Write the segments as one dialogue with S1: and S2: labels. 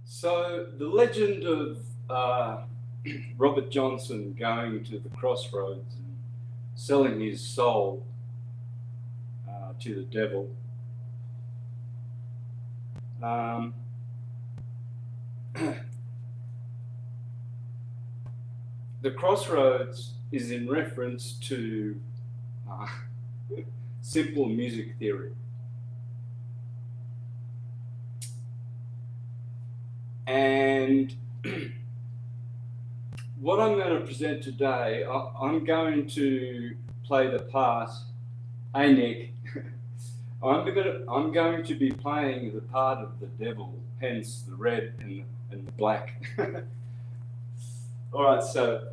S1: So the legend of Robert Johnson going to the Crossroads and selling his soul to the devil. The Crossroads is in reference to simple music theory. And what I'm going to present today, I'm going to play the part, hey Nick, I'm going to be playing the part of the devil, hence the red and the black. All right, so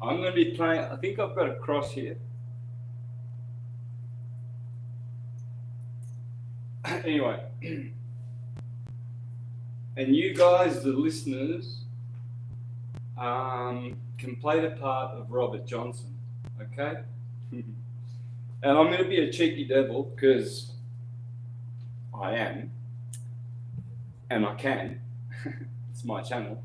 S1: I'm going to be playing, I think I've got a cross here. Anyway, and you guys, the listeners, can play the part of Robert Johnson, okay? And I'm going to be a cheeky devil because I am, and I can. It's my channel.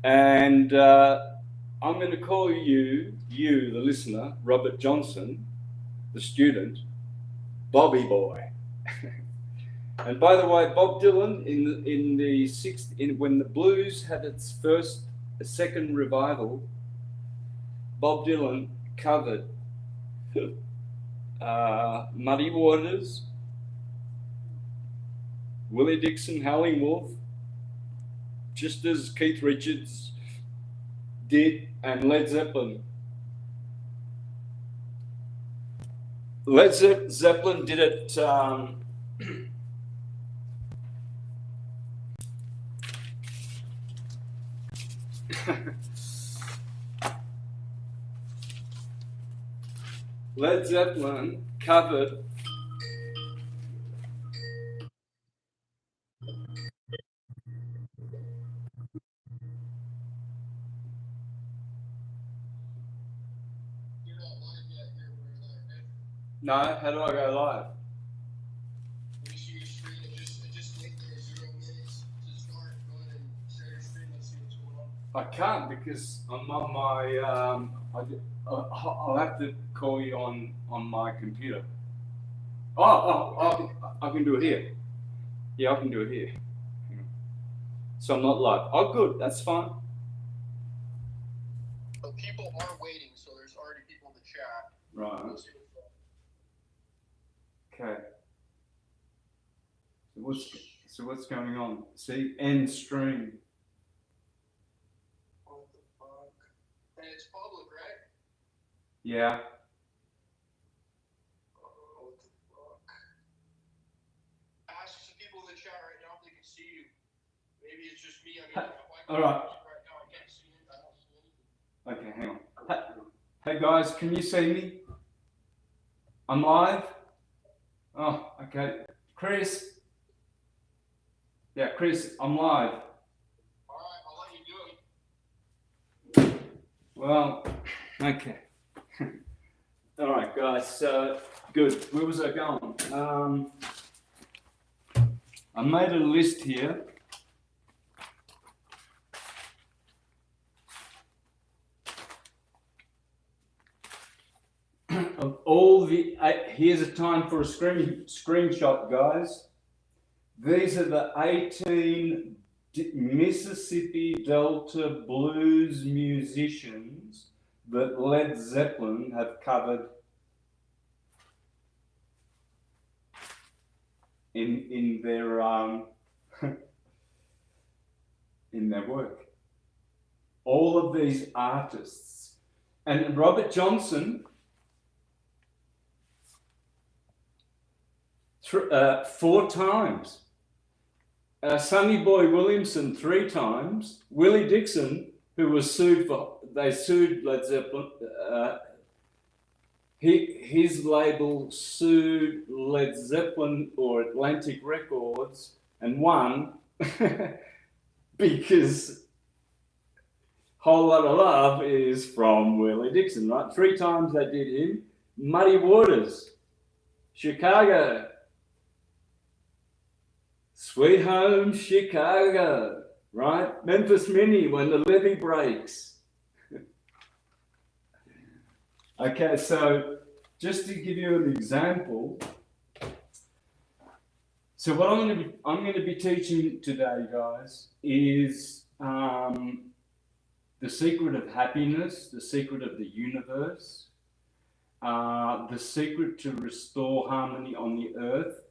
S1: And I'm going to call you, the listener, Robert Johnson, the student, Bobby Boy. And by the way, Bob Dylan when the blues had its second revival, Bob Dylan covered Muddy Waters, Willie Dixon, Howling Wolf, just as Keith Richards did, and Led Zeppelin. Led Zeppelin did it. Led Zeppelin covered No, how do I go live?
S2: Let me see your screen and just wait there 0 minutes to start. Go ahead and share your screen. Let's see what's going on.
S1: I can't because I'm on my. I'll have to call you on my computer. I can do it here. Yeah, I can do it here. So I'm not live. Oh, good. That's fine.
S2: But people are waiting, so there's already people in the chat.
S1: Right.
S2: Let's see what's going on.
S1: Okay. So what's going on? See, end stream.
S2: What the fuck? And it's public, right?
S1: Yeah.
S2: What the fuck? Ask some people in the chat right now if they can see you. Maybe it's just me.
S1: All right.
S2: Right now, I can't see it. I don't see anything.
S1: Okay, hang on. Hey guys, can you see me? I'm live. Oh, okay. Chris. Yeah, Chris, I'm live.
S2: All right, I'll let you do it.
S1: Well, okay. All right, guys. So good. Where was I going? I made a list here. Of all the, here's a time for a screenshot, guys. These are the 18 Mississippi Delta blues musicians that Led Zeppelin have covered in their in their work. All of these artists, and Robert Johnson. 4 times. Sonny Boy Williamson 3 times. Willie Dixon, who was sued they sued Led Zeppelin. His label sued Led Zeppelin or Atlantic Records and won because Whole Lotta Love is from Willie Dixon, right? 3 times they did him. Muddy Waters, Chicago, Sweet home Chicago, right? Memphis Mini when the levee breaks. Okay, so just to give you an example, so what I'm going to be teaching today, guys, is the secret of happiness, the secret of the universe, the secret to restore harmony on the earth.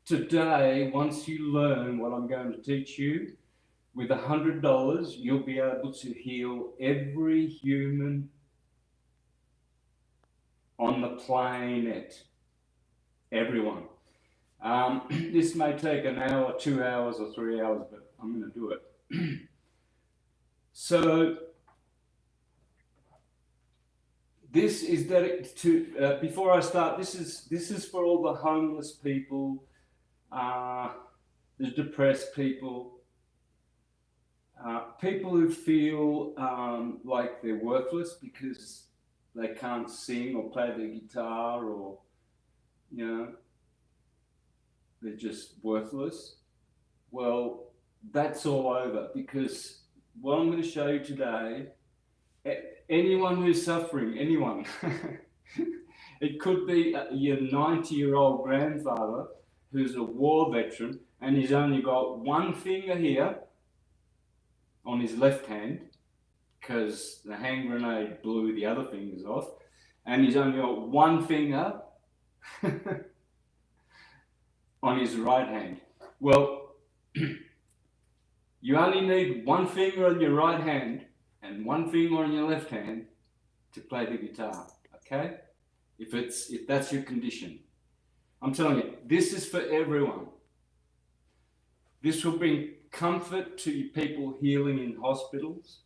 S1: Today, once you learn what I'm going to teach you, with $100, you'll be able to heal every human on the planet. Everyone. This may take an hour, 2 hours, or 3 hours, but I'm going to do it. So, this is dedicated to. Before I start, this is for all the homeless people, the depressed people, people who feel like they're worthless because they can't sing or play the guitar, or they're just worthless. Well, that's all over, because what I'm going to show you today, anyone who's suffering, anyone, it could be your 90-year-old grandfather who's a war veteran and he's only got one finger here on his left hand because the hand grenade blew the other fingers off, and he's only got one finger on his right hand. Well, you only need one finger on your right hand and one finger on your left hand to play the guitar, okay? If that's your condition. I'm telling you, this is for everyone. This will bring comfort to people healing in hospitals.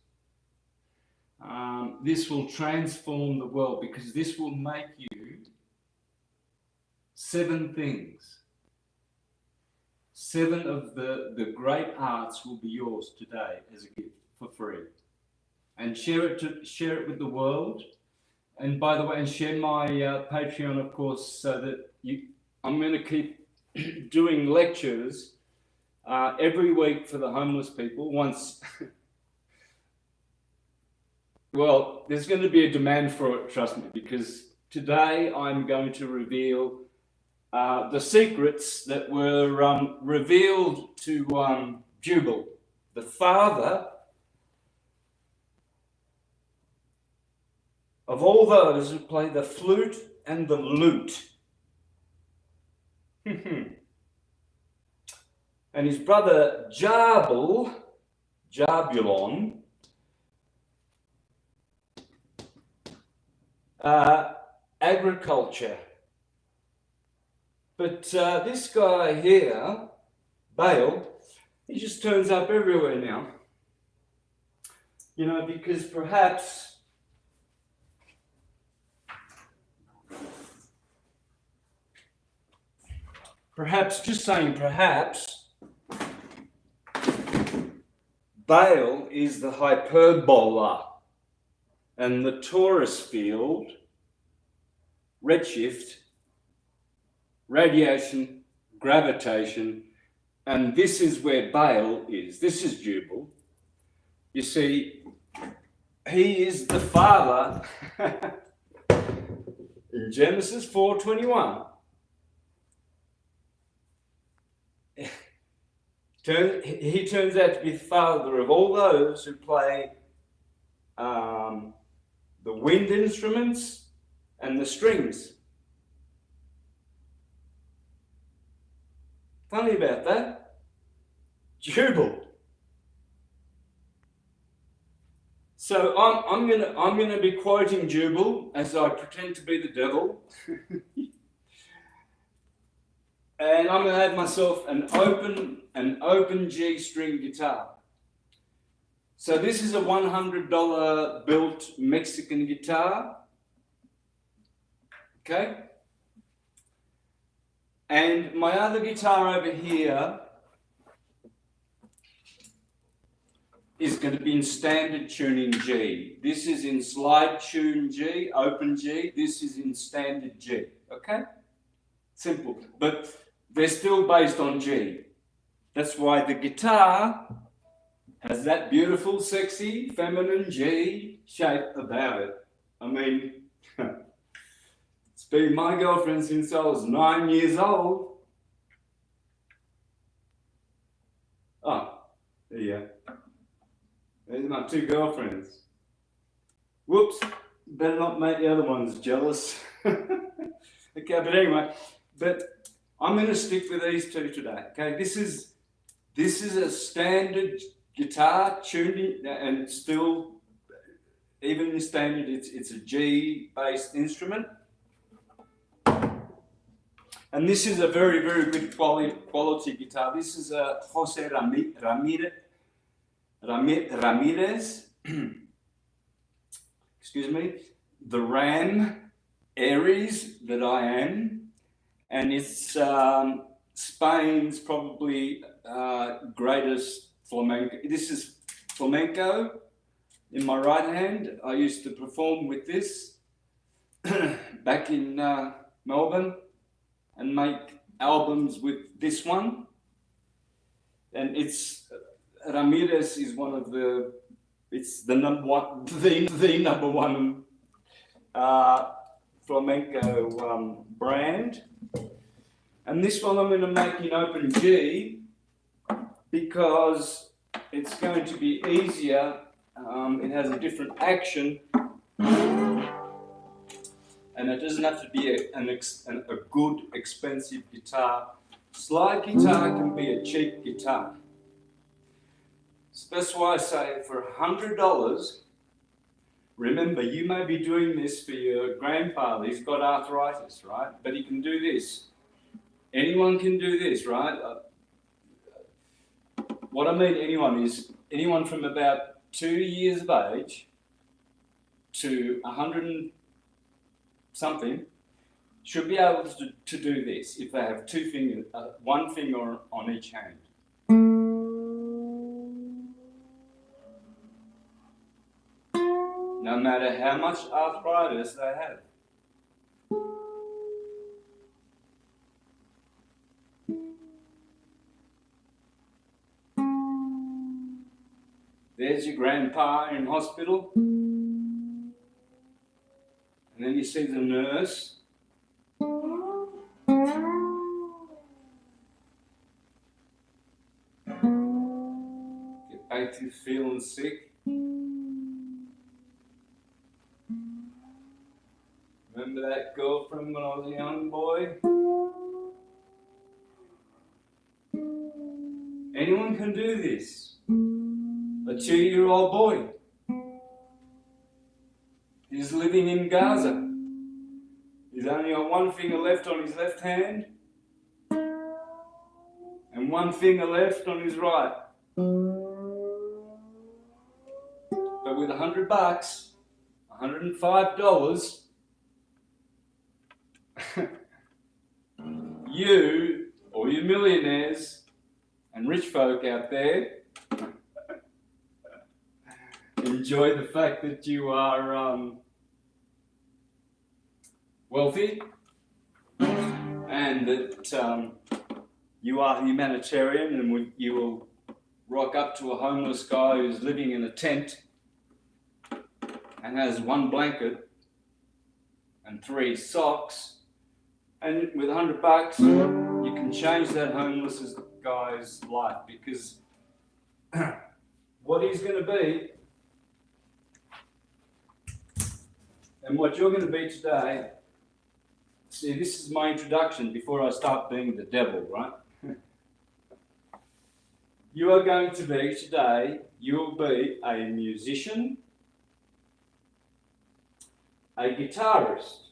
S1: This will transform the world, because this will make you 7 things. 7 of the great arts will be yours today as a gift for free. And share it with the world. And by the way, and share my Patreon, of course, so that I'm going to keep doing lectures every week for the homeless people. Once, well, there's going to be a demand for it, trust me, because today I'm going to reveal the secrets that were revealed to Jubal, the father of all those who play the flute and the lute. And his brother Jabulon, agriculture. But this guy here, Bale, he just turns up everywhere now. Because perhaps, just saying perhaps, Bale is the hyperbola and the torus field, redshift, radiation, gravitation, and this is where Bale is. This is Jubal. You see, he is the father in Genesis 4:21. He turns out to be the father of all those who play the wind instruments and the strings. Funny about that. Jubal. So I'm gonna be quoting Jubal as I pretend to be the devil. And I'm going to have myself an open G string guitar. So this is a $100 built Mexican guitar. Okay? And my other guitar over here is going to be in standard tuning G. This is in slide tune G, open G. This is in standard G. Okay? Simple. But they're still based on G. That's why the guitar has that beautiful, sexy, feminine G shape about it. I mean, it's been my girlfriend since I was 9 years old. Oh, there you go. There's my two girlfriends. Whoops, better not make the other ones jealous. Okay, but anyway, I'm going to stick with these two today. Okay, this is a standard guitar tuning, and it's still, even in standard, it's a G-based instrument. And this is a very, very good quality guitar. This is a Jose Ramirez, excuse me, the Ram Aries that I am, and it's Spain's probably greatest flamenco. This is flamenco in my right hand. I used to perform with this back in Melbourne and make albums with this one. And it's Ramirez is one of the, it's the number one, the number one flamenco brand. And this one I'm going to make in open G because it's going to be easier. It has a different action, and it doesn't have to be a good, expensive guitar. Slide guitar can be a cheap guitar. So that's why I say for $100, remember, you may be doing this for your grandfather. He's got arthritis, right? But he can do this. Anyone can do this, right? What I mean anyone is anyone from about 2 years of age to 100 and something should be able to do this if they have two fingers, one finger on each hand. No matter how much arthritis they have. There's your grandpa in hospital. And then you see the nurse. Get back to feeling sick. Remember that girlfriend when I was a young boy? Anyone can do this. A 2-year-old boy. He's living in Gaza. He's only got one finger left on his left hand and one finger left on his right. But with $100, $105, you, all you millionaires and rich folk out there, enjoy the fact that you are wealthy and that you are humanitarian, and you will rock up to a homeless guy who's living in a tent and has one blanket and 3 socks, and with $100 you can change that homeless guy's life, because what he's going to be and what you're going to be today. See, this is my introduction before I start being the devil, right? You are going to be today, you'll be a musician, a guitarist,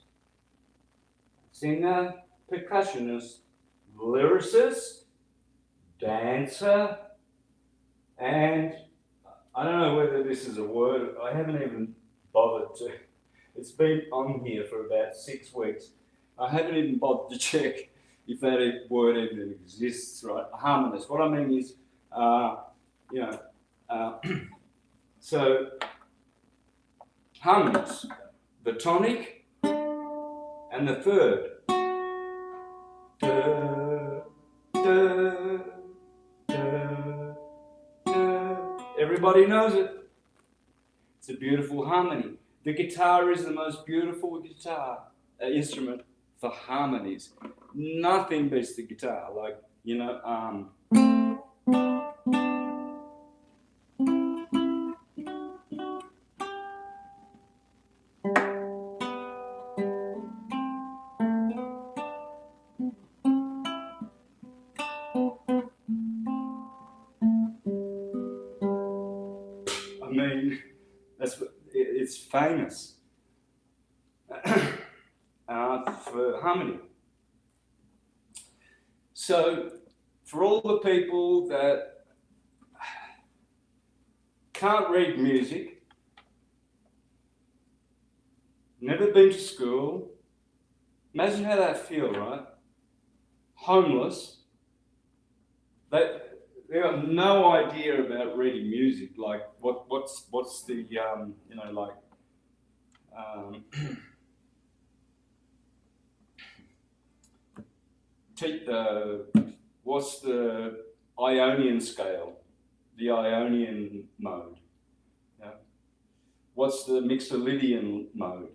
S1: singer, percussionist, lyricist, dancer, and I don't know whether this is a word, I haven't even bothered to. It's been on here for about 6 weeks. I haven't even bothered to check if that word even exists, right? A harmonist. What I mean is, so harmonies, the tonic and the third. Da, da, da, Everybody knows it. It's a beautiful harmony. The guitar is the most beautiful instrument for harmonies. Nothing beats the guitar. Like, you know, I mean, it's famous for harmony. So, for all the people that can't read music, never been to school, imagine how they feel, right? Homeless. They have no idea about reading music. Like what's the what's the Ionian scale, the Ionian mode? Yeah. What's the Mixolydian mode?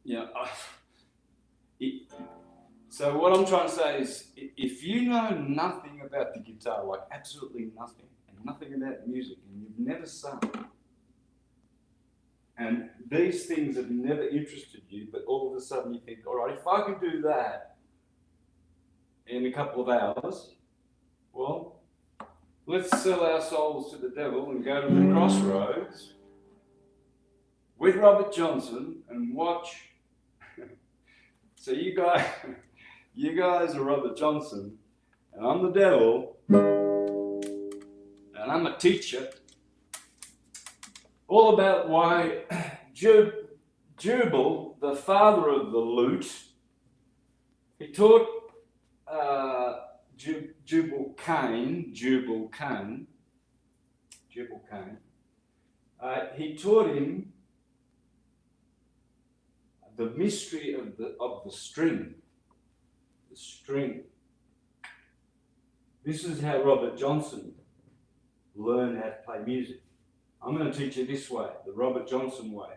S1: Yeah. So what I'm trying to say is, if you know nothing about the guitar, like absolutely nothing, and nothing about music, and you've never sung, and these things have never interested you, but all of a sudden you think, all right, if I can do that in a couple of hours, well, let's sell our souls to the devil and go to the Crossroads with Robert Johnson and watch. So you guys are Robert Johnson, and I'm the devil, and I'm a teacher. All about why Jubal, the father of the lute, he taught Jubal Cain, he taught him the mystery of the string. The string. This is how Robert Johnson learned how to play music. I'm going to teach you this way, the Robert Johnson way.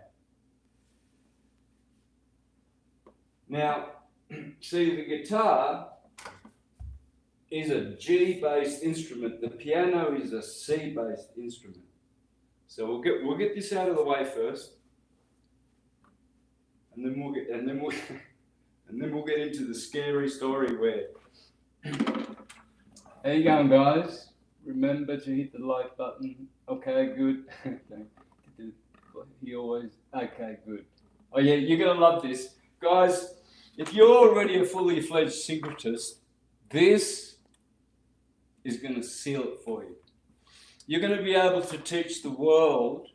S1: Now, see, the guitar is a G-based instrument. The piano is a C-based instrument. So we'll get this out of the way first, and then we'll get into the scary story where. How you going, guys? Remember to hit the like button. Okay, good. He always. Okay, good. Oh yeah, you're gonna love this, guys. If you're already a fully fledged syncretist, this is going to seal it for you. You're going to be able to teach the world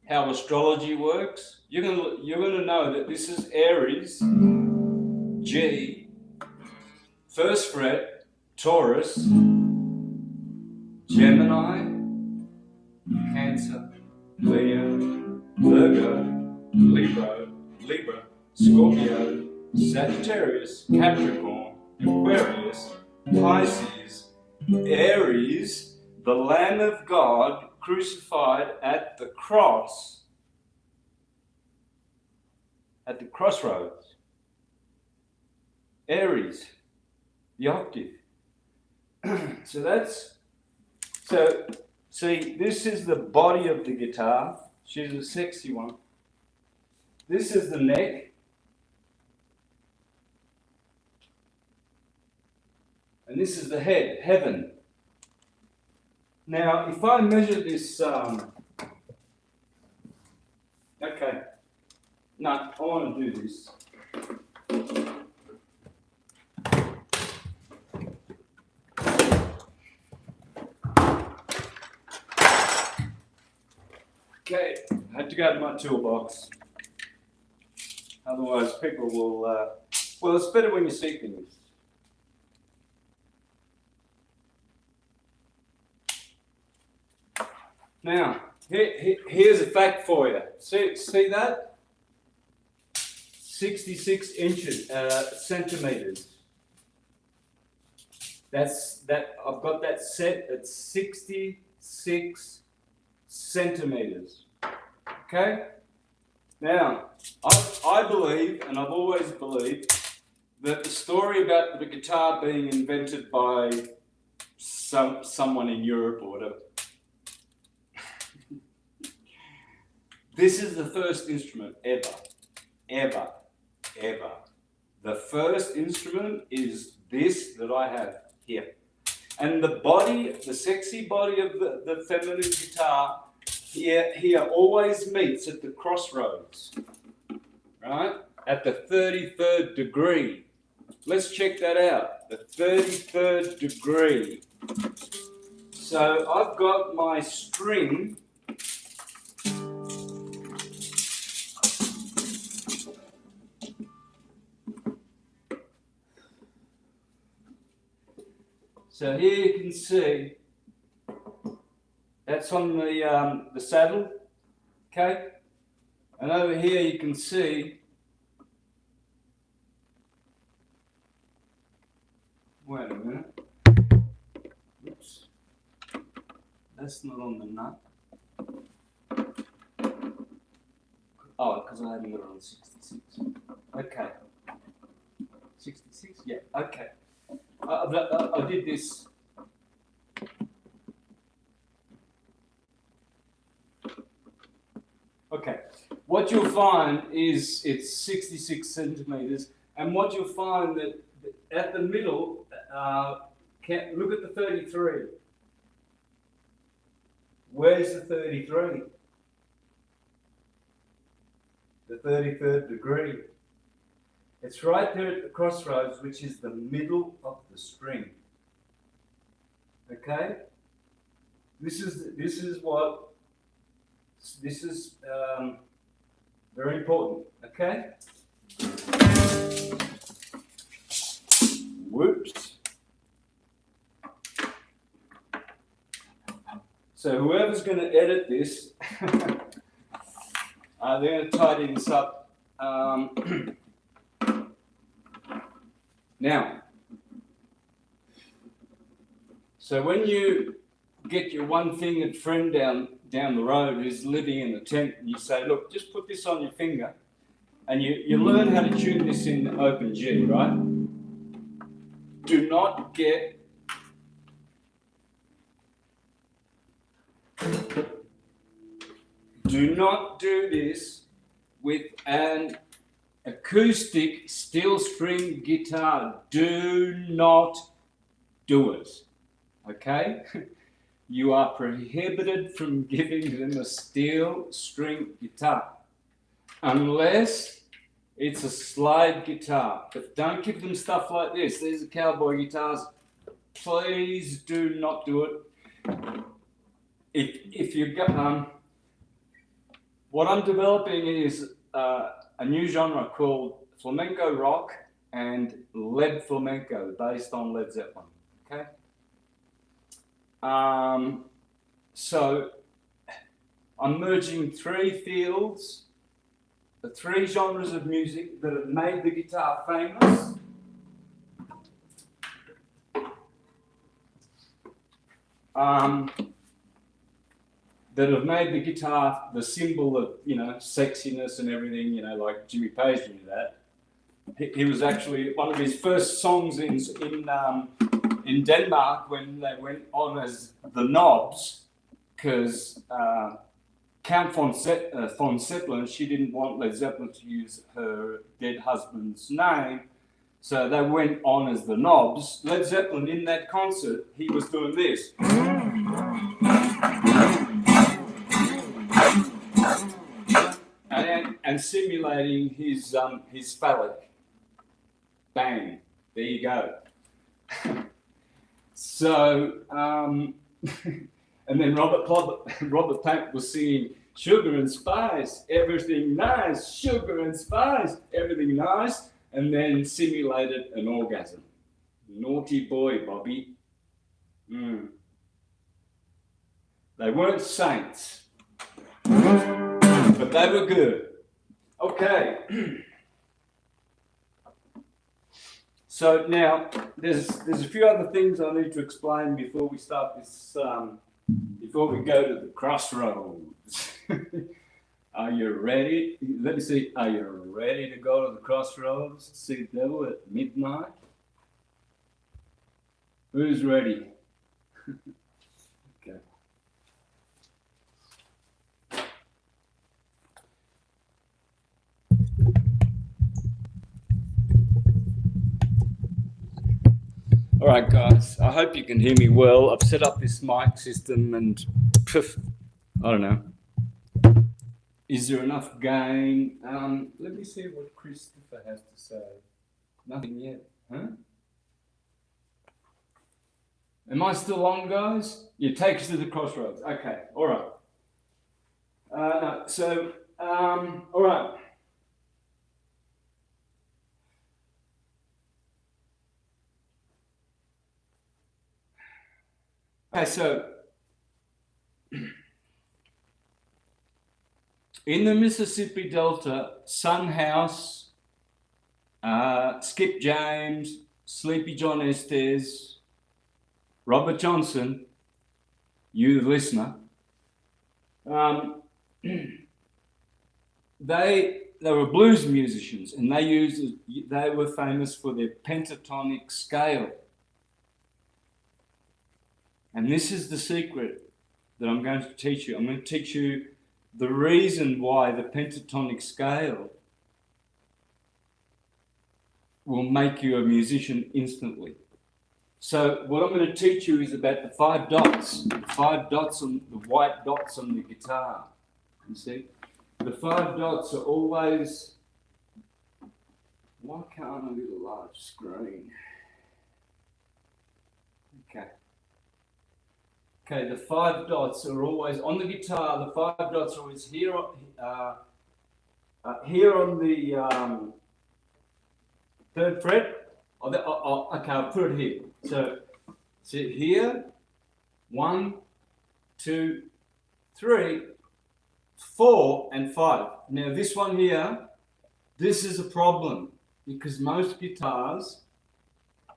S1: how astrology works. You're going to know that this is Aries, G, first fret, Taurus, Gemini, Cancer, Leo, Virgo, Libra, Scorpio, Sagittarius, Capricorn, Aquarius, Pisces, Aries, the Lamb of God crucified at the cross, at the crossroads. Aries, the octave. So see, this is the body of the guitar. She's a sexy one. This is the neck. And this is the head, heaven. Now, if I measure this, okay. No, I want to do this. Okay, I had to go to my toolbox. Otherwise, people will, well, it's better when you see things. Now, here's a fact for you. See that? 66 centimeters. I've got that set at 66 centimeters. Okay? Now, I believe, and I've always believed, that the story about the guitar being invented by someone in Europe or whatever, this is the first instrument ever. The first instrument is this that I have here. And the body, the sexy body of the feminine guitar here always meets at the crossroads, right? At the 33rd degree. Let's check that out, the 33rd degree. So I've got my string. So here you can see, that's on the saddle, okay? And over here you can see, wait a minute, oops, that's not on the nut. Oh, because I haven't got it on 66. Okay. 66? Yeah, okay. I did this. Okay. What you'll find is it's 66 centimeters, and what you'll find that at the middle, look at the 33. Where's the 33? The 33rd degree. It's right there at the crossroads, which is the middle of the string. Okay? This is very important. Okay? Whoops. So whoever's going to edit this, they're going to tidy this up. Now, so when you get your one-fingered friend down the road who's living in a tent, and you say, look, just put this on your finger, and you learn how to tune this in open G, right? Do not do this with an acoustic steel string guitar. Do not do it. Okay? You are prohibited from giving them a steel string guitar unless it's a slide guitar. But don't give them stuff like this. These are cowboy guitars. Please do not do it. If you've got what I'm developing is a new genre called flamenco rock and lead flamenco, based on Led Zeppelin. Okay. So I'm merging three fields, the three genres of music that have made the guitar famous. That have made the guitar the symbol of, sexiness and everything, like Jimmy Page knew that. He was actually, one of his first songs in Denmark when they went on as the Knobs, because Count von Zeppelin, she didn't want Led Zeppelin to use her dead husband's name, so they went on as the Knobs. Led Zeppelin, in that concert, he was doing this. And simulating his phallic. Bang. There you go. So, and then Robert Plant was singing sugar and spice, everything nice, sugar and spice, everything nice, and then simulated an orgasm. Naughty boy, Bobby. They weren't saints, but they were good. Okay. So now there's a few other things I need to explain before we start this. Before we go to the crossroads. Are you ready? Let me see. Are you ready to go to the crossroads to see the devil at midnight? Who's ready? Okay. All right, guys. I hope you can hear me well. I've set up this mic system and I don't know. Is there enough gain? Let me see what Christopher has to say. Nothing yet, huh? Am I still on, guys? Yeah, take us to the crossroads. Okay, all right. All right. Okay, so in the Mississippi Delta, Son House, Skip James, Sleepy John Estes, Robert Johnson, you the listener, they were blues musicians, and they were famous for their pentatonic scale. And this is the secret that I'm going to teach you. I'm going to teach you the reason why the pentatonic scale will make you a musician instantly. So what I'm going to teach you is about the 5 dots, on the white dots on the guitar. You see, the 5 dots are always. Why can't I get a large screen? Okay, the 5 dots are always on the guitar. The 5 dots are always here on the 3rd fret. Okay, I'll put it here. So, see here, 1, 2, 3, 4, and 5. Now this one here, this is a problem because most guitars,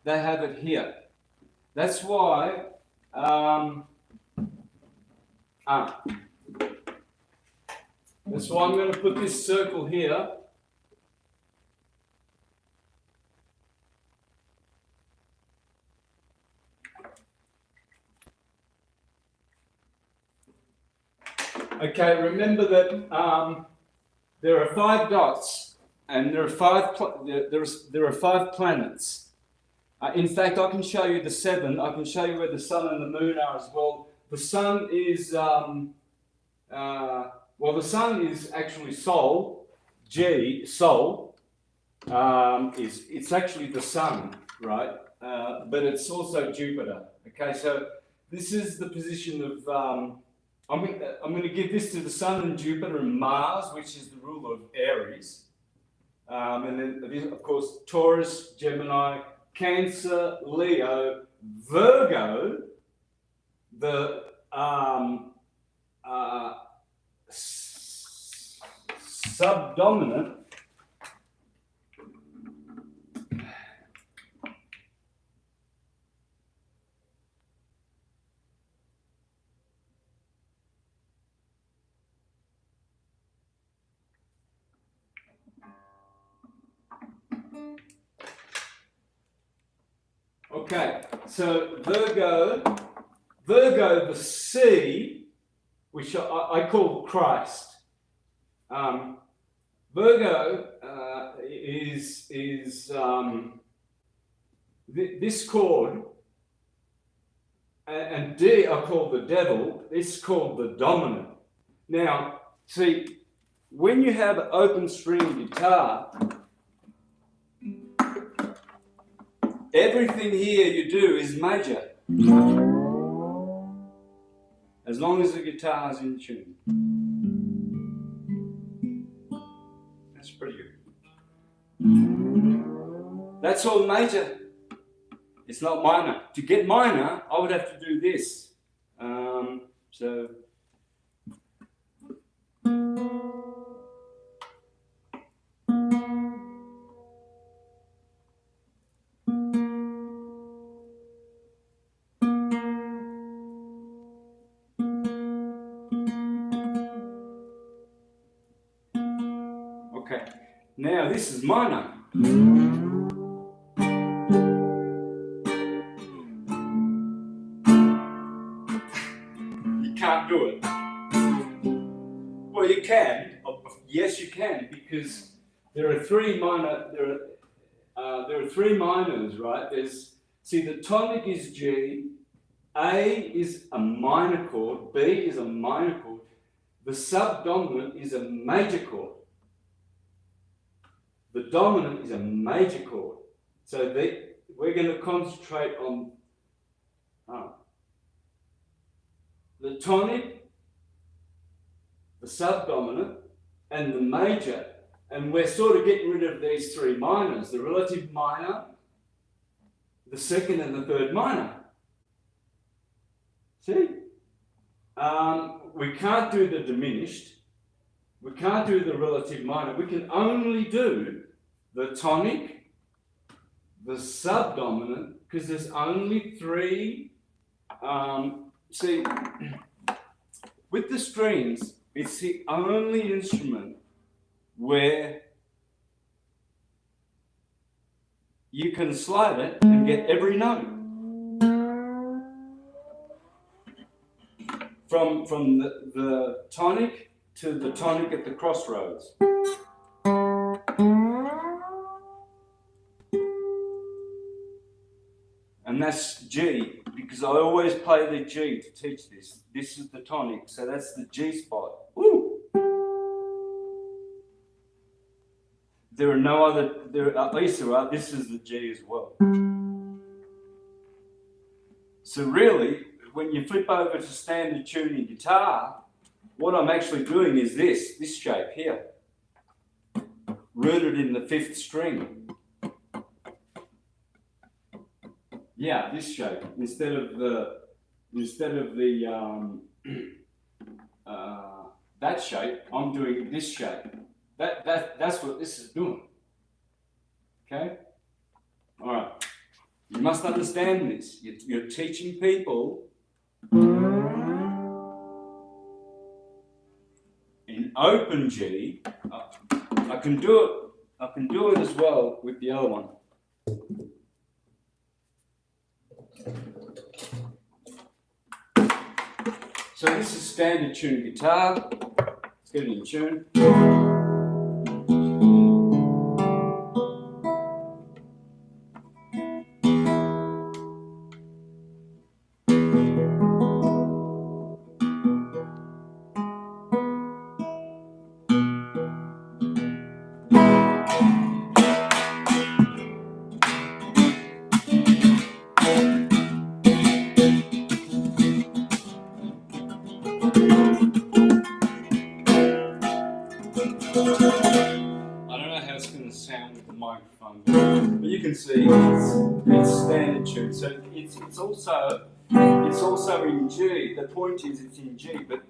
S1: they have it here. That's why. That's why I'm going to put this circle here. Okay, remember that there are 5 dots, and there are 5 planets. In fact, I can show you the 7. I can show you where the sun and the moon are as well. The sun is the sun is actually Sol. Sol it's actually the sun, right? But it's also Jupiter. Okay, so this is the position of. I'm going to give this to the sun and Jupiter and Mars, which is the ruler of Aries, and then of course Taurus, Gemini, Cancer, Leo, Virgo, the subdominant, okay, so Virgo, the C, which I call Christ. Virgo is this chord, and D I call the devil. This is called the dominant. Now, see, when you have an open string guitar, everything here you do is major, as long as the guitar is in tune. That's pretty good. That's all major. It's not minor. To get minor, I would have to do this. So. Now this is minor. You can't do it. Well, you can. Yes, you can, because there are three minor. There are three minors, right? See, the tonic is G. A is a minor chord. B is a minor chord. The subdominant is a major chord. The dominant is a major chord. So we're going to concentrate on the tonic, the subdominant, and the major. And we're sort of getting rid of these three minors, the relative minor, the second and the third minor. See? We can't do the diminished. We can't do the relative minor. We can only do the tonic, the subdominant, because there's only three. See, with the strings, it's the only instrument where you can slide it and get every note. From the tonic to the tonic at the crossroads. And that's G, because I always play the G to teach this. This is the tonic, so that's the G spot. Woo! There are no other, at least there are, this is the G as well. So really, when you flip over to standard tuning guitar, what I'm actually doing is this shape here, rooted in the fifth string. Yeah, this shape instead of the that shape. I'm doing this shape. That's what this is doing. Okay. All right. You must understand this. You're teaching people in open G. I can do it as well with the other one. So this is standard tune guitar. Let's get it in tune. But you can see it's standard tune, so it's also in G. The point is it's in G, but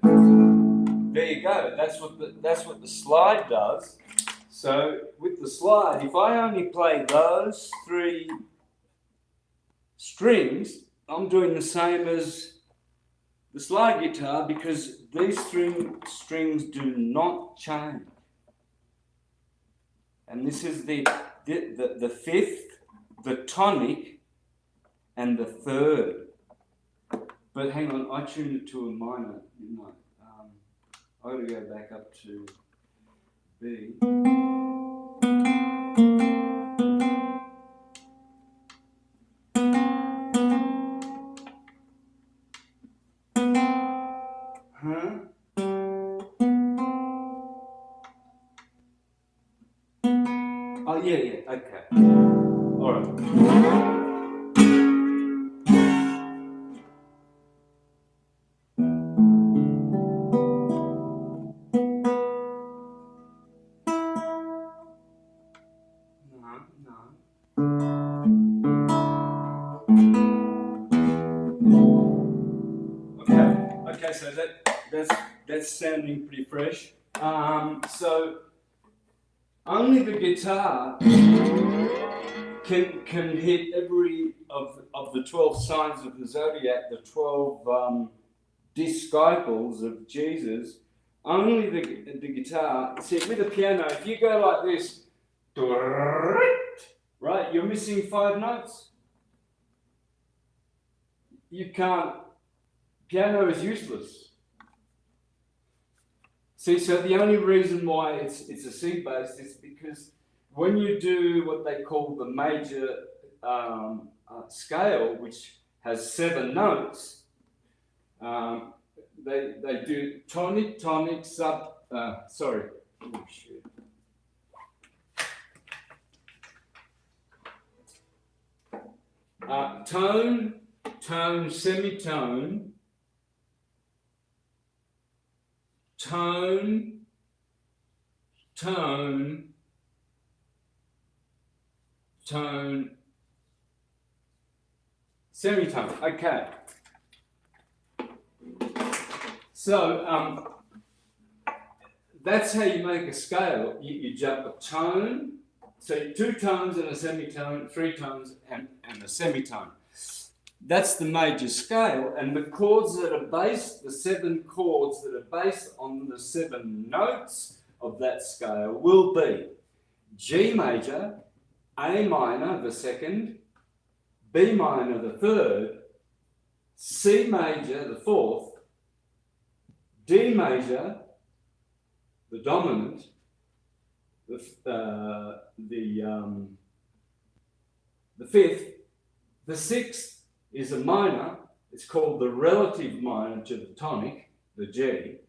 S1: there you go. That's what the slide does. So with the slide, if I only play those three strings, I'm doing the same as the slide guitar, because these strings do not change. And this is the fifth, the tonic, and the third. But hang on, I tuned it to a minor, didn't I? I got to go back up to B. Huh? Oh, yeah, okay. All right. Okay, so that's sounding pretty fresh. So only the guitar can hit every of the 12 signs of the zodiac, the 12 disciples of Jesus. Only the guitar. See, with the piano, if you go like this, right? You're missing 5 notes. You can't. Piano is useless. See, so the only reason why it's a C bass is because when you do what they call the major scale, which has 7 notes, they do tonic, tonic, sub. Sorry. Oh, shit. Tone, tone, semitone, tone, tone, tone, semitone. Okay. So that's how you make a scale. You jump a tone, so 2 tones and a semitone, 3 tones and a semitone. That's the major scale, and the chords that are based, the 7 chords that are based on the 7 notes of that scale will be G major, A minor, the second, B minor, the third, C major, the fourth, D major, the dominant, the fifth, the sixth is a minor. It's called the relative minor to the tonic, the G,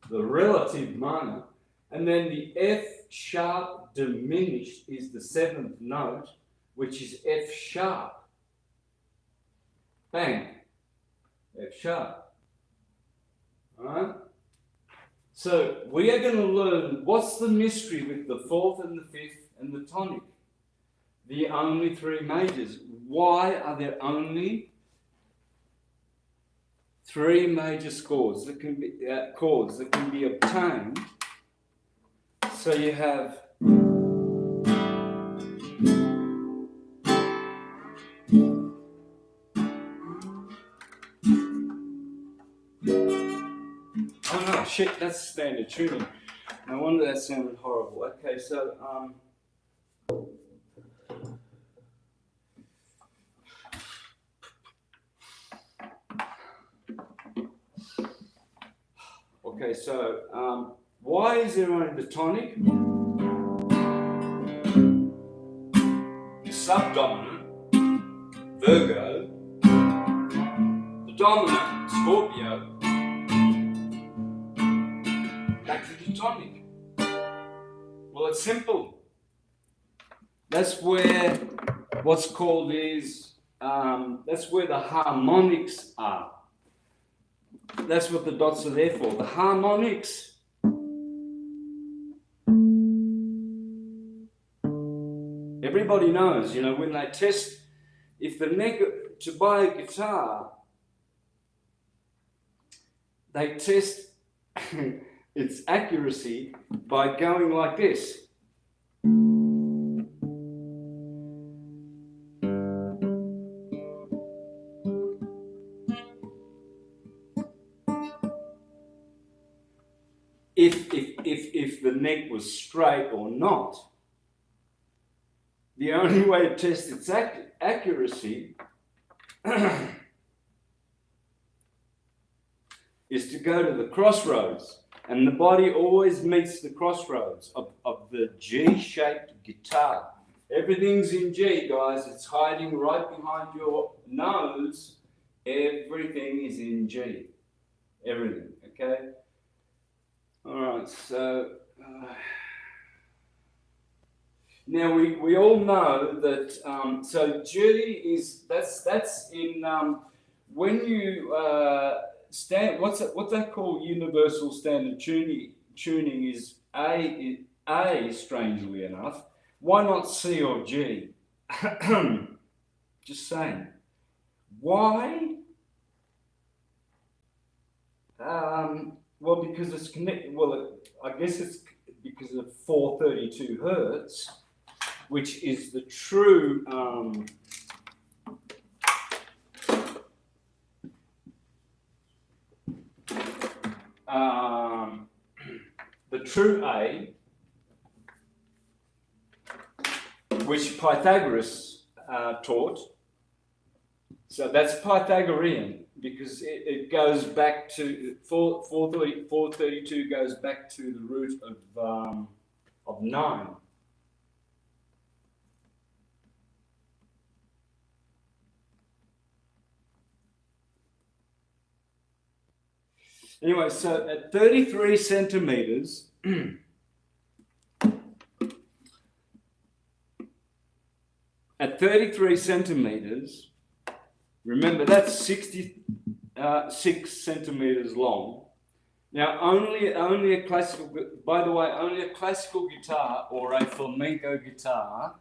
S1: the relative minor, and then the F sharp diminished is the 7th note, which is F sharp. Bang, F sharp. All right. So we are going to learn what's the mystery with the 4th and the 5th and the tonic. The only 3 majors. Why are there only 3 major chords that can be obtained? So you have oh no, shit, that's standard tuning. No wonder that sounded horrible. Okay, so okay, so why is there only the tonic, the subdominant, Virgo, the dominant, Scorpio, back to the tonic? Well, it's simple. That's where what's called is, that's where the harmonics are. That's what the dots are there for. The harmonics. Everybody knows, you know, when they test, if the neck, to buy a guitar, they test its accuracy by going like this. If the neck was straight or not. The only way to test its accuracy is to go to the crossroads, and the body always meets the crossroads of the G-shaped guitar. Everything's in G, guys. It's hiding right behind your nose. Everything is in G. Everything, okay? All right, so now we all know that. So G is that's in when you what's that called? Universal standard tuning is A. Strangely enough, why not C or G? Just saying. Why? Well, because it's connected. Well, I guess it's because of 432 hertz, which is the true the true A, which Pythagoras taught. So that's Pythagorean because it goes back to 432 goes back to the root of 9. Anyway, so at 33 centimeters, remember that's 66 centimeters long. Now, only a classical, by the way, only a classical guitar or a flamenco guitar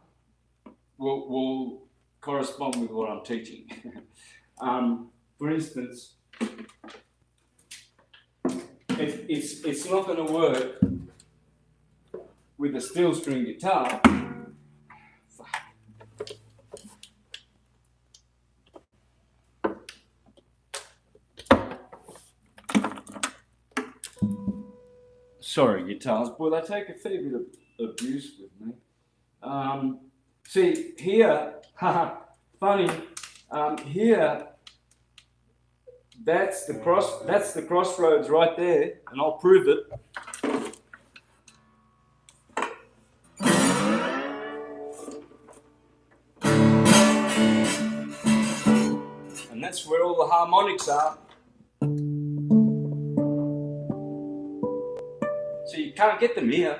S1: will correspond with what I'm teaching. For instance, it's not going to work with a steel string guitar. Sorry, guitars, boy, they take a fair bit of abuse with me. See, here, funny, here, that's the crossroads right there, and I'll prove it. And that's where all the harmonics are. So you can't get them here.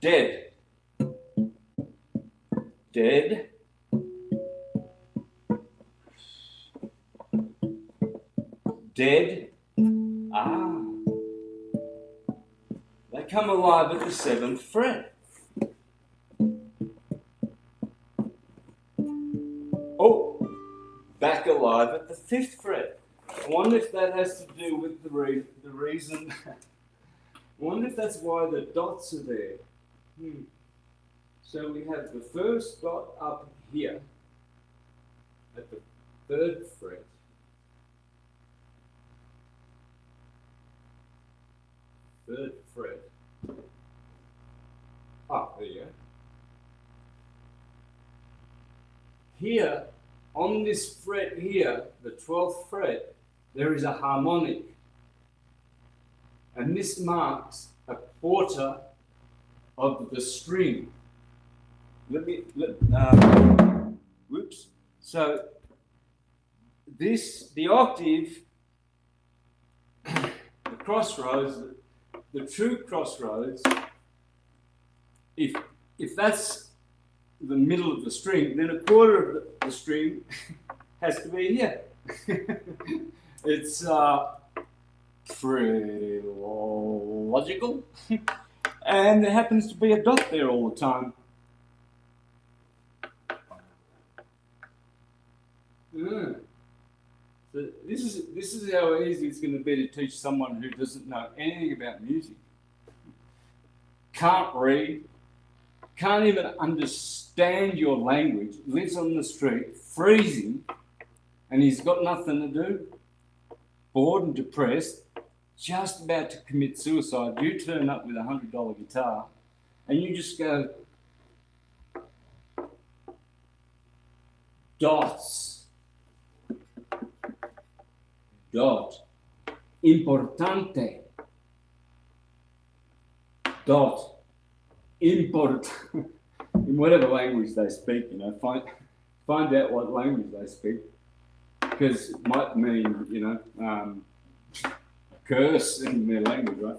S1: Dead. Dead. Dead. Ah. They come alive at the 7th fret. Oh, back alive at the 5th fret. I wonder if that has to do with the reason. I wonder if that's why the dots are there. So we have the first dot up here at the 3rd fret. Third fret. Ah, there you go. Here, on this fret here, the 12th fret, there is a harmonic. And this marks a quarter of the string. Whoops. So the octave, the crossroads, the true crossroads, if that's the middle of the string, then a quarter of the string has to be here. It's pretty logical. And there happens to be a dot there all the time. So this is how easy it's going to be to teach someone who doesn't know anything about music. Can't read, can't even understand your language, lives on the street, freezing, and he's got nothing to do, bored and depressed, just about to commit suicide. You turn up with a $100 guitar, and you just go, dots. Dot. Importante. Dot. Import. In whatever language they speak, find out what language they speak. Because it might mean, curse in their language, right?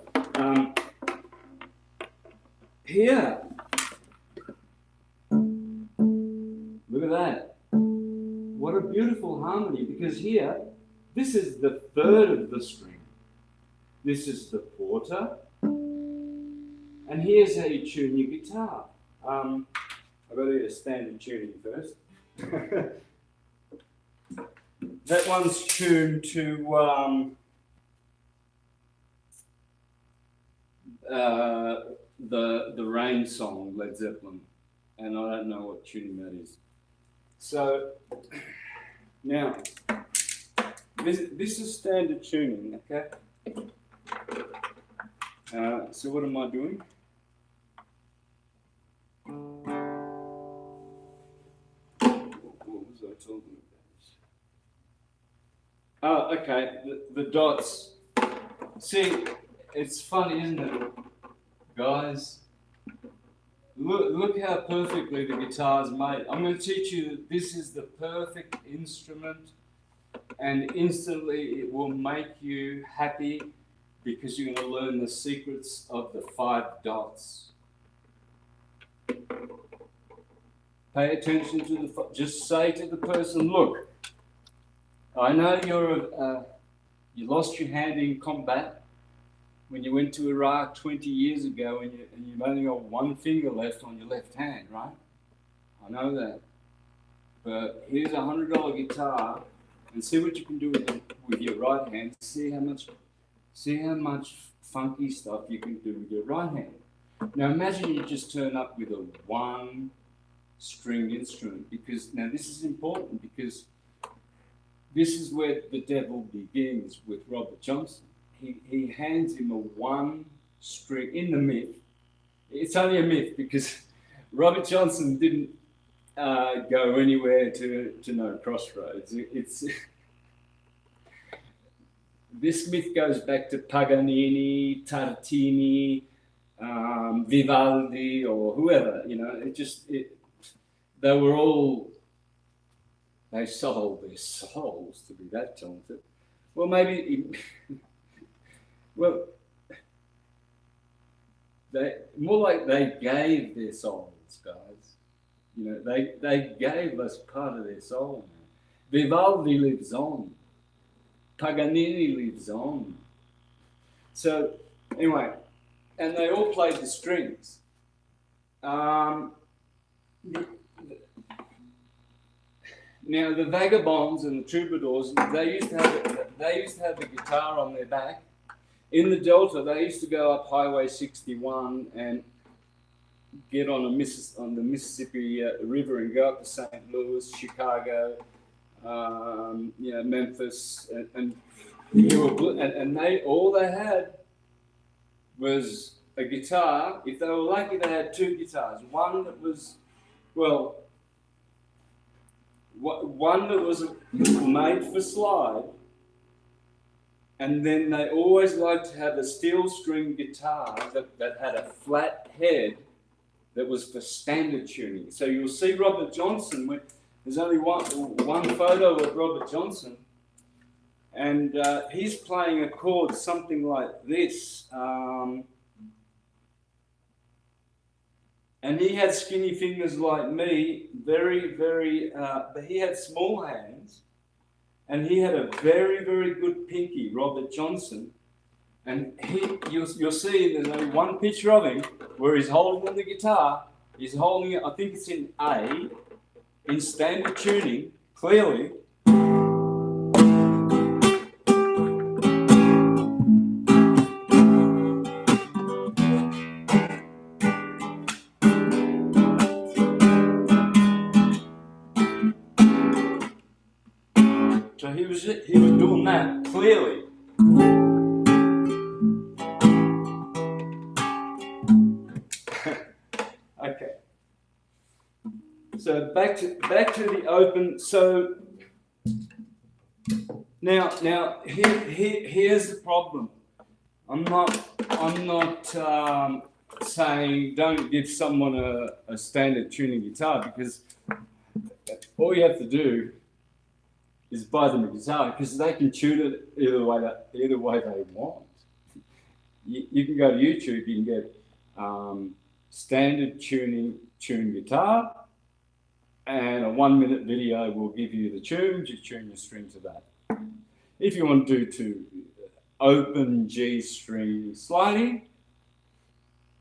S1: Here. Look at that. What a beautiful harmony, because here, this is the 3rd of the string. This is the quarter. And here's how you tune your guitar. I've got to do a standard tuning first. That one's tuned to the Rain song, Led Zeppelin. And I don't know what tuning that is. So, now, this is standard tuning, okay? So what am I doing? What was I talking about? Oh, okay. The dots. See, it's funny, isn't it, guys? Look how perfectly the guitar is made. I'm going to teach you that this is the perfect instrument, and instantly it will make you happy because you're going to learn the secrets of the 5 dots. Pay attention to the. Just say to the person, look, I know you lost your hand in combat when you went to Iraq 20 years ago, and you've only got one finger left on your left hand, right? I know that. But here's a $100 guitar, and see what you can do with your right hand. See how much funky stuff you can do with your right hand. Now imagine you just turn up with a 1-string instrument, because now this is important, because this is where the devil begins with Robert Johnson. He hands him a 1-string in the myth. It's only a myth because Robert Johnson didn't go anywhere to know Crossroads. This myth goes back to Paganini, Tartini, Vivaldi, or whoever. You know, they sold their souls to be that talented. Well, maybe. Well, more like they gave their souls, guys. You know, they gave us part of their soul. Vivaldi lives on. Paganini lives on. So, anyway, and they all played the strings. Now, the vagabonds and the troubadours, they used to have the guitar on their back. In the Delta, they used to go up Highway 61 and get on the Mississippi River and go up to St. Louis, Chicago, Memphis, and all they had was a guitar. If they were lucky, they had 2 guitars. One that was made for slide. And then they always liked to have a steel string guitar that had a flat head that was for standard tuning. So you'll see Robert Johnson, there's only one photo of Robert Johnson, and he's playing a chord something like this. And he had skinny fingers like me, very, very, but he had small hands. And he had a very, very good pinky, Robert Johnson. And you'll see there's only one picture of him where he's holding on the guitar. He's holding it, I think it's in A, in standard tuning, clearly. So he was doing that clearly. Okay. So back to the open. So now here's the problem. I'm not saying don't give someone a standard tuning guitar, because all you have to do is buy them a guitar, because they can tune it either way they want. You can go to YouTube, you can get standard tuned guitar, and a 1-minute video will give you the tunes. You tune your string to that. If you want to do to open G string sliding,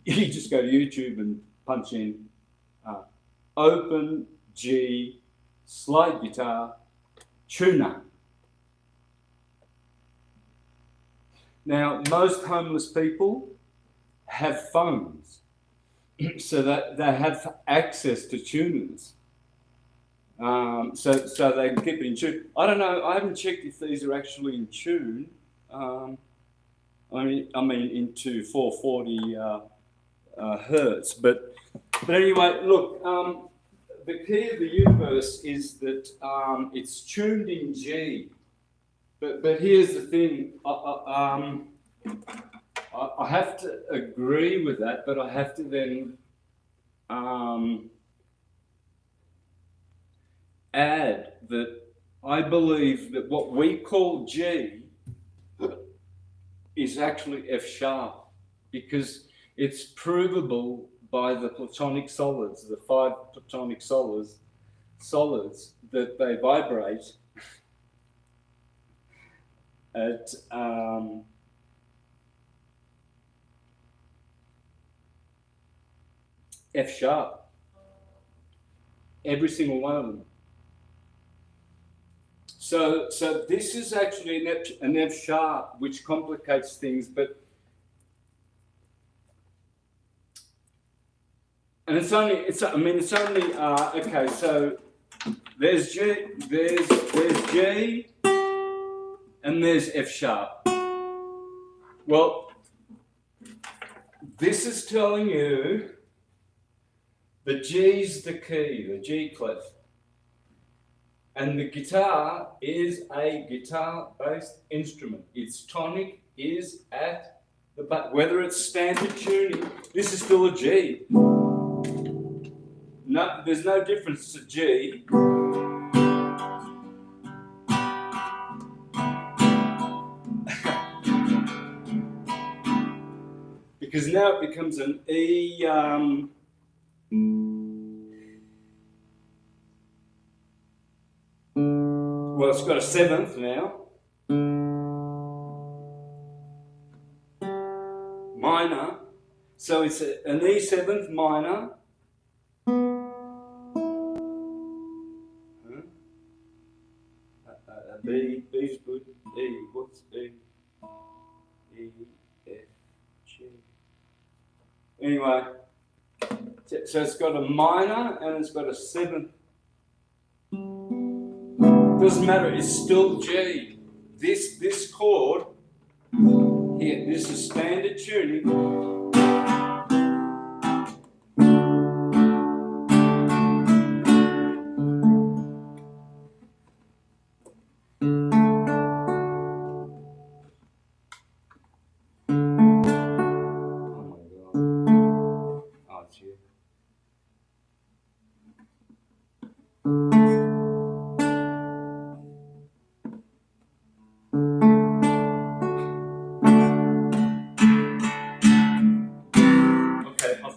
S1: you just go to YouTube and punch in open G slide guitar tuner. Now, most homeless people have phones, so that they have access to tuners. So they can keep it in tune. I don't know. I haven't checked if these are actually in tune. I mean into 440 hertz. But But anyway, look, the key of the universe is that it's tuned in G. But here's the thing, I have to agree with that, but I have to then add that I believe that what we call G is actually F sharp, because it's provable by the Platonic solids, the 5 Platonic solids that they vibrate at F sharp, every single one of them. So this is actually an F sharp, which complicates things, but and it's only okay. So there's G, there's G, and there's F sharp. Well, this is telling you the G's the key, the G clef. And the guitar is a guitar-based instrument. Its tonic is at the button. Whether it's standard tuning, this is still a G. No, there's no difference to G. Because now it becomes an E. Well, it's got a 7th now. Minor. So it's an E 7th minor. B's good. E, what's E? E, F, G. Anyway, so it's got a minor and it's got a 7th. Doesn't matter, it's still G. This chord here, this is standard tuning. Oh my God. Oh, it's here.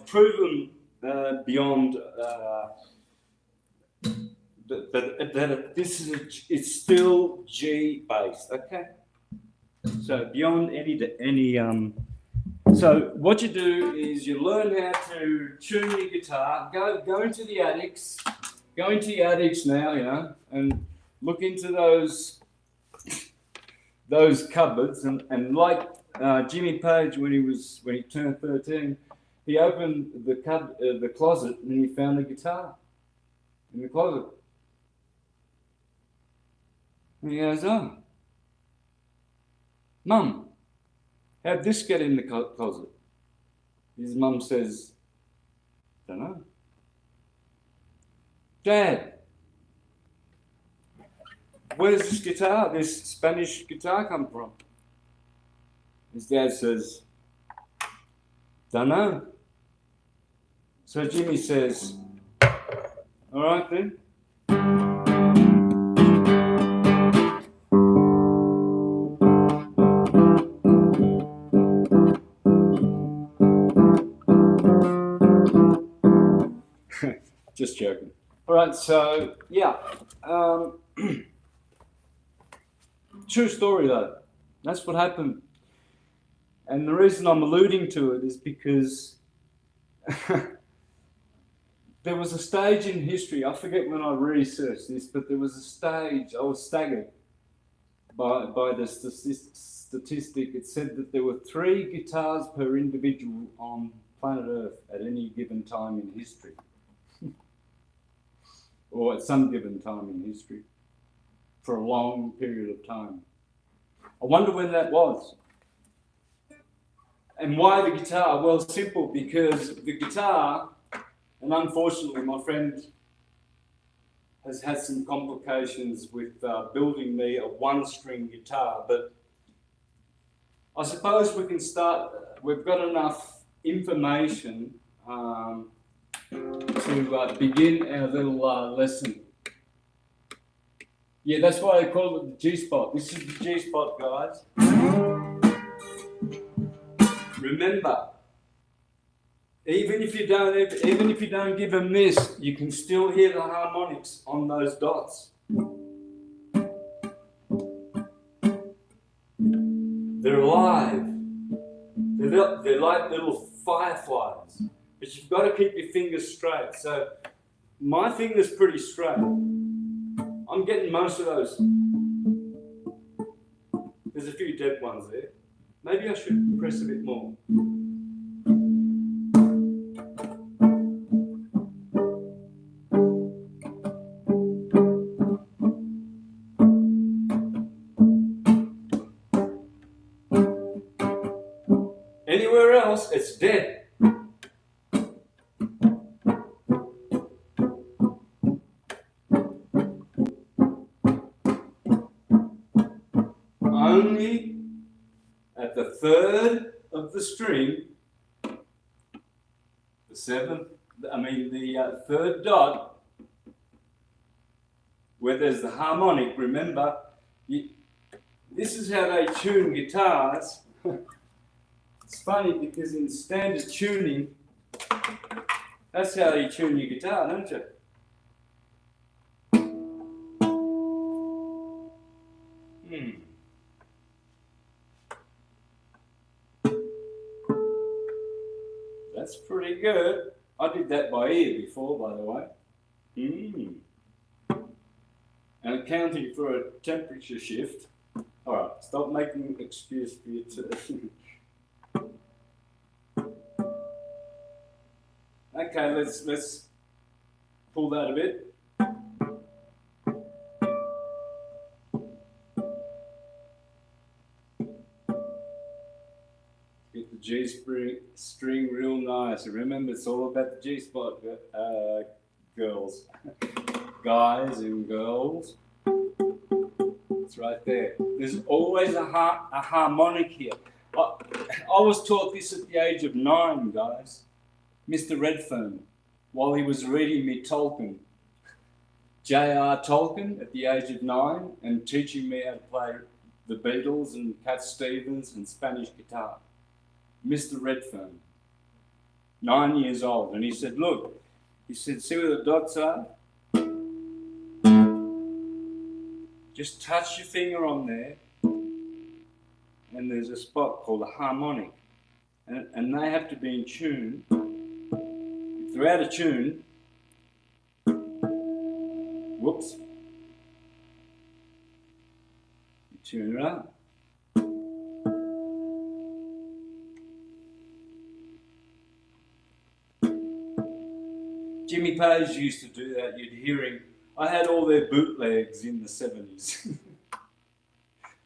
S1: Proven beyond that this is it's still G based, okay? So beyond any so what you do is you learn how to tune your guitar. Go into the attics. Go into the attics now, you know, and look into those cupboards and like Jimmy Page when he turned 13. He opened the closet and he found the guitar in the closet. And he goes, "Oh, Mum, how'd this get in the closet?" His mum says, "Don't know." "Dad, where's this Spanish guitar come from?" His dad says, "Don't know." So Jimmy says, "All right then." Just joking. All right, so yeah. True story though. That's what happened. And the reason I'm alluding to it is because there was a stage in history, I forget when I researched this, but there was a stage, I was staggered by the statistic. It said that there were 3 guitars per individual on planet Earth at any given time in history. Or at some given time in history, for a long period of time. I wonder when that was. And why the guitar? Well, simple, because the guitar And unfortunately, my friend has had some complications with building me a one-string guitar, but I suppose we can start. We've got enough information to begin our little lesson. Yeah, that's why they call it the G-spot. This is the G-spot, guys. Remember, even if you don't give them this, you can still hear the harmonics on those dots. They're alive. They're like little fireflies. But you've got to keep your fingers straight. So my finger's pretty straight. I'm getting most of those. There's a few dead ones there. Maybe I should press a bit more. Anywhere else, it's dead. Only at the third of the string, the third dot, where there's the harmonic. Remember, this is how they tune guitars. It's funny because in standard tuning, that's how you tune your guitar, don't you? That's pretty good. I did that by ear before, by the way. And accounting for a temperature shift. All right, stop making an excuse for you to. Okay, let's pull that a bit. Get the G string real nice. Remember, it's all about the G spot, girls, guys and girls. It's right there. There's always a harmonic here. I was taught this at the age of 9, guys. Mr. Redfern, while he was reading me Tolkien, J.R. Tolkien at the age of 9, and teaching me how to play the Beatles and Cat Stevens and Spanish guitar. Mr. Redfern, 9 years old, and he said, look, he said, see where the dots are? Just touch your finger on there, and there's a spot called a harmonic, and they have to be in tune. If they're out of tune, whoops, you tune it up. Jimmy Page used to do that. You'd hear him. I had all their bootlegs in the 70s.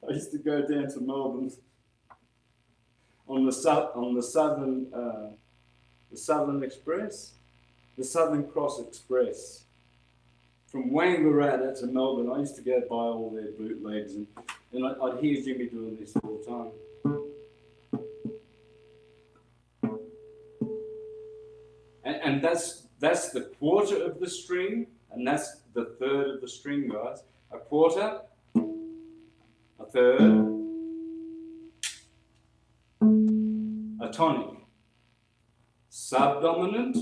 S1: I used to go down to Melbourne on the Southern Express, the Southern Cross Express. From Wangaratta to Melbourne, I used to go buy all their bootlegs, and I'd hear Jimmy doing this all the time. And that's the quarter of the string, and that's the third of the string, guys. A quarter, a third, a tonic, subdominant.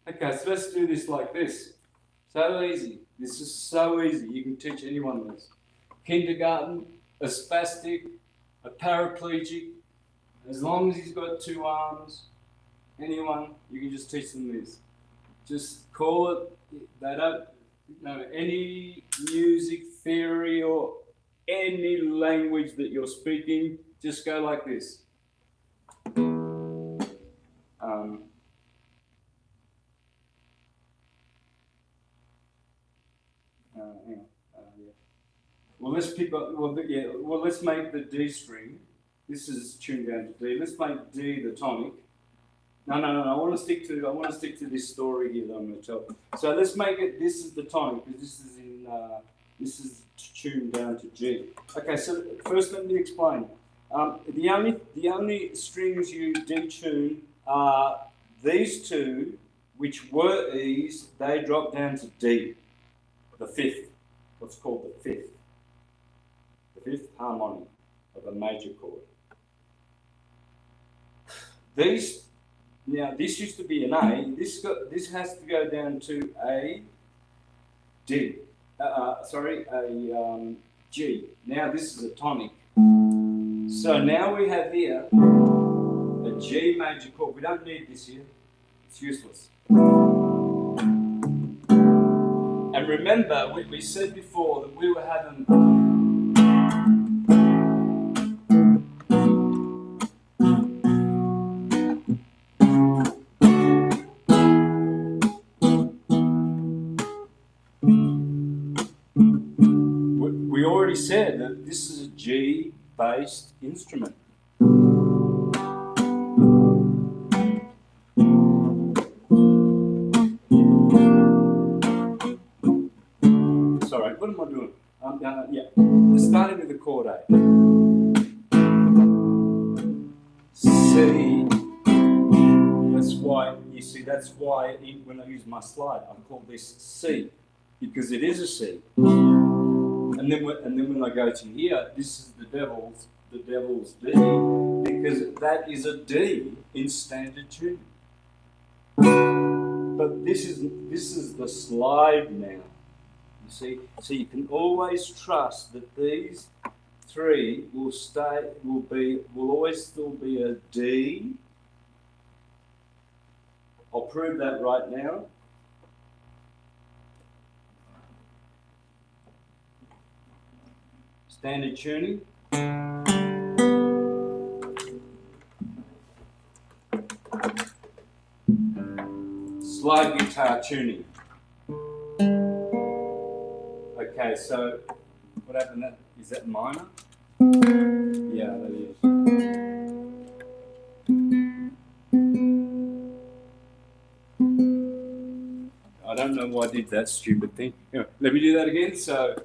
S1: Okay, so let's do this like this. So easy. This is so easy. You can teach anyone this. Kindergarten, a spastic, a paraplegic, as long as he's got 2 arms, anyone, you can just teach them this. Just call it, they don't know any music theory or any language that you're speaking, just go like this. Well, let's pick up. Well, let's make the D string. This is tuned down to D. Let's make D the tonic. No. I want to stick to this story here that I'm going to tell. So let's make it. This is the tonic because this is tuned down to G. Okay. So first, let me explain. The only strings you detune are these two, which were E's. They drop down to D, the fifth. What's called the fifth harmonic of a major chord. This used to be an A. This has to go down to a D. G. Now this is a tonic. So now we have here a G major chord. We don't need this here. It's useless. And remember, we said before that we were having we already said that this is a G-based instrument. Sorry, what am I doing? Starting with the chord A. C. That's why when I use my slide, I call this C, because it is a C. And then when I go to here, this is the devil's D, because that is a D in standard tuning. But this is the slide now. You see, so you can always trust that these three will always still be a D. I'll prove that right now. Standard tuning. Slide guitar tuning. Okay, so what happened? Is that minor? Yeah, that is. I don't know why I did that stupid thing. Anyway, let me do that again. So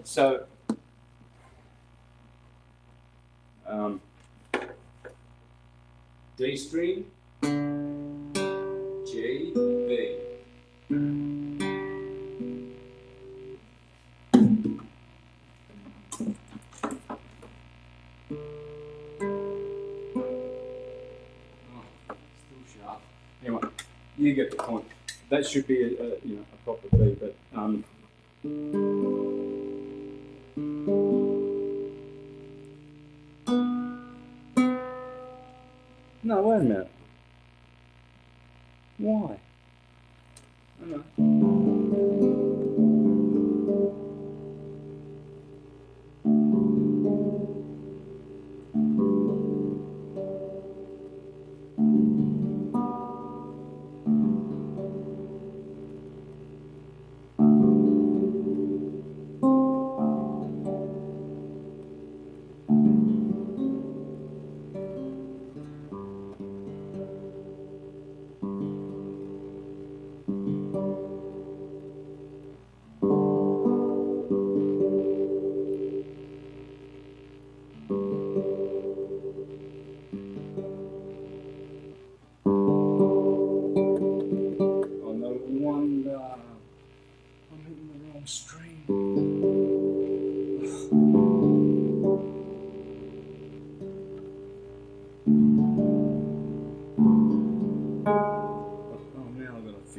S1: D string, G, B. Anyway, you get the point. That should be a proper B, but no, wait a minute. Why? I don't know.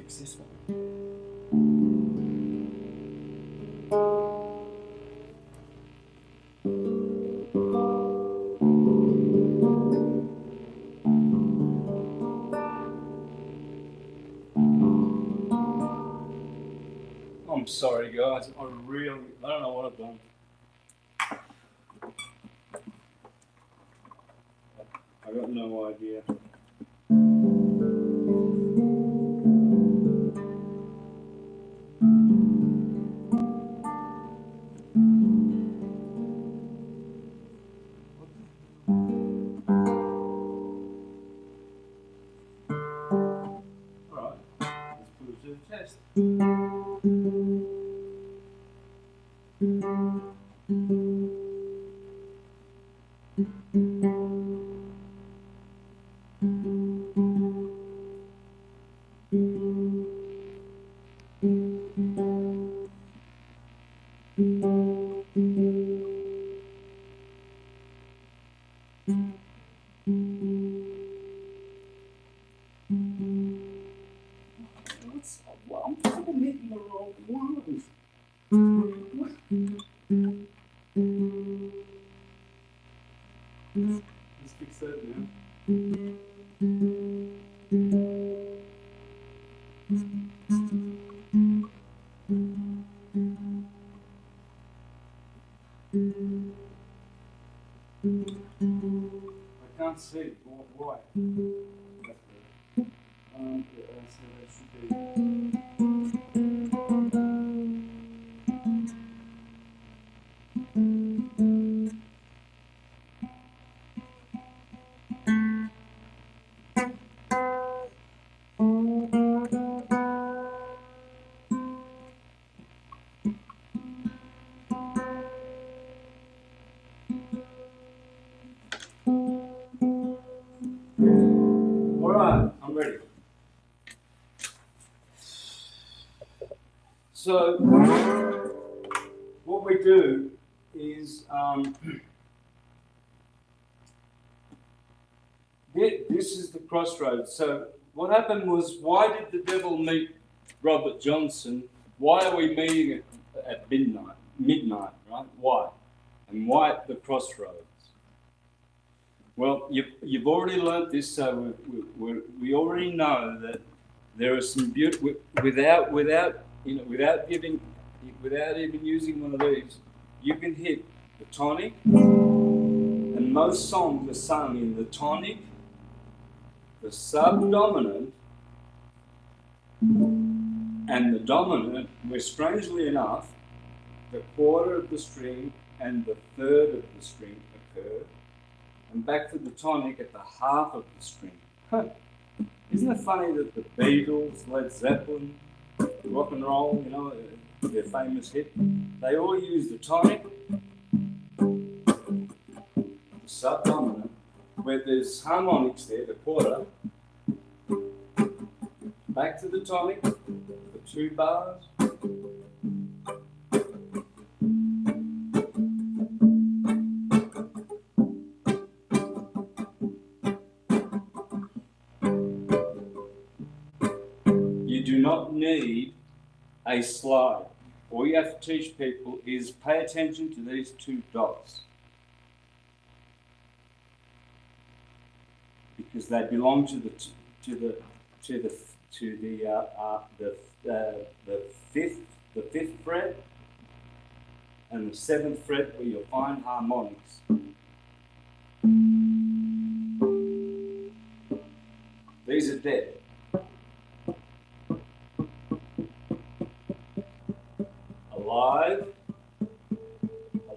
S1: This one. I'm sorry guys, I don't know what I've done. I got no idea. I'm fucking hitting the wrong ones. Let's fix that now. I can't see. Why? So that should be. Alright, I'm ready. So, what we do is, this is the Crossroads. So, what happened was, why did the devil meet Robert Johnson? Why are we meeting at midnight, right? Why? And why at the Crossroads? Well, you've already learnt this, so we already know that there are some beauty without even using one of these. You can hit the tonic, and most songs are sung in the tonic, the subdominant, and the dominant, where strangely enough, the quarter of the string and the third of the string occur, and back to the tonic at the half of the string. Isn't it funny that the Beatles, Led Zeppelin, rock and roll, their famous hit, they all use the tonic, the subdominant, where there's harmonics there, the quarter, back to the tonic, the 2 bars, you do not need a slide. All you have to teach people is pay attention to these 2 dots, because they belong to the fifth fret and the 7th fret, where you'll find harmonics. These are dead.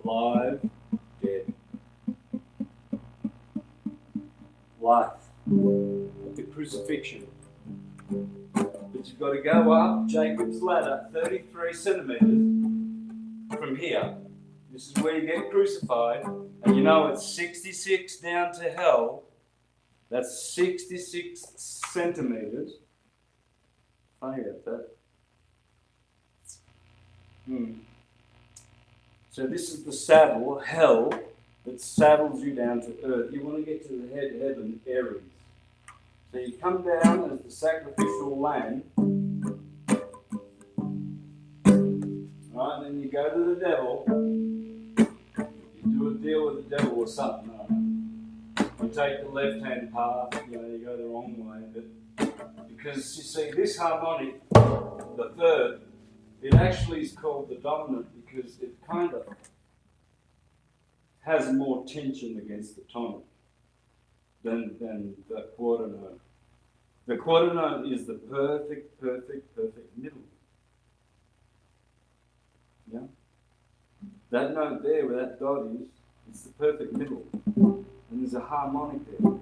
S1: Alive, dead. Life, with the crucifixion. But you've got to go up Jacob's ladder 33 centimeters from here. This is where you get crucified, and it's 66 down to hell. That's 66 centimeters. Funny about that. So this is the saddle, hell, that saddles you down to earth. You want to get to the heaven, Aries. So you come down as the sacrificial lamb, right? Then you go to the devil. You do a deal with the devil or something. You take the left-hand path. You go the wrong way, but because you see this harmonic, the third, it actually is called the dominant because it kind of has more tension against the tonic than the quarter note. The quarter note is the perfect middle. Yeah? That note there where that dot is, it's the perfect middle. And there's a harmonic there.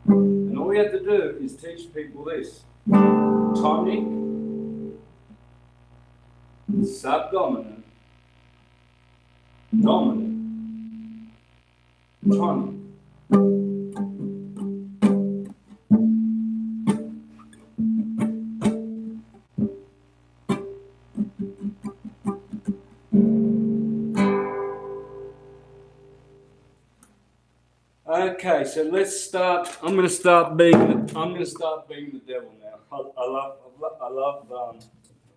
S1: And all we have to do is teach people this. Tonic, subdominant, dominant, tonic. Okay, so let's start. I'm going to start being the devil now. I love.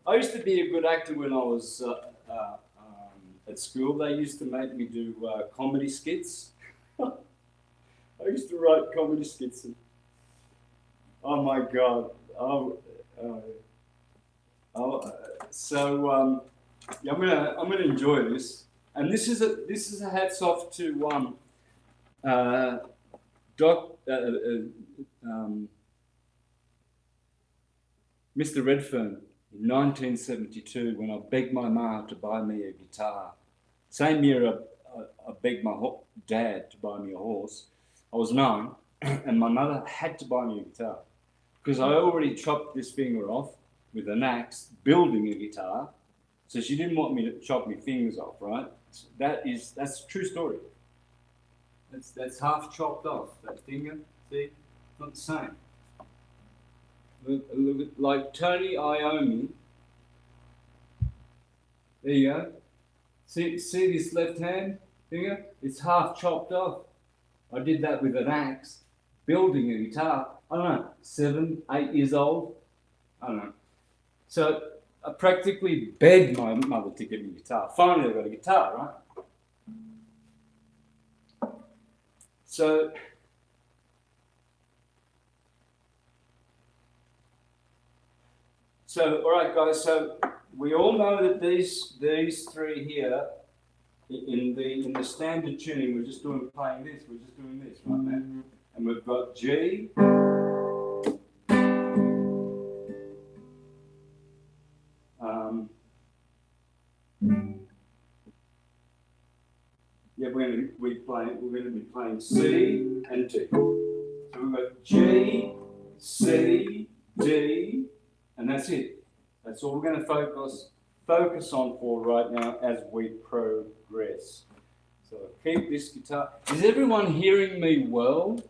S1: I used to be a good actor when I was at school. They used to make me do comedy skits. I used to write comedy skits. Oh my God! Yeah, I'm gonna enjoy this. And this is a hats off to Mr. Redfern in 1972 when I begged my ma to buy me a guitar. Same year I begged my dad to buy me a horse. I was 9 and my mother had to buy me a guitar because I already chopped this finger off with an axe building a guitar. So she didn't want me to chop my fingers off, right? That's a true story. That's half chopped off, that finger. See? It's not the same. Look at, like Tony Iommi. There you go. See this left hand finger? It's half chopped off. I did that with an axe, building a guitar. I don't know, 7, 8 years old. I don't know. So I practically begged my mother to give me a guitar. Finally I got a guitar, right? So all right, guys. So we all know that these three here in the standard tuning, we're just playing this. We're just doing this, right, man? And we've got G. Yeah, we're going to be playing C and D. So we've got G, C, D, and that's it. That's all we're going to focus on for right now as we progress. So keep this guitar. Is everyone hearing me well?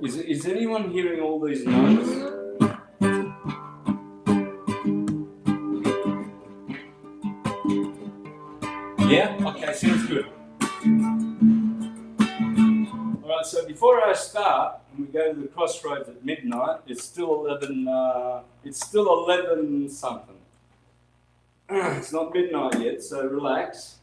S1: Is anyone hearing all these notes? Yeah? Okay, sounds good. Alright, so before I start, and we go to the Crossroads at midnight, it's still 11 something. It's not midnight yet, so relax.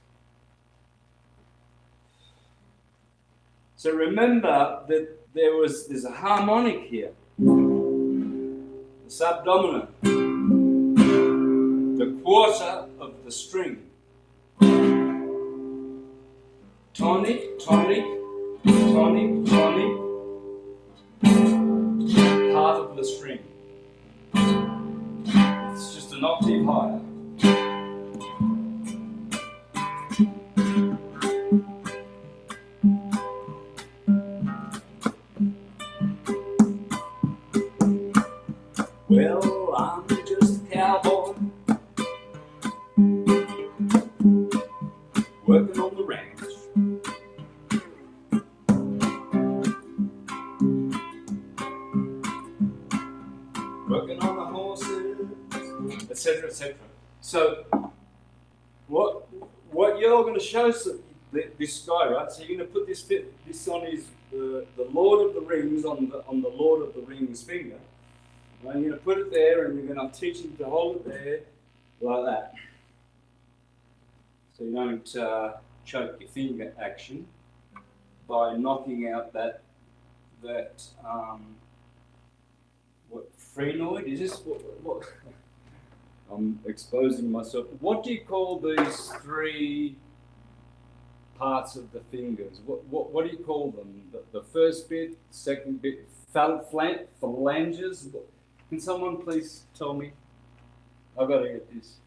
S1: So remember that there's a harmonic here. The subdominant. The quarter of the string. Tonic, tonic, tonic, tonic, half of the string. It's just an octave higher. Well, I'm just a cowboy working on the ranch. Working on the horses, etc., etc. So, what you're going to show this guy, right? So you're going to put this on the Lord of the Rings on the Lord of the Rings finger. Right? You're going to put it there, and you're going to teach him to hold it there like that. So you don't choke your finger action by knocking out that what phrenoid is this? What? I'm exposing myself. What do you call these three parts of the fingers? What do you call them? The first bit, second bit, phalanges. Can someone please tell me? I've got to get this.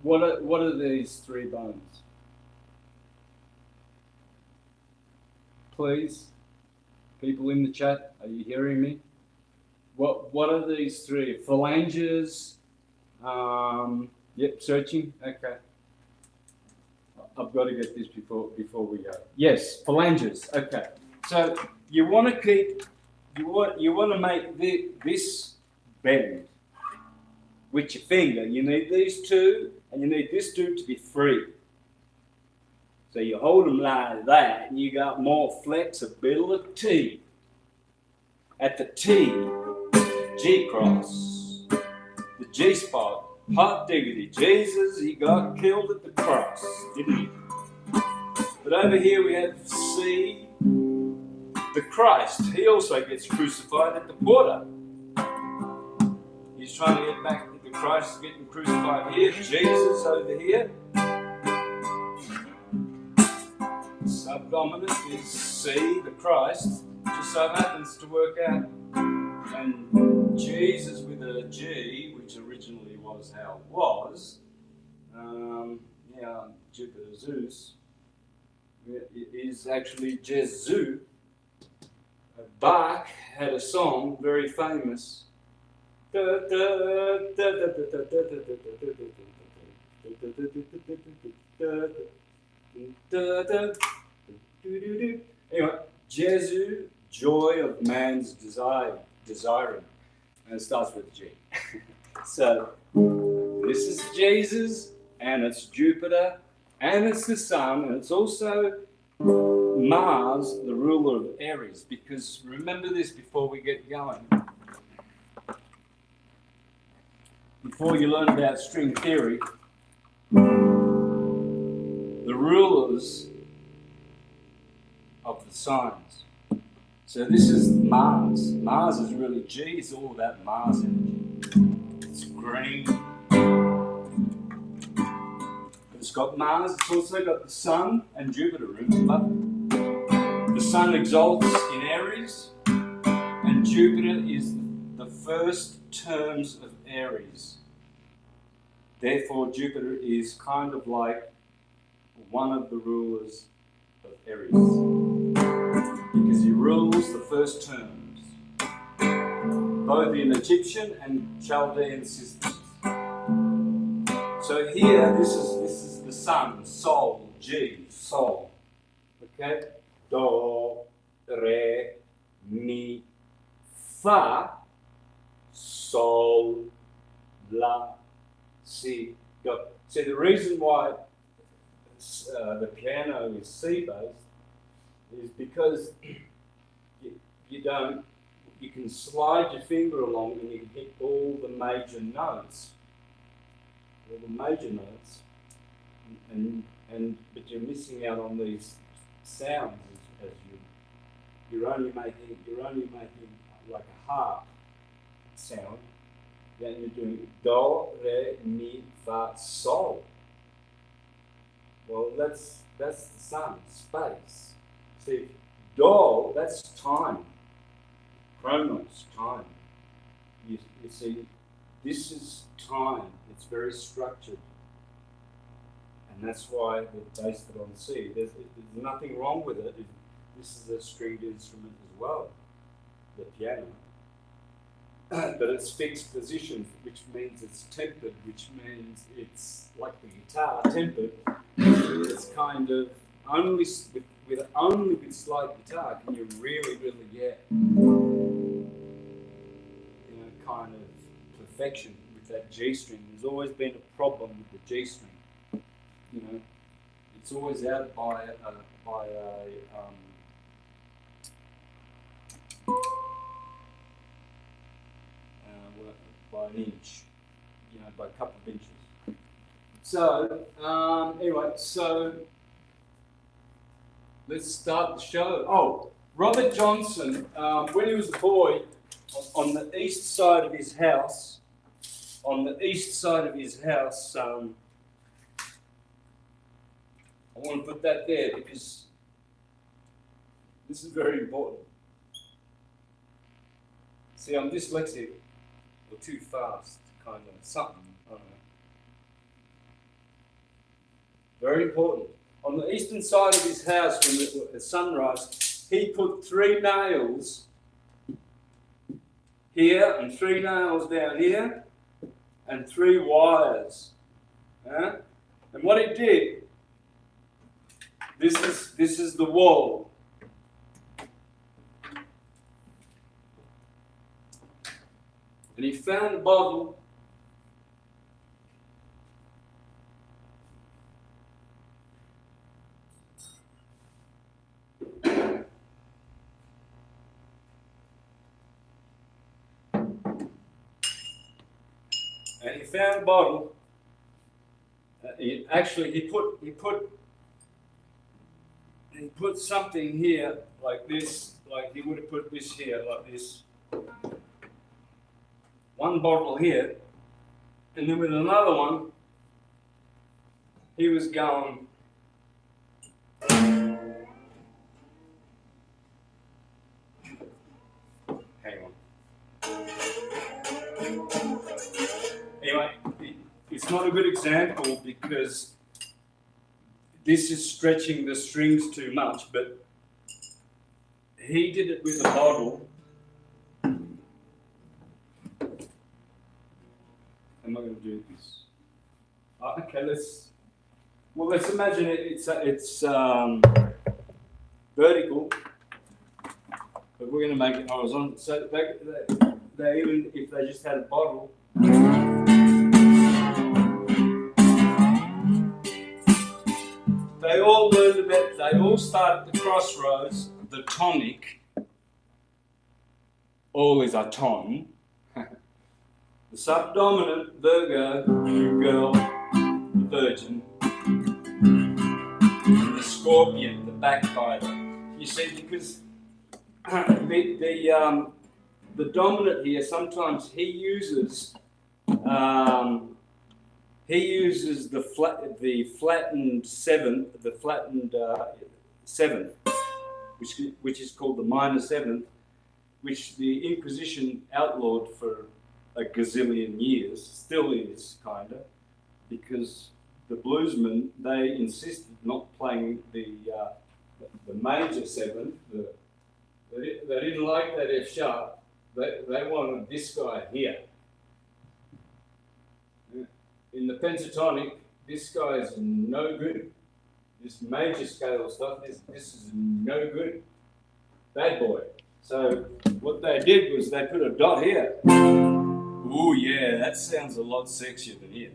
S1: What are these three bones? Please, people in the chat, are you hearing me? What are these three? Phalanges. Yep, searching. Okay. I've got to get this before we go. Yes, phalanges. Okay. So you want to keep, you want to make this bend with your finger. You need these two, and you need this two to be free. So you hold them like that, and you got more flexibility. At the T, G cross, the G spot. Hot diggity, Jesus, he got killed at the cross, didn't he? But over here we have C, the Christ. He also gets crucified at the border. He's trying to get back to the Christ getting crucified here. Jesus over here. Subdominant is C, the Christ. Just so happens to work out. And Jesus with a G, which originally was how it was. Jupiter Zeus is actually Jesu. Bach had a song very famous. Anyway, Jesu, joy of man's desiring. And it starts with G. So, this is Jesus, and it's Jupiter, and it's the Sun, and it's also Mars, the ruler of Aries. Because remember this before we get going. Before you learn about string theory, the rulers of the signs. So this is Mars. Mars is really G. It's all about Mars energy. It's green. It's got Mars. It's also got the Sun and Jupiter. Remember, the Sun exalts in Aries, and Jupiter is the first terms of Aries. Therefore, Jupiter is kind of like one of the rulers of Aries, because he rules the first terms, both in Egyptian and Chaldean systems. So here, this is the Sun, Sol, G, Sol. Okay, Do, Re, Mi, Fa, Sol, La, Si, Do. So the reason why the piano is C-based is because you can slide your finger along and you can hit all the major notes. But you're missing out on these sounds as you're only making like a harp sound. Then you're doing do, re, mi, fa, sol. Well, that's the Sun, space. See, do, that's time. Chronos, time. You see, this is time. It's very structured. And that's why we based it on C. There's nothing wrong with it. This is a stringed instrument as well, the piano. But it's fixed position, which means it's tempered, which means it's like the guitar, tempered. It's kind of only with slide guitar can you really get kind of perfection with that G string. There's always been a problem with the G string. It's always out by an inch, by a couple of inches. So anyway, so let's start the show. Oh, Robert Johnson, when he was a boy, on the east side of his house, I want to put that there because this is very important. See, I'm dyslexic, or too fast, kind of, something, I don't know. Very important. On the eastern side of his house, from the sunrise, he put 3 nails here and 3 nails down here and 3 wires. And what he did, this is the wall. And he found a bottle. And he found a bottle. He put something here like this, like he would have put this here like this. One bottle here, and then with another one, he was going. Hang on. Anyway, it's not a good example because this is stretching the strings too much, but he did it with a bottle. Am I going to do this? Okay, let's imagine it's vertical, but we're going to make it horizontal. So they even if they just had a bottle. They all learned about, they all start at the crossroads, the tonic, all is a ton, the subdominant, Virgo, girl, the virgin, the scorpion, the backbiter. You see, because the dominant here, sometimes he uses the flattened seventh, which is called the minor seventh, which the Inquisition outlawed for a gazillion years, still is kind of, because the bluesmen, they insisted not playing the major seventh. They didn't like that F sharp. They wanted this guy here. In the pentatonic, this guy is no good. This major scale stuff, this is no good. Bad boy. So what they did was they put a dot here. Ooh, yeah, that sounds a lot sexier than here.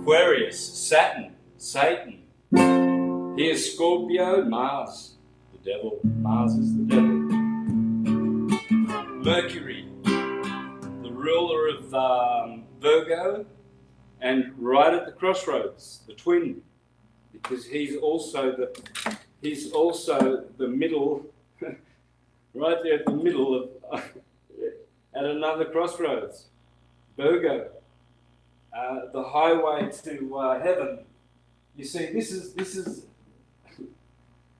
S1: Aquarius, Saturn, Satan. Here's Scorpio, Mars, the devil. Mars is the devil. Mercury, the ruler of Virgo, and right at the crossroads, the twin, because he's also the middle, right there at the middle of at another crossroads, Virgo, the highway to heaven. You see, this is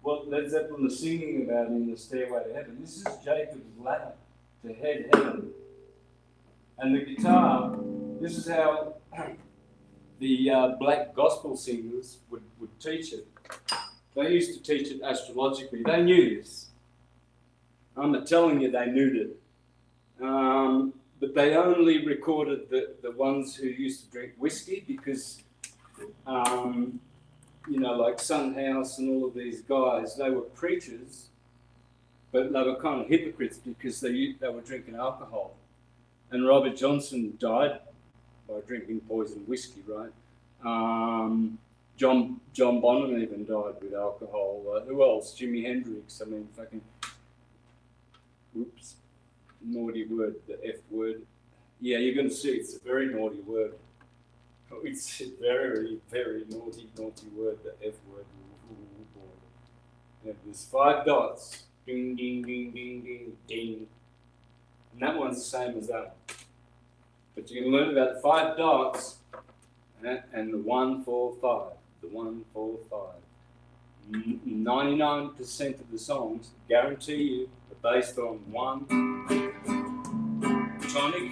S1: what Led Zeppelin is singing about in the Stairway to Heaven. This is Jacob's ladder to heaven. And the guitar, this is how the black gospel singers would teach it. They used to teach it astrologically. They knew this. I'm not telling you they knew it. But they only recorded the ones who used to drink whiskey because, like Sunhouse and all of these guys, they were preachers, but they were kind of hypocrites because they were drinking alcohol. And Robert Johnson died by drinking poison whiskey, right? John Bonham even died with alcohol. Who else? Jimi Hendrix. I mean, fucking. Oops. Naughty word, the F word. Yeah, you're going to see it's a very naughty word. It's a very, very naughty word, the F word. Ooh, boy. Yeah, there's 5 dots. Ding, ding, ding, ding, ding, ding. And that one's the same as that. But you're going to learn about the 5 dots and the 1, 4, 5. The 1, 4, 5. 99% of the songs, guarantee you, are based on 1 tonic,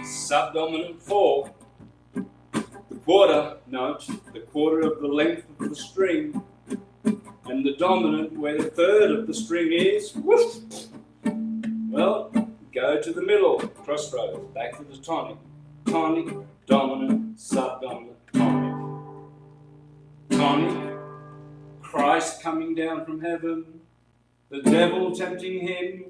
S1: subdominant 4, the quarter note, the quarter of the length of the string, and the dominant where the third of the string is, whoosh, well, go to the middle, crossroads, back to the tonic. Tonic, dominant, subdominant, tonic. Tonic, Christ coming down from heaven, the devil tempting him,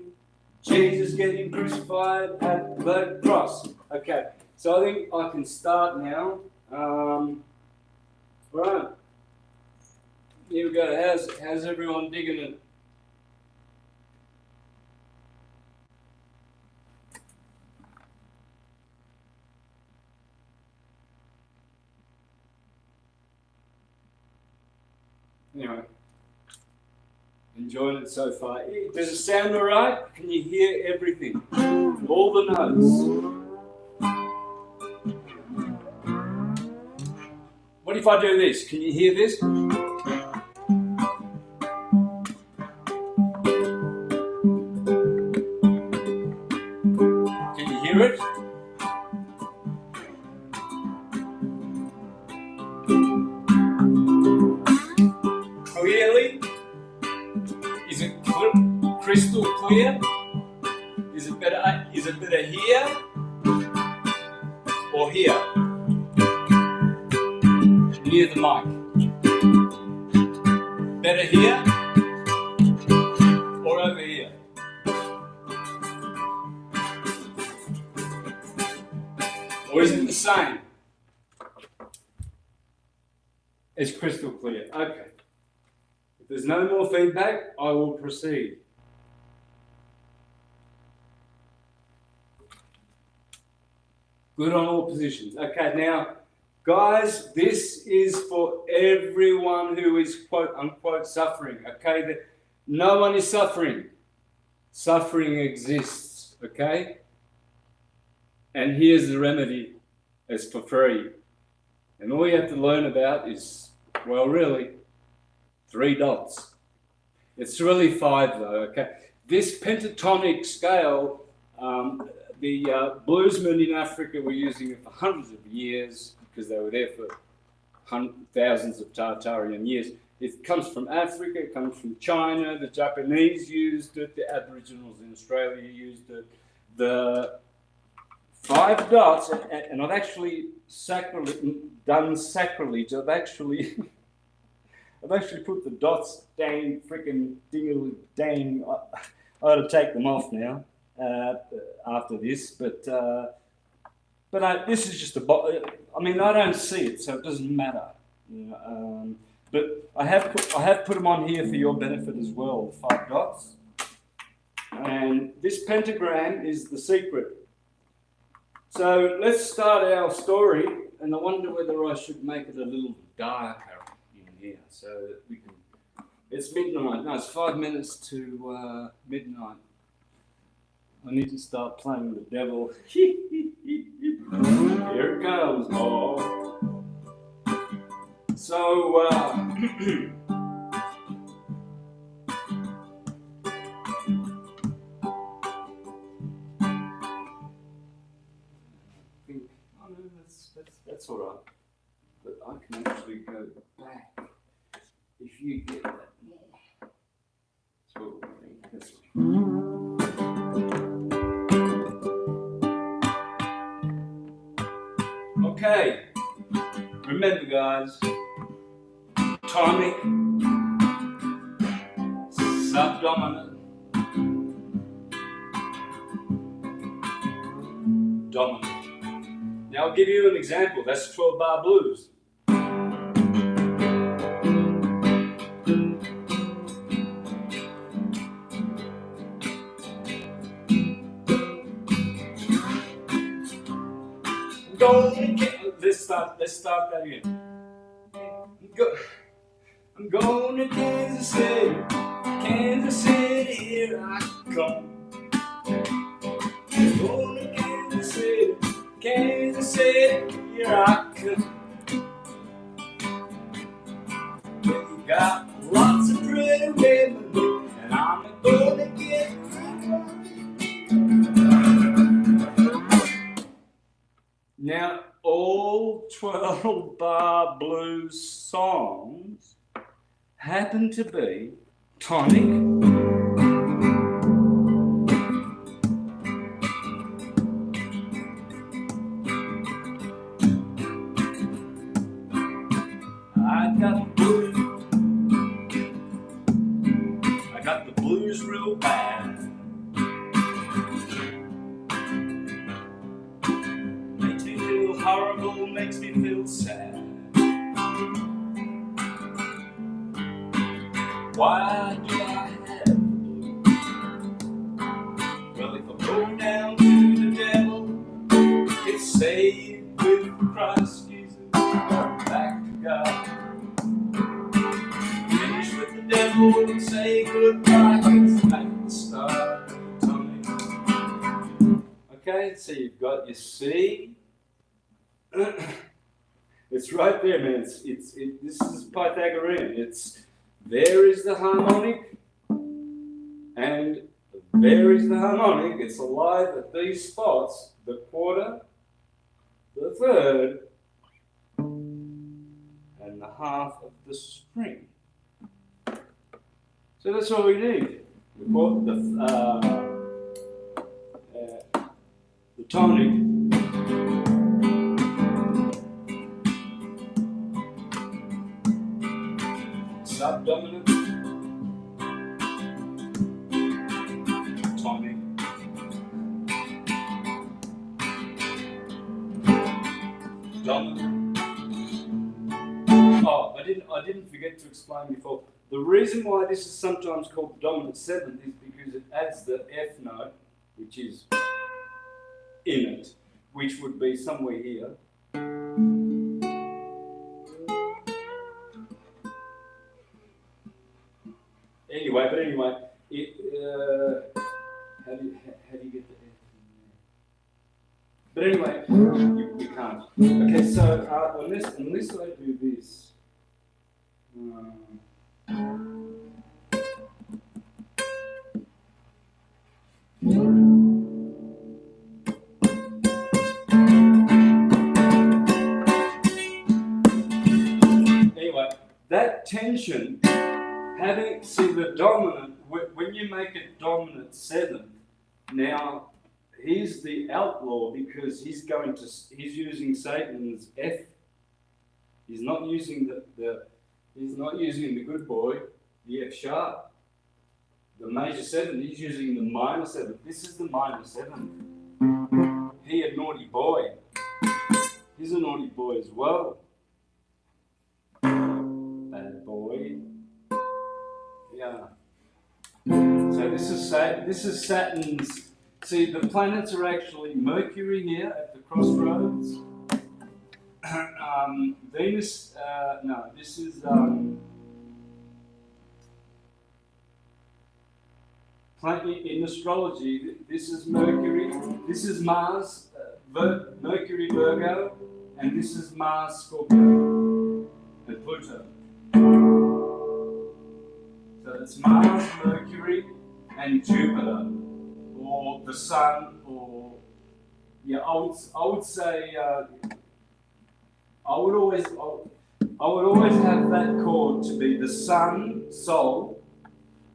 S1: Jesus getting crucified at the cross. Okay, so I think I can start now. Right. Here we go. How's everyone digging it? Anyway, enjoying it so far. Does it sound all right? Can you hear everything? All the notes. What if I do this? Can you hear this? Can you hear it? Clearly? Is it crystal clear? Is it better here or here? Near the mic. Better here or over here? Or is it the same? It's crystal clear. Okay. If there's no more feedback, I will proceed. Good on all positions. Okay, now, guys, this is for everyone who is quote unquote suffering. Okay, that no one is suffering. Suffering exists. Okay, and here's the remedy: it's for free, and all you have to learn about is, well, really, 3 dots. It's really 5 though. Okay, this pentatonic scale. The bluesmen in Africa were using it for hundreds of years because they were there for thousands of Tartarian years. It comes from Africa, it comes from China, the Japanese used it, the Aboriginals in Australia used it. The 5 dots, and I've actually done sacrilege, I've actually put the dots, dang, freaking dang, I ought to take them off now. After this, but this is just I mean, I don't see it, so it doesn't matter. You know, but I have put them on here for your benefit as well. 5 dots, and this pentagram is the secret. So let's start our story, and I wonder whether I should make it a little darker in here so that we can. It's midnight. No, it's 5 minutes to midnight. I need to start playing the devil. Here it comes. Oh. So, I think, oh no, that's all right. But I can actually go back if you get that more. So, I think this one. Okay, remember guys, tonic, subdominant, dominant. Now I'll give you an example, that's 12-bar blues. Let's start that again. I'm going to Kansas City, here I come. I'm going to Kansas City, here I come. You got lots of pretty women, and I'm going to get bar blues songs happen to be tonic, I got the blues real bad. Makes me feel horrible, makes me feel sad. Why do I have the blues? Well, if I go down to the devil, it's saved with Christ Jesus, back to God. Finish with the devil and say goodbye, it's back to start tonic. Okay, so you've got your C. It's right there, man. This is Pythagorean. There is the harmonic, and there is the harmonic. It's alive at these spots: the quarter, the third, and the half of the string. So that's all we need. The tonic. Subdominant, tonic, dominant. Oh, I didn't forget to explain before. The reason why this is sometimes called dominant seventh is because it adds the F note, which is in it, which would be somewhere here. Anyway, how do you get the F in there? But anyway, you can't. Okay, so unless I do this. Anyway, that tension. See the dominant, when you make it dominant seventh, now he's the outlaw because he's using Satan's F. He's not using the good boy, the F sharp, the major seventh. He's using the minor seventh. This is the minor seventh. He a naughty boy. He's a naughty boy as well. Bad boy. Yeah. So this is Saturn's. See, the planets are actually Mercury here at the crossroads. Venus. No, this is in astrology. This is Mercury. This is Mars. Mercury Virgo, and this is Mars Scorpio and Pluto. So it's Mars, Mercury, and Jupiter, or the Sun, or yeah. I would say I would always have that chord to be the Sun, Sol,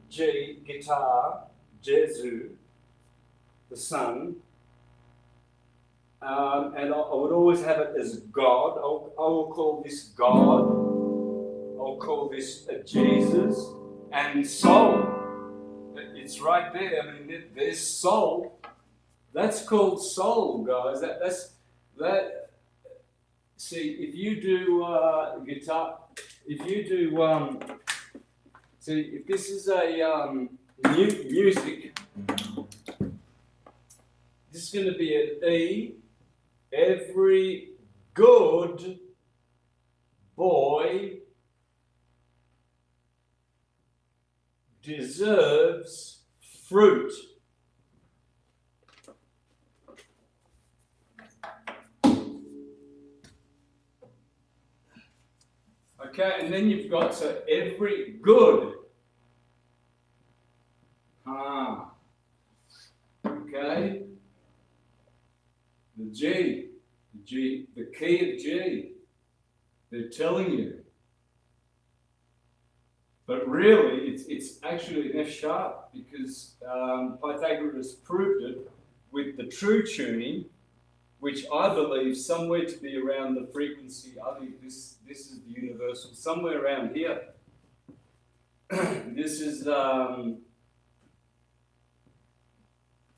S1: G, guitar, Jesu, the Sun, and I would always have it as God. I will call this God. I'll call this Jesus. And soul, it's right there. I mean, there's soul. That's called soul, guys. That. See, if you do guitar, if you do see, if this is a music, this is going to be an E. Every good boy deserves fruit. Okay, and then you've got so every good. Okay. The key of G. They're telling you. But really, it's actually an F sharp because Pythagoras proved it with the true tuning, which I believe somewhere to be around the frequency. I think this is the universal, somewhere around here. This is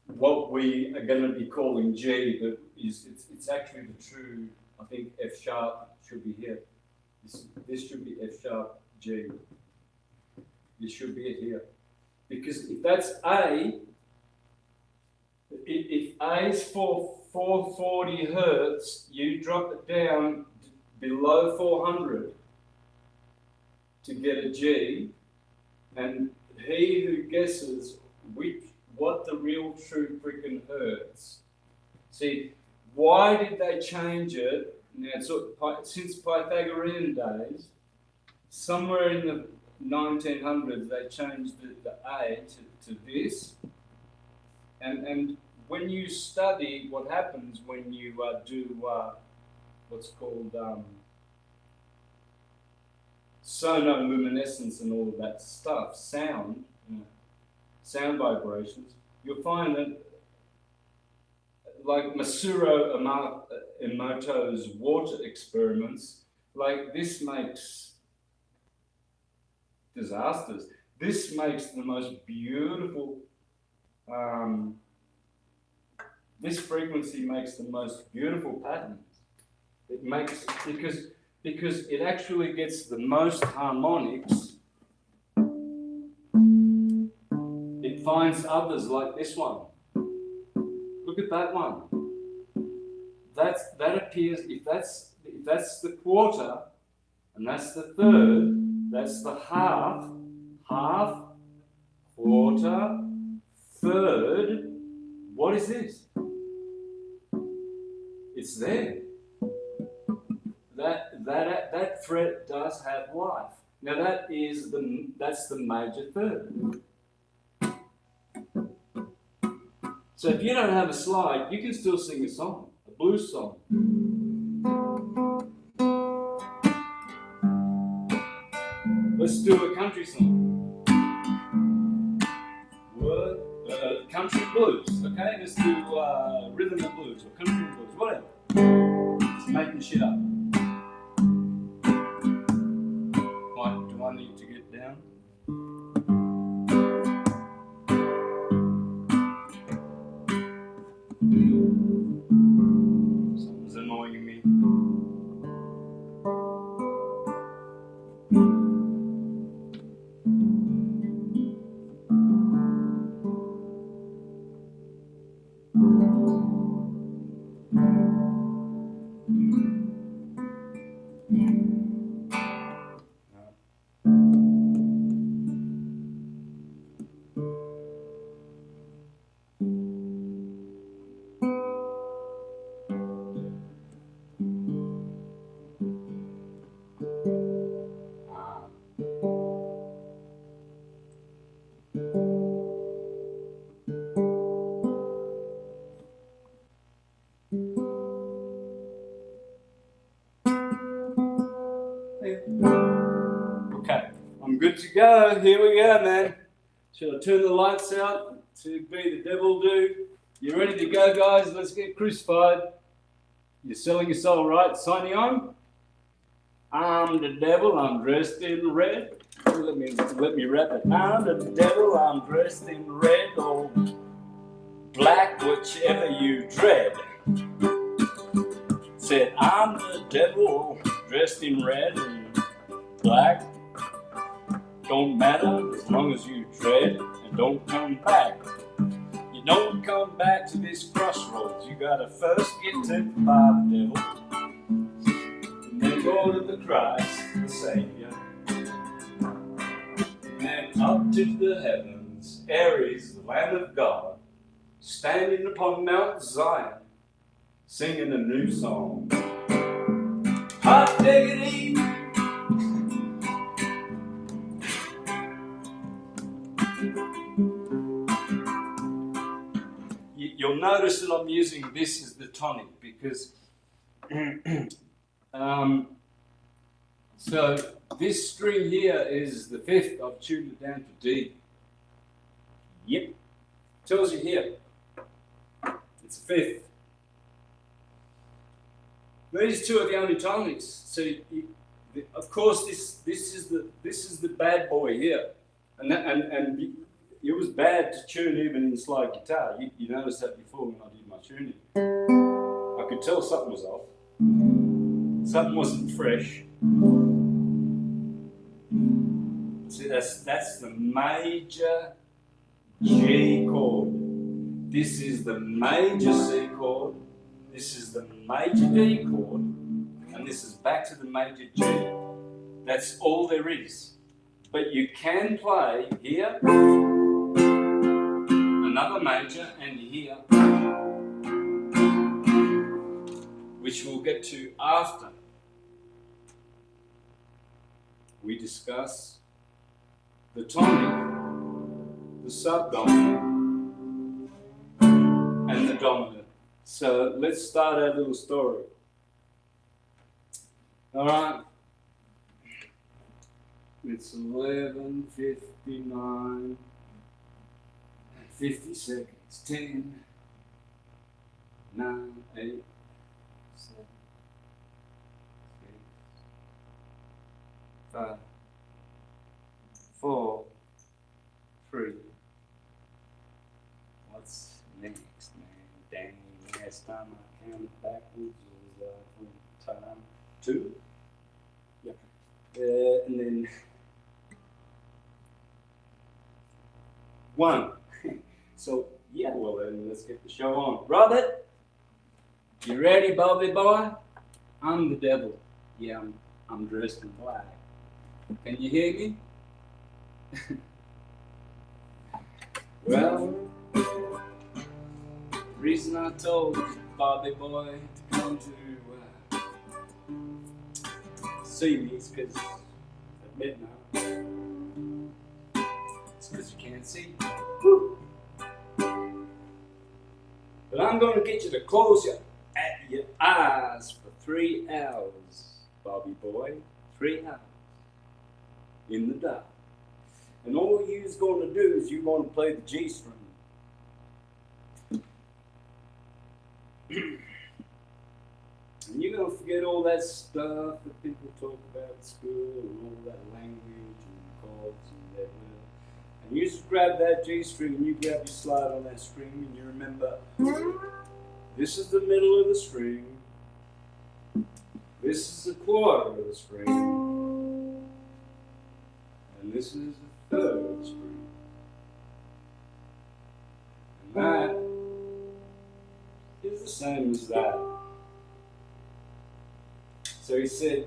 S1: what we are going to be calling G, but it's actually the true. I think F sharp should be here. This should be F sharp G. This should be it here, because if that's A, if A is for 440 hertz, you drop it down below 400 to get a G, and he who guesses what the real true freaking hertz. See, why did they change it? Now, since Pythagorean days, somewhere in the 1900s, they changed the A to this, and when you study what happens when you do what's called sonoluminescence and all of that stuff, sound, sound vibrations, you'll find that, like Masaru Emoto's water experiments, like this makes disasters. This makes the most beautiful, this frequency makes the most beautiful patterns. It makes, because it actually gets the most harmonics. It finds others like this one. Look at that one. That appears, if that's the quarter, and that's the third, that's the half, quarter, third. What is this? It's there. That thread does have life. Now that's the major third. So if you don't have a slide, you can still sing a song, a blues song. Let's do a country song. Country blues, okay? Let's do rhythm and blues or country and blues, whatever. Just making shit up. Do I need to get down? Something's annoying me. Okay, I'm good to go. Here we go, man. Shall I turn the lights out to be the devil do? You ready to go, guys? Let's get crucified. You're selling your soul, right? Signing on. I'm the devil, I'm dressed in red. Let me rap it. I'm the devil, I'm dressed in red or black, whichever you dread. Said, I'm the devil, dressed in red and black. Don't matter as long as you dread and don't come back. You don't come back to this crossroads. You gotta first get tempted by the devil, and then go to the Christ, the Savior, and up to the heavens. Aries, the Lamb of God, standing upon Mount Zion, singing a new song. Hot diggity. You'll notice that I'm using this as the tonic because So this string here is the fifth. I've tuned it down to D. Yep. Tells you here. It's a fifth. These two are the only tonics. So of course this is the bad boy here, and it was bad to tune even in slide guitar. You noticed that before when I did my tuning. I could tell something was off. Something wasn't fresh. See, that's the major G chord. This is the major C chord. This is the major D chord. And this is back to the major G. That's all there is. But you can play here, another major, and here, which we'll get to after we discuss the tonic, the subdominant, and the dominant. So let's start our little story. All right. It's 11:59 and 50 seconds. 10, 9, 8, 7, 6, 5, 4, 3. What's next, man? Dang, last time I counted backwards was from time 2. Yep. And then 1. So, yeah, well then, let's get the show on. Robert, you ready, Bobby boy? I'm the devil. Yeah, I'm dressed in black. Can you hear me? Well, the reason I told Bobby boy to come to see me is because at midnight, it's because you can't see. Woo. But I'm going to get you to close your eyes for 3 hours, Bobby boy. 3 hours in the dark. And all you're going to do is you're going to play the G string. And you're going to forget all that stuff that people talk about at school and all that language and chords and that. And you just grab that G string and you grab your slide on that string and you remember this is the middle of the string. This is the quarter of the string. And this is the third string. And that is the same as that. So he said,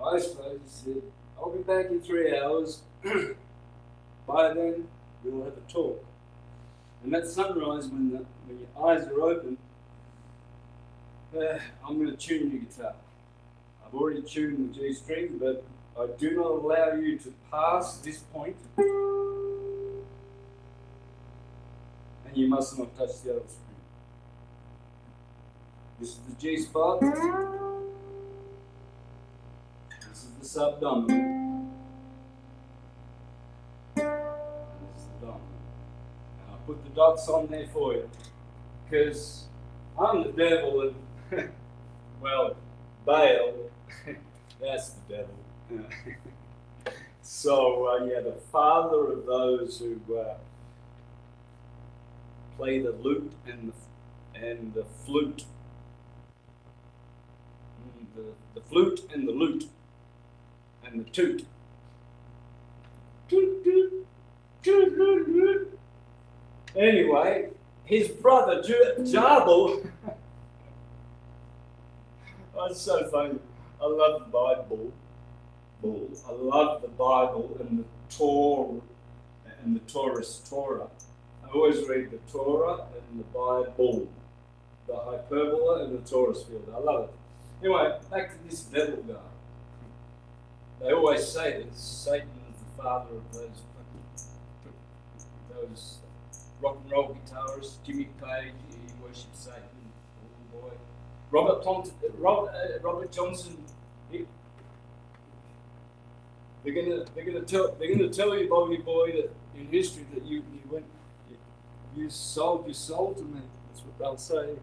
S1: I suppose he said, I'll be back in 3 hours. By then, we'll have a talk. And at sunrise, when your eyes are open, I'm going to tune your guitar. I've already tuned the G string, but I do not allow you to pass this point. And you must not touch the other string. This is the G spot. This is the subdominant. Put the dots on there for you, because I'm the devil and, well, Baal, that's the devil. So, yeah, the father of those who play the lute and the flute, the flute and the lute, and the toot. Toot, toot, toot, toot, toot. Anyway, his brother Jubal, that's so funny. I love the Bible. I love the Bible and the Torah and the Torah. I always read the Torah and the Bible, the hyperbola and the Taurus field. I love it. Anyway, back to this devil guy. They always say that Satan is the father of those rock and roll guitarist, Jimmy Page, he worships Satan. Oh boy. Robert Johnson. They're gonna tell you, Bobby boy, that in history that you sold your soul to me. That's what they'll say.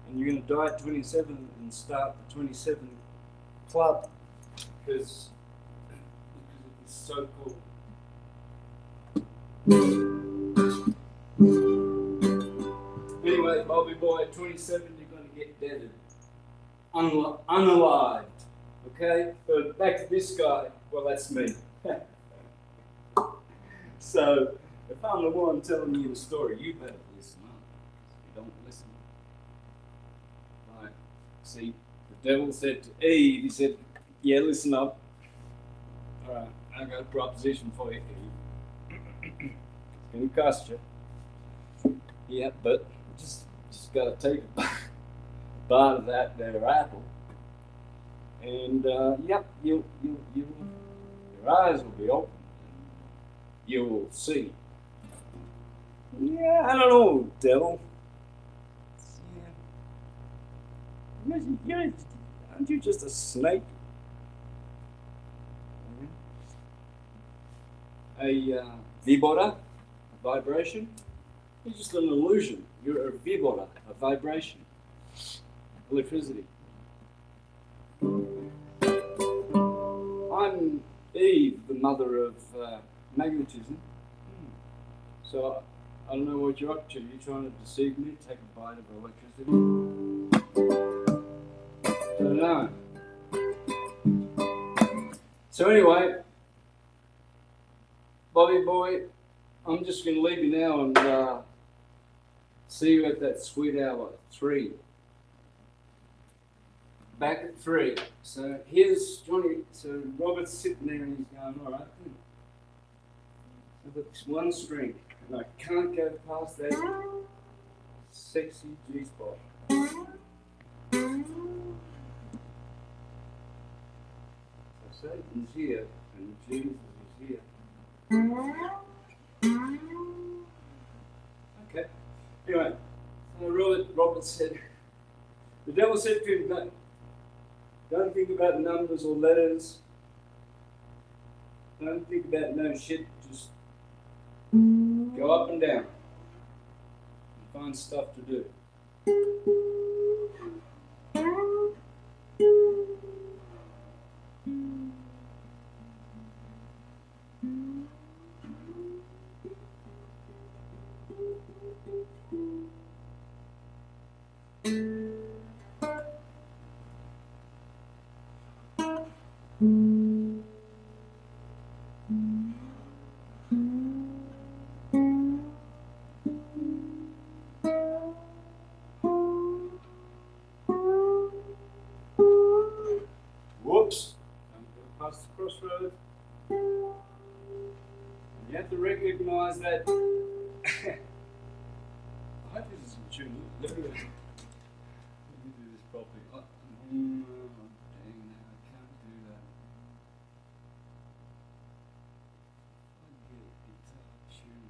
S1: And you're gonna die at 27 and start the 27 club because of this so-called. Anyway, Bobby boy, at 27 you're gonna get deaded, unalived. Okay, but back to this guy. Well, that's me. So, if I'm the one telling you the story, you better listen up. If you don't listen, right? See, the devil said to Eve, he said, "Yeah, listen up. All right, I got a proposition for you, Eve. It's gonna cost you. Yeah, but just gotta take a bite of that there apple." And yep, your eyes will be open. You will see. Yeah, I don't know, devil. Yeah. Aren't you just a snake? A vibora, a vibration. You're just an illusion. You're a vibora, a vibration, electricity. I'm Eve, the mother of magnetism. So I don't know what you're up to. You're trying to deceive me, take a bite of electricity? I don't know. So anyway, Bobby boy, I'm just going to leave you now and see you at that sweet hour, 3. Back at 3. So here's Johnny. So Robert's sitting there and he's going, all right. I've got this one string and I can't go past that sexy G spot. So Satan's here and Jesus is here. Okay. Anyway, so Robert said, the devil said to him, don't think about numbers or letters. Don't think about no shit. Just go up and down and find stuff to do. Whoops, I'm going past the crossroad. You have to recognize that. I hope this is in tune. Let me do this properly. Dang, no, I can't do that. I get a guitar tune.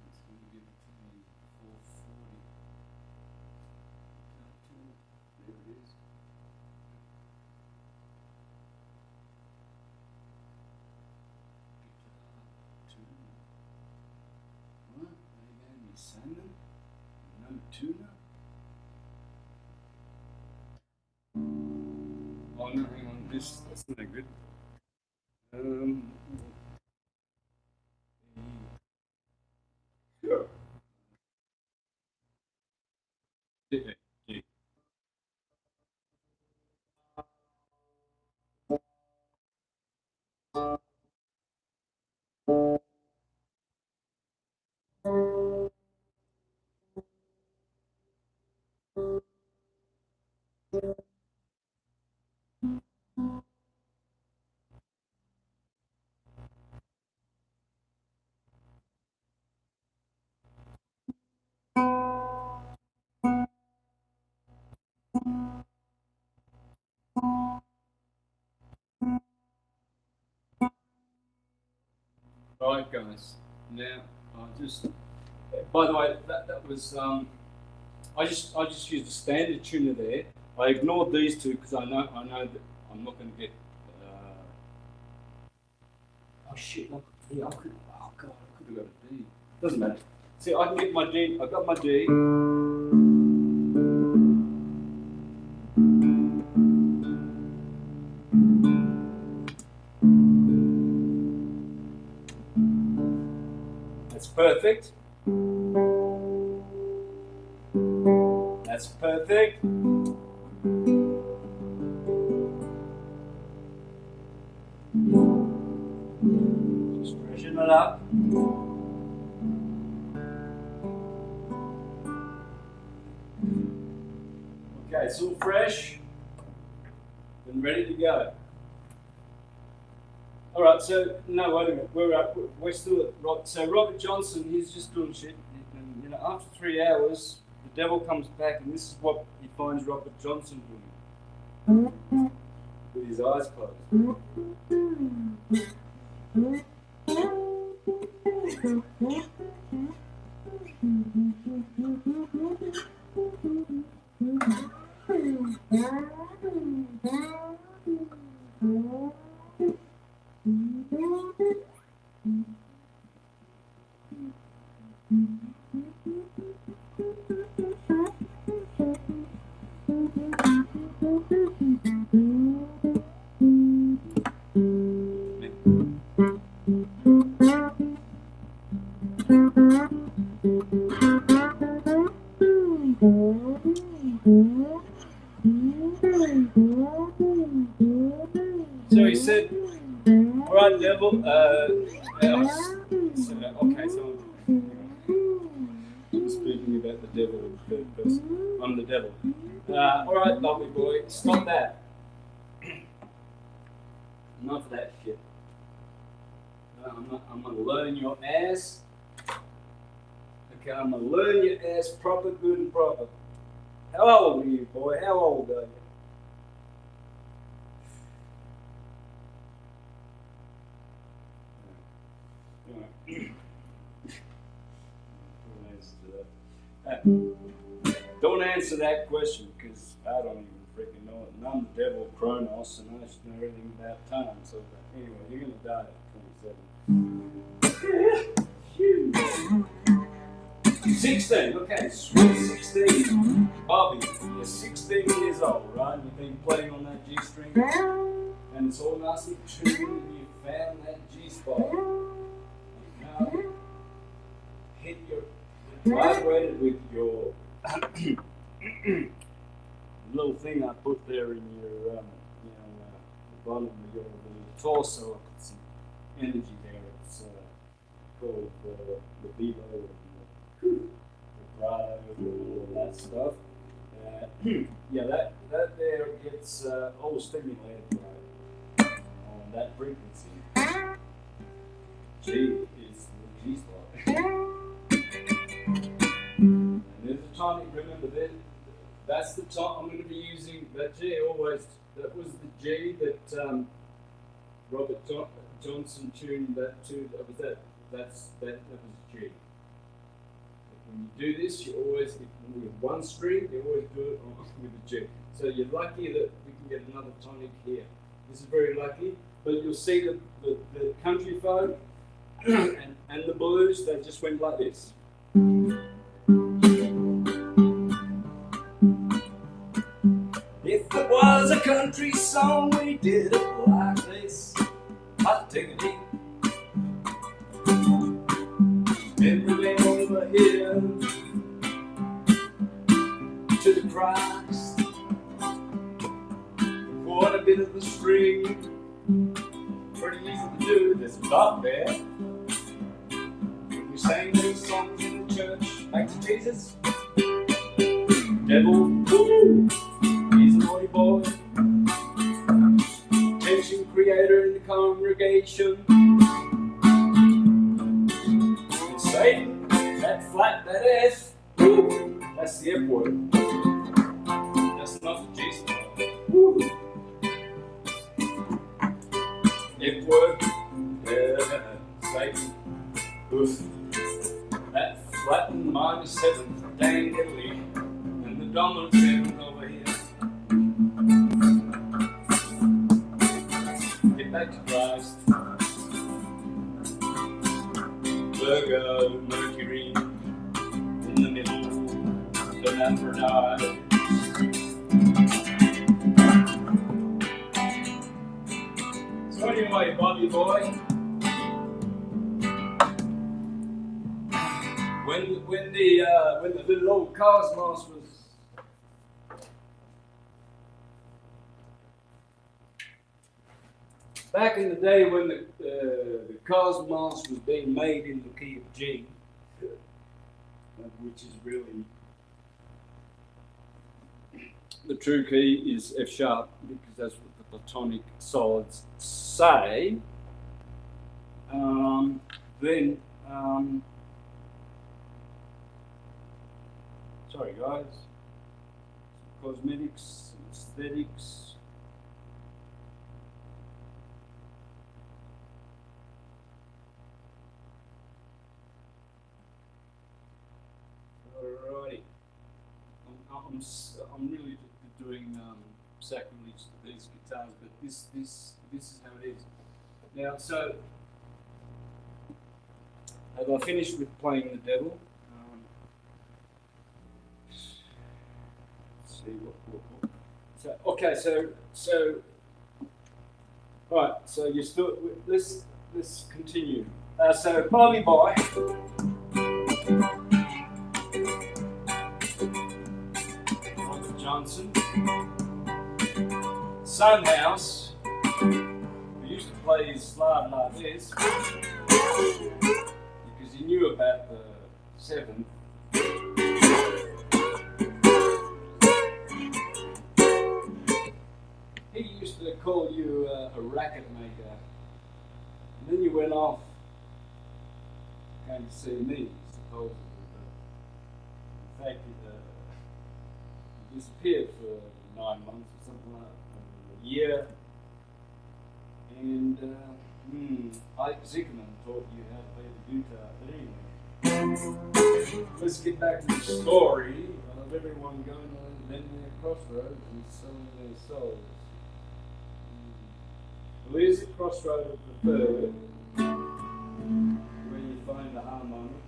S1: It's going to give it to me 440. Guitar tune. There it is. What? They gave me salmon? No tuna? Oh no, hang on, that's not good. Sure. Yeah, yeah. Right, guys. Now, I'll just By the way, that was I just used a standard tuner there. I ignored these two because I know that I'm not going to get. Oh shit! Look, yeah, I could. Oh god, I could have got a D. Doesn't matter. See, I can get my D. I've got my D. That's perfect. That's perfect. Just freshen it up. Okay, it's all fresh and ready to go. All right, so no, wait a minute. We're still at Robert. So Robert Johnson, he's just doing shit. And, you know, after 3 hours, the devil comes back, and this is what he finds Robert Johnson doing, with his eyes closed. So he said, all right, devil, okay, so I'm speaking about the devil in the third person. I'm the devil. All right, lovely boy, stop that. Enough of that shit. I'm going to learn your ass. Okay, I'm going to learn your ass proper, good and proper. How old are you, boy? How old are you? Don't answer that question because I don't even freaking know it. And I'm the devil Kronos and I should know everything about time. So anyway, you're going to die at 27. 16, okay, sweet 16. Bobby, you're 16 years old, right? You've been playing on that G string and it's all nice and tuned and you found that G spot. Now, hit your, vibrated with your little thing I put there in your, the bottom of your little torso. I put some energy there. It's called the libido and the vibrato and all that stuff. Yeah, that there gets all stimulated on that frequency. G is the G spot. And there's a tonic, remember that. That's the top. I'm going to be using that G always. That was the G that Robert Johnson tuned that to. That was G. When you do this, you always with one string. You always do it with the G. So you're lucky that we can get another tonic here. This is very lucky. But you'll see that the country folk and the blues, they just went like this. If it was a country song, we did it like this. Hot diggity. Everything over here to the Christ. What a bit of the string. Pretty easy to do. There's a dot there. When we sang these songs in the church, back to Jesus. Devil, woo! He's a naughty boy, tension creator in the congregation. Satan, that flat, that F, that's the F word. That's not the G spot. F word, Satan, that flat, dominant seventh over here. Get back to Christ. Virgo, Mercury, in the middle, Hermaphrodite. So anyway, Bobby boy, when the little old cosmos was back in the day when the cosmos was being made in the key of G, which is really the true key is F sharp, because that's what the Platonic solids say. Then sorry guys, some cosmetics, aesthetics. Alrighty, I'm really doing sacrilege to these guitars, but this is how it is. Now, so have I finished with playing the devil? Let's see what. So okay, so right, so you still let's continue. So Bobby Boy. Johnson, Sunhouse, who used to play his slide like this because he knew about the seventh. He used to call you a racket maker, and then you went off, came to see me, supposedly, but in fact disappeared for 9 months or something like that, a year, and Ike Zickerman taught you how to play the guitar. But anyway, let's get back to the story of everyone going to lend their crossroads and selling their souls. Well, here's the crossroad of the third, where you find the harmonic.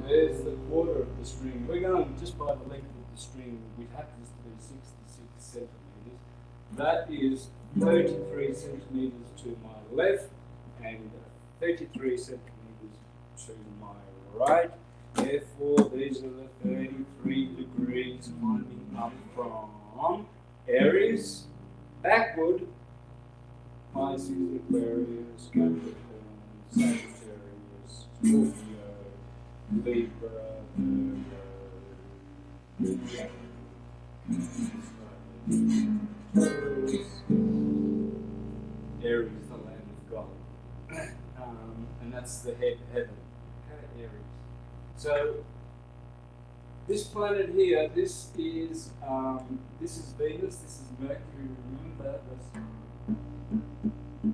S1: There's the quarter of the string. We're going just by the length of the string, which happens to be 66 centimeters. That is 33 centimeters to my left and 33 centimeters to my right. Therefore, these are the 33 degrees winding up from Aries, backward, Pisces, Aquarius, Capricorn, Sagittarius, Scorpio, Libra, Aries, the land of God, and that's the head heaven. Okay, Aries. So this planet here, this is Venus. This is Mercury. Remember,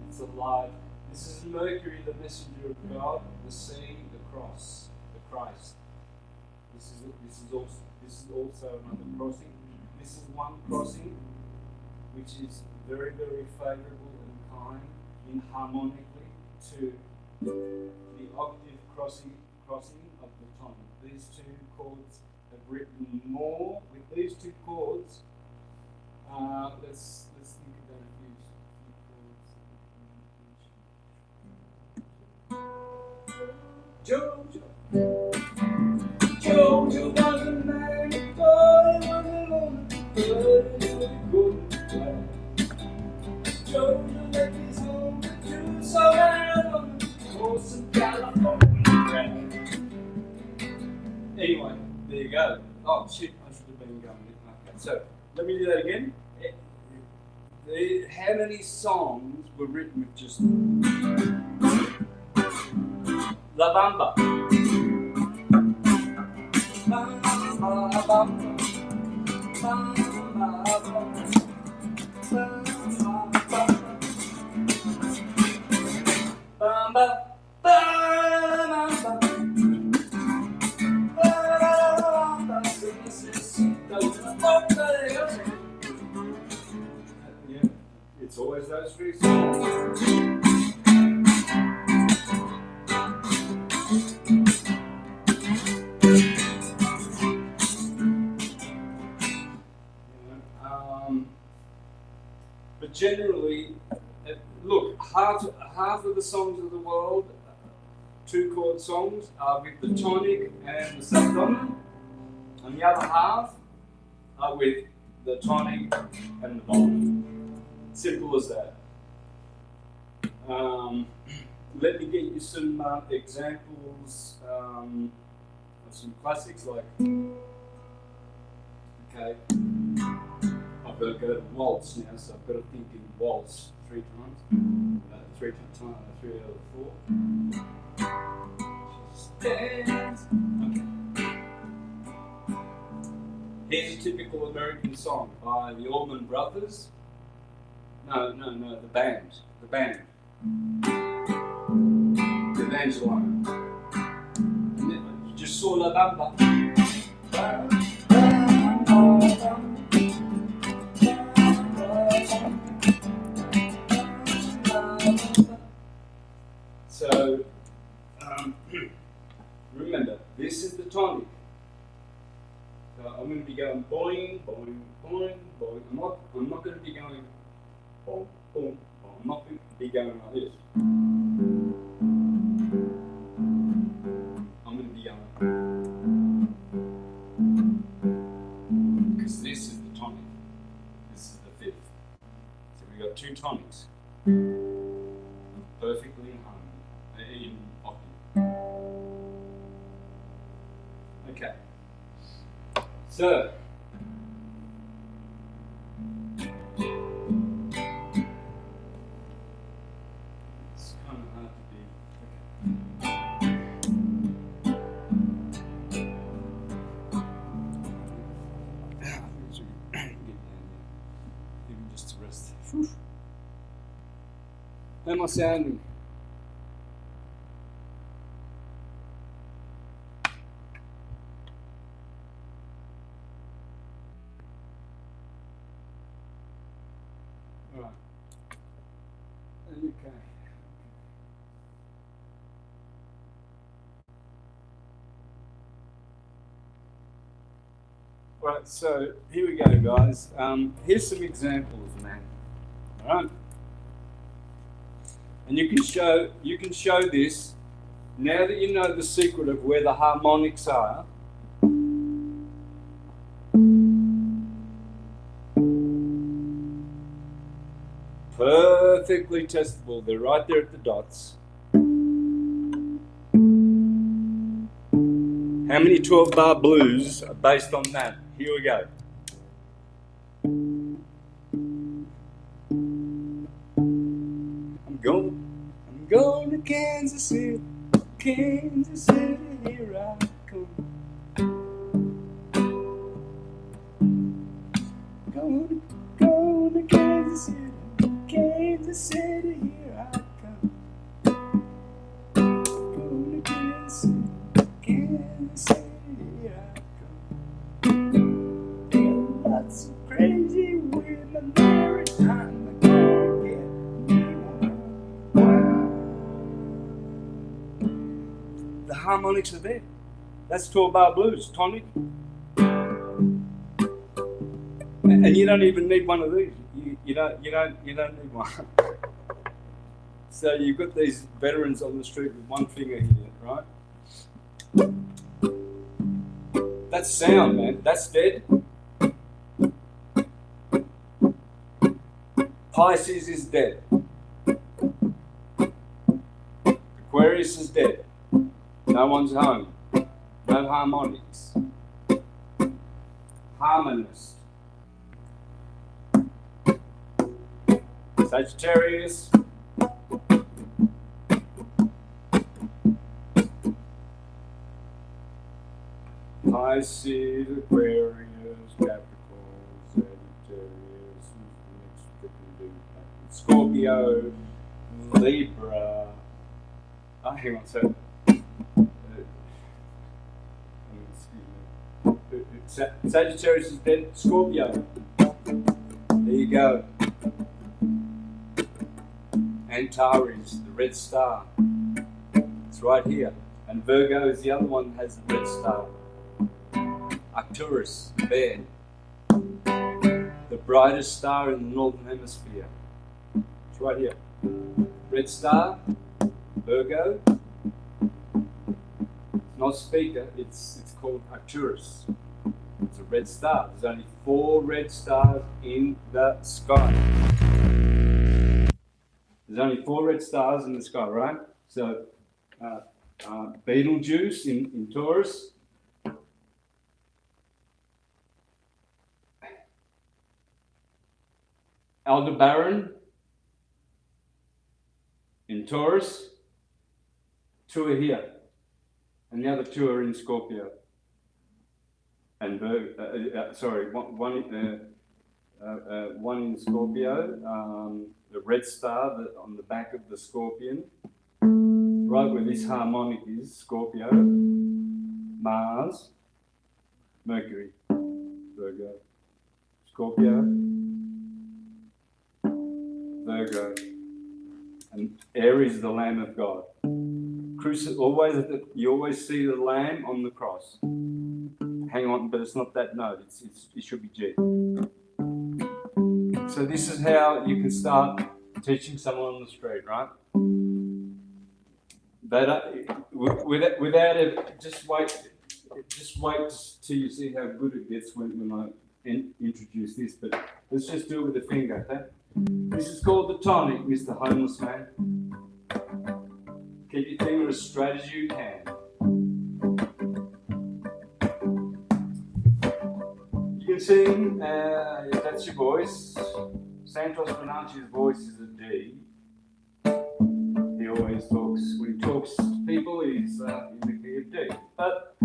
S1: it's alive. This is Mercury, the messenger of God, the sea, the cross, the Christ. This is also another crossing. This is one crossing, which is very, very favourable and kind in harmonically to the octave crossing of the tonic. These two chords have written more with these two chords. Let's think about a few chords. Jojo was a man, boy was a woman, but he couldn't fly. Jojo left his home with two Arizona for some California crack. Anyway, there you go. Oh shit, I should have been going. Okay, so let me do that again. How many songs were written with just La Bamba? Yeah, it's always those three songs. But generally, look, half of the songs of the world, two chord songs, are with the tonic and the subdominant, and the other half are with the tonic and the dominant. Simple as that. Let me get you some examples of some classics like, okay, I've got to go to waltz now, so I've got to think in waltz three times. Three out of four. Just dance. Okay. Here's a typical American song by the Allman Brothers. No, the band. The band. The Evangeline. And then just saw la bamba. So, remember, this is the tonic. So I'm going to be going boing, boing, boing, boing. I'm not going to be going boom, boom, boom. I'm not going to be going like this. I'm going to be going, because this is the tonic. This is the fifth. So we've got two tonics. Perfectly in harmony, in octave. Okay. So, it's kind of hard to be. Okay. Get down there. Even just to rest. Whew. How am I sounding? Right. Okay. Right, so here we go, guys. Here's some examples, man. All right. And you can show this now that you know the secret of where the harmonics are. Perfectly testable. They're right there at the dots. How many 12-bar blues are based on that? Here we go. I'm going to Kansas City, Kansas City, here I come. Going to Kansas City, Kansas City, here I come. Going to Kansas City, Kansas City, here I come. There are lots of crazy women every time I go get me one. The harmonics are there. That's 12-bar blues, tonic. And you don't even need one of these. You don't need one. So you've got these veterans on the street with one finger here, right? That's sound, man. That's dead. Pisces is dead. Aquarius is dead. No one's home. No harmonics. Harmonist. Sagittarius. Pisces, Aquarius, Capricorn, Sagittarius, Scorpio, Libra. Oh, hang on, so. Sagittarius is dead. Scorpio. There you go. Antares, the red star. It's right here. And Virgo is the other one that has the red star. Arcturus, bear. The brightest star in the northern hemisphere. It's right here. Red star, Virgo. Not speaker, it's called Arcturus. It's a red star. There's only 4 red stars in the sky. There's only 4 red stars in the sky, right? So, Betelgeuse in Taurus. Aldebaran in Taurus. 2 are here. And the other 2 are in Scorpio. And one in Scorpio, the red star on the back of the scorpion, right where this harmonic is, Scorpio, Mars, Mercury, Virgo, Scorpio, Virgo, and Aries, the Lamb of God. You always see the lamb on the cross. Hang on, but it's not that note. It should be G. So this is how you can start teaching someone on the street, right? Without it, just wait till you see how good it gets when I introduce this. But let's just do it with the finger, okay? This is called the tonic, Mr. Homeless Man. Keep your finger as straight as you can. You can sing, that's your voice. Santos Bonacci's voice is a D. He always talks, when he talks to people, he's in the key of D. But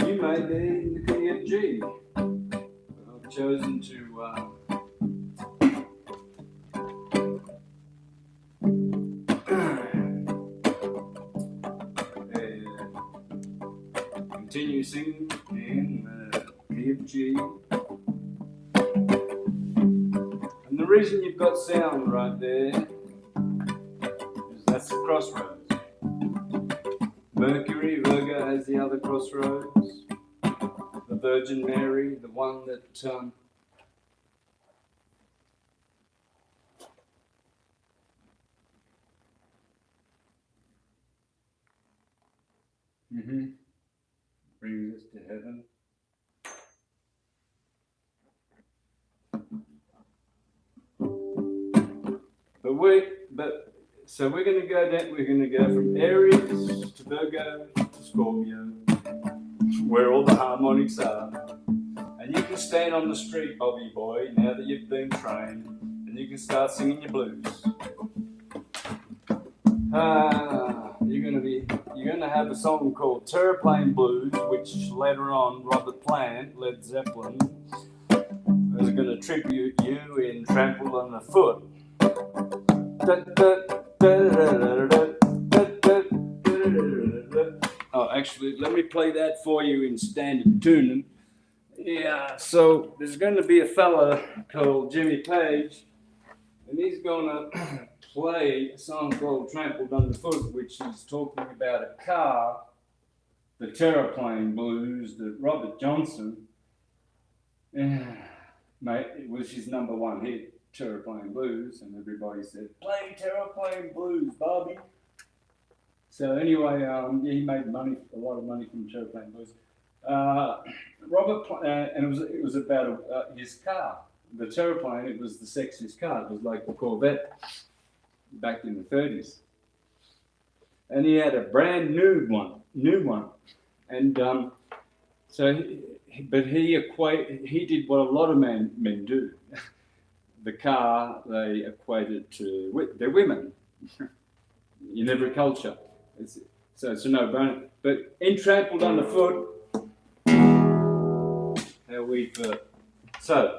S1: you may be in the key of G. I've chosen to continue singing in the key of G. And the reason you've got sound right there is that's the crossroads. Mercury, Virgo has the other crossroads. The Virgin Mary, the one that brings us to heaven. So we're going to go down. We're going to go from Aries to Virgo to Scorpio, where all the harmonics are. And you can stand on the street, Bobby boy, now that you've been trained, and you can start singing your blues. You're going to have a song called Terraplane Blues, which later on Robert Plant, Led Zeppelin, is going to tribute you in Trampled on the Foot. Oh, actually, let me play that for you in standard tuning. Yeah, so there's going to be a fella called Jimmy Page, and he's going to play a song called Trampled Underfoot, which is talking about a car, the Terraplane Blues that Robert Johnson, mate, it was his number 1 hit, Terraplane Blues, and everybody said, play Terraplane Blues, Bobby. So anyway, he made a lot of money from Terraplane Blues. And it was about his car, the Terraplane. It was the sexiest car. It was like the Corvette back in the 30s, and he had a brand new one, and so he did what a lot of men do. The car they equated to their women in every culture. So it's a no-brainer. But in Trampled Underfoot, how we've so.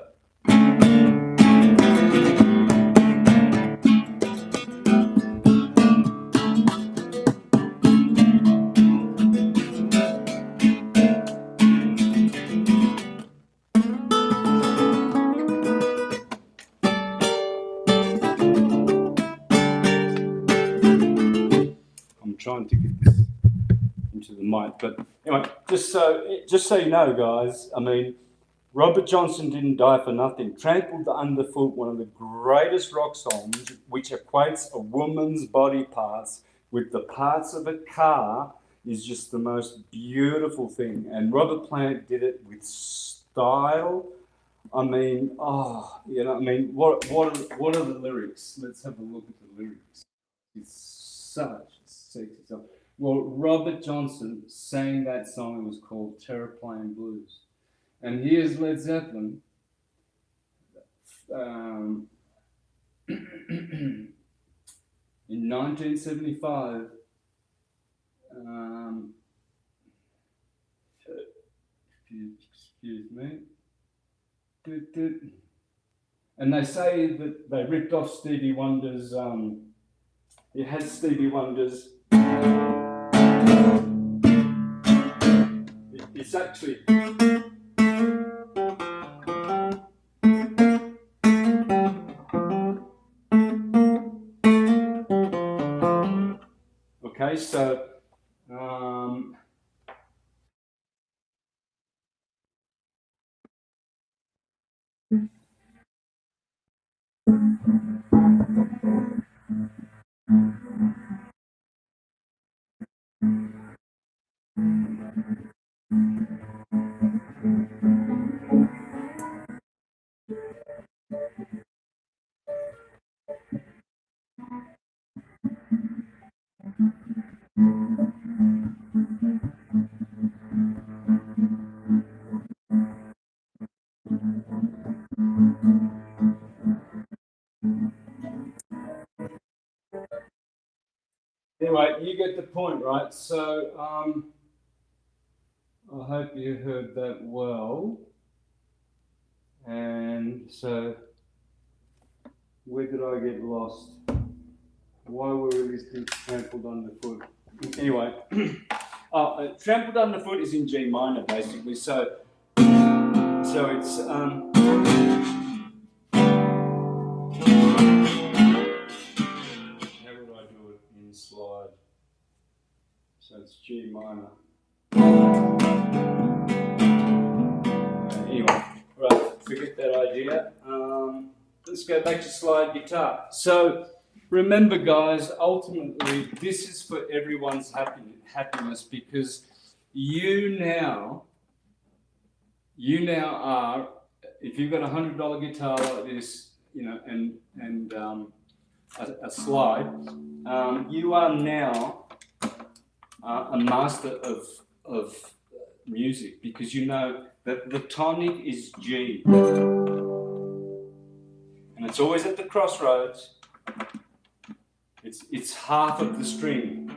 S1: to get this into the mic. But anyway, just so you know, guys, I mean, Robert Johnson didn't die for nothing. Trampled Underfoot, one of the greatest rock songs, which equates a woman's body parts with the parts of a car, is just the most beautiful thing. And Robert Plant did it with style. I mean, what are the lyrics? Let's have a look at the lyrics. It's such a sexy song. Well, Robert Johnson sang that song. It was called Terraplane Blues. And here's Led Zeppelin. In 1975, excuse me. And they say that they ripped off Stevie Wonder's, it has Stevie Wonder's, it's actually, okay, so, anyway, you get the point, right? So, I hope you heard that well. And so, where did I get lost? Why were we listening to Trampled Underfoot? Anyway, Trampled Underfoot is in G minor, basically. So it's how would I do it in slide? So it's G minor. Anyway, right, forget that idea. Let's go back to slide guitar. So remember, guys, ultimately this is for everyone's happiness, because you now are, if you've got $100 guitar like this, you know, and a slide, you are now a master of music, because you know that the tonic is G, and it's always at the crossroads. It's half of the string,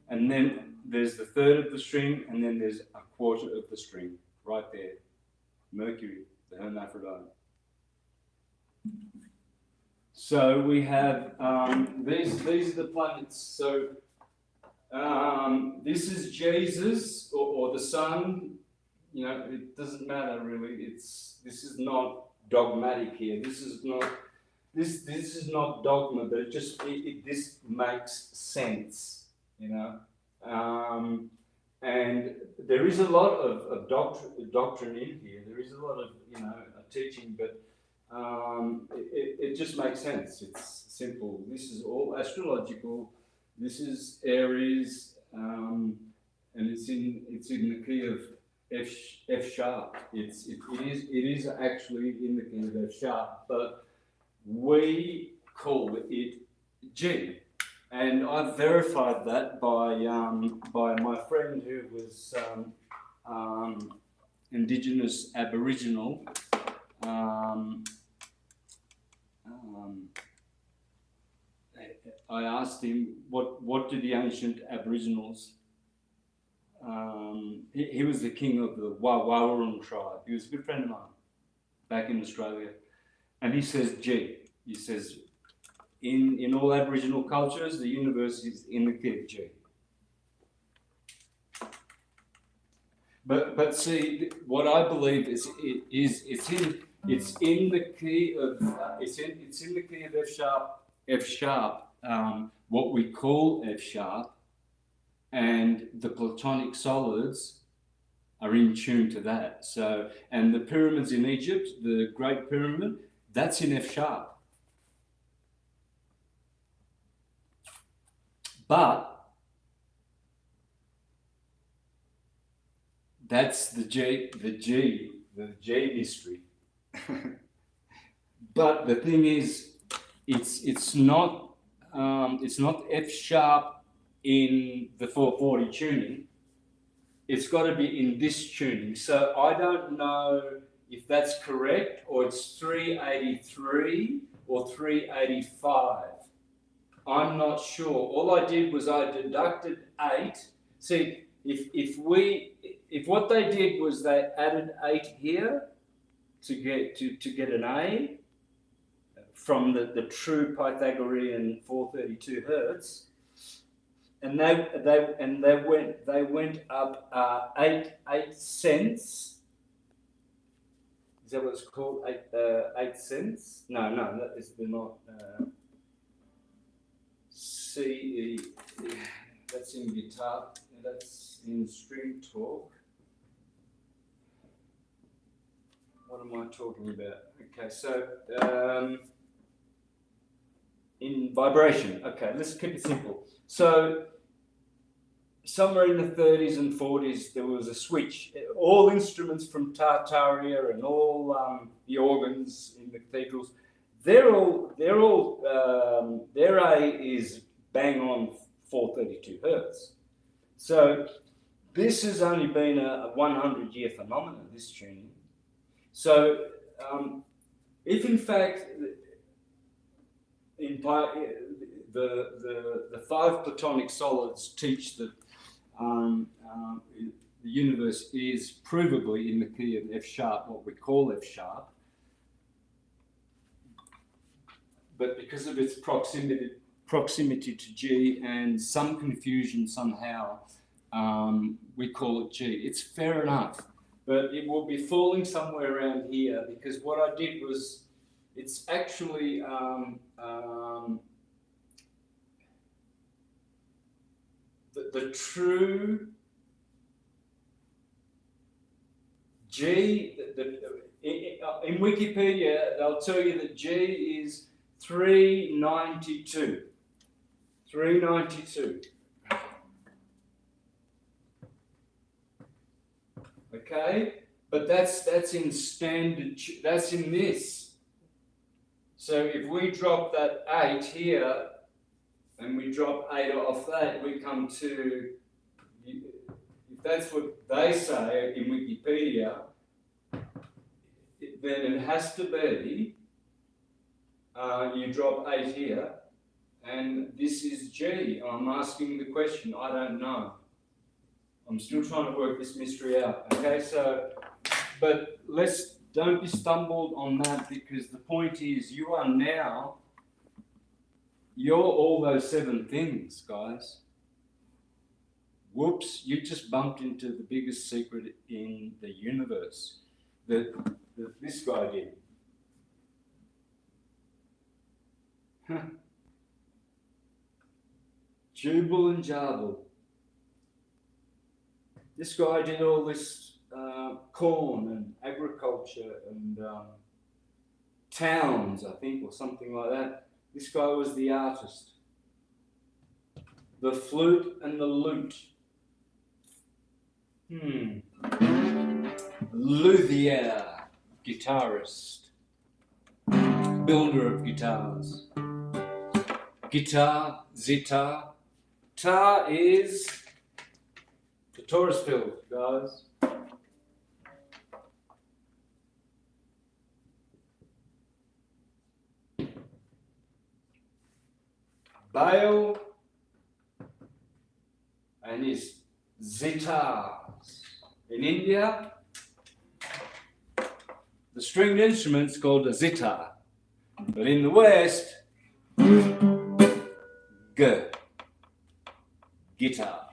S1: and then there's the third of the string, and then there's a quarter of the string right there. Mercury, the hermaphrodite. So we have these are the planets. So this is Jesus or the sun. You know, it doesn't matter really. This is not dogmatic here. This is not dogma, but this makes sense, you know. And there is a lot of doctrine in here. There is a lot of, you know, teaching, but it just makes sense. It's simple. This is all astrological. This is Aries, and it's in the key of F sharp. It is actually in the key of F sharp, but we call it G. And I've verified that by my friend who was Indigenous Aboriginal. I asked him what did the ancient Aboriginals. He was the king of the Wawarun tribe. He was a good friend of mine back in Australia, and he says G. He says, in all Aboriginal cultures, the universe is in the key of G. But see, what I believe is it's in the key of F sharp. What we call F sharp and the Platonic solids are in tune to that. So, and the pyramids in Egypt, the Great Pyramid, that's in F sharp. But that's the G mystery. But the thing is, it's not F sharp in the 440 tuning. It's got to be in this tuning. So I don't know if that's correct, or it's 383 or 385. I'm not sure. All I did was I deducted 8. See, if what they did was they added 8 here to get an A from the true Pythagorean 432 hertz, and they went up 8 cents. Is that what it's called? 8 cents? No, that is not. C. That's in guitar. That's in string talk. What am I talking about? Okay, so in vibration. Okay, let's keep it simple. So somewhere in the 30s and 40s, there was a switch. All instruments from Tartaria and all the organs in the cathedrals, their A is bang on 432 hertz. So this has only been a 100-year phenomenon, this tuning. So if in fact the 5 Platonic solids teach that the universe is provably in the key of F sharp, what we call F sharp, but because of its proximity to G and some confusion somehow, we call it G. It's fair enough, but it will be falling somewhere around here, because what I did was, it's actually the true G. In Wikipedia, they'll tell you that G is 392. 392. Okay, but that's in standard. That's in this. So if we drop that 8 here, and we drop 8 off that, we come to. If that's what they say in Wikipedia, then it has to be. You drop 8 here, and this is G. I'm asking the question. I don't know. I'm still trying to work this mystery out. Okay, so, but don't be stumbled on that, because the point is, you're all those 7 things, guys. Whoops, you just bumped into the biggest secret in the universe that this guy did. Jubal and Jubal. This guy did all this corn and agriculture and towns, I think, or something like that. This guy was the artist. The flute and the lute. Luthier, guitarist, builder of guitars. Guitar, zither. Tar is the Taurus field, guys. Baal and his zithars. In India, the stringed instrument's called a zither, but in the West, guitar.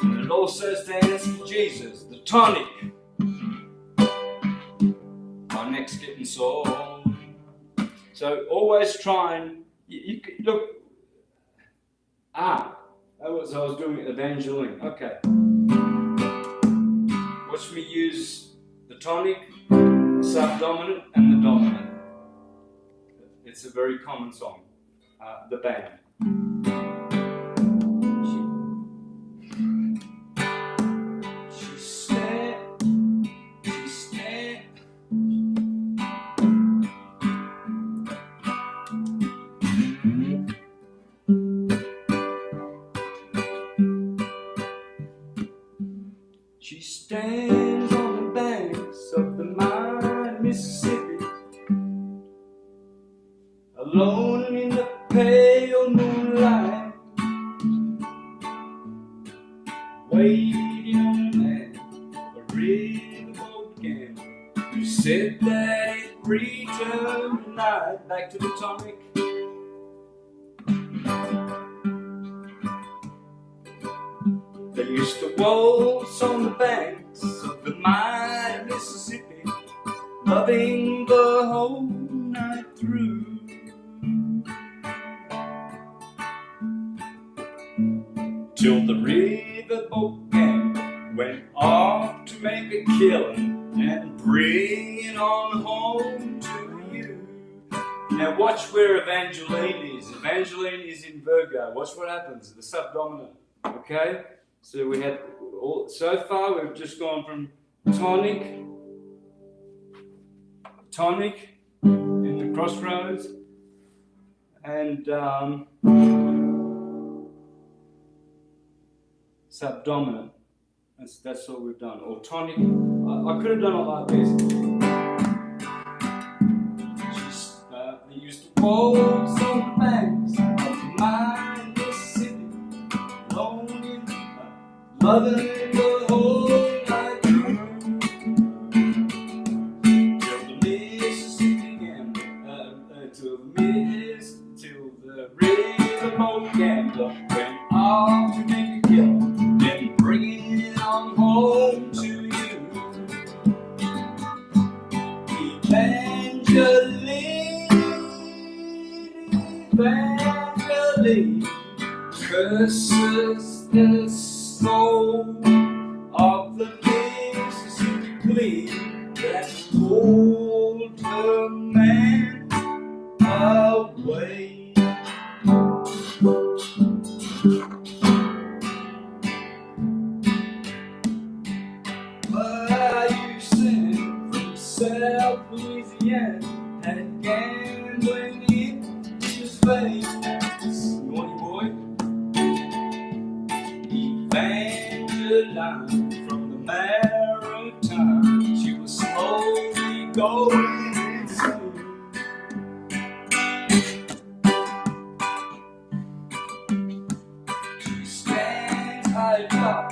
S1: And it also stands for Jesus, the tonic. My neck's getting sore. So always try and, look, That was I was doing Evangeline. Okay. Watch me use the tonic, subdominant, and the dominant. It's a very common song. The band. She stands on the banks of the mighty Mississippi, alone in the pale moonlight, waiting on a man, a riverboat gambler, who said that it returned tonight. Back to the tonic. They used to waltz on the banks of the mighty Mississippi, loving the whole night through. Till the riverboat gang went off to make a killing and bring it on home to you. Now watch where Evangeline is. Evangeline is in Virgo. Watch what happens, the subdominant. Okay? So we had, so far we've just gone from tonic in the Crossroads, and subdominant. That's what we've done. Or tonic. I could have done it like this. They used to waltz on the banks of the mighty Mississippi, lonely, loving the whole night through. Till the Mississippi gambler, till the riverboat gambler went off to make a kill, then bringing it on home to you. Evangeline curses the soul of the Mississippi queen that pulled her man away. But you sent from South Louisiana had gambling in his veins. Naughty boy. Evangeline from the Maritime, she was slowly going insane. She stands high atop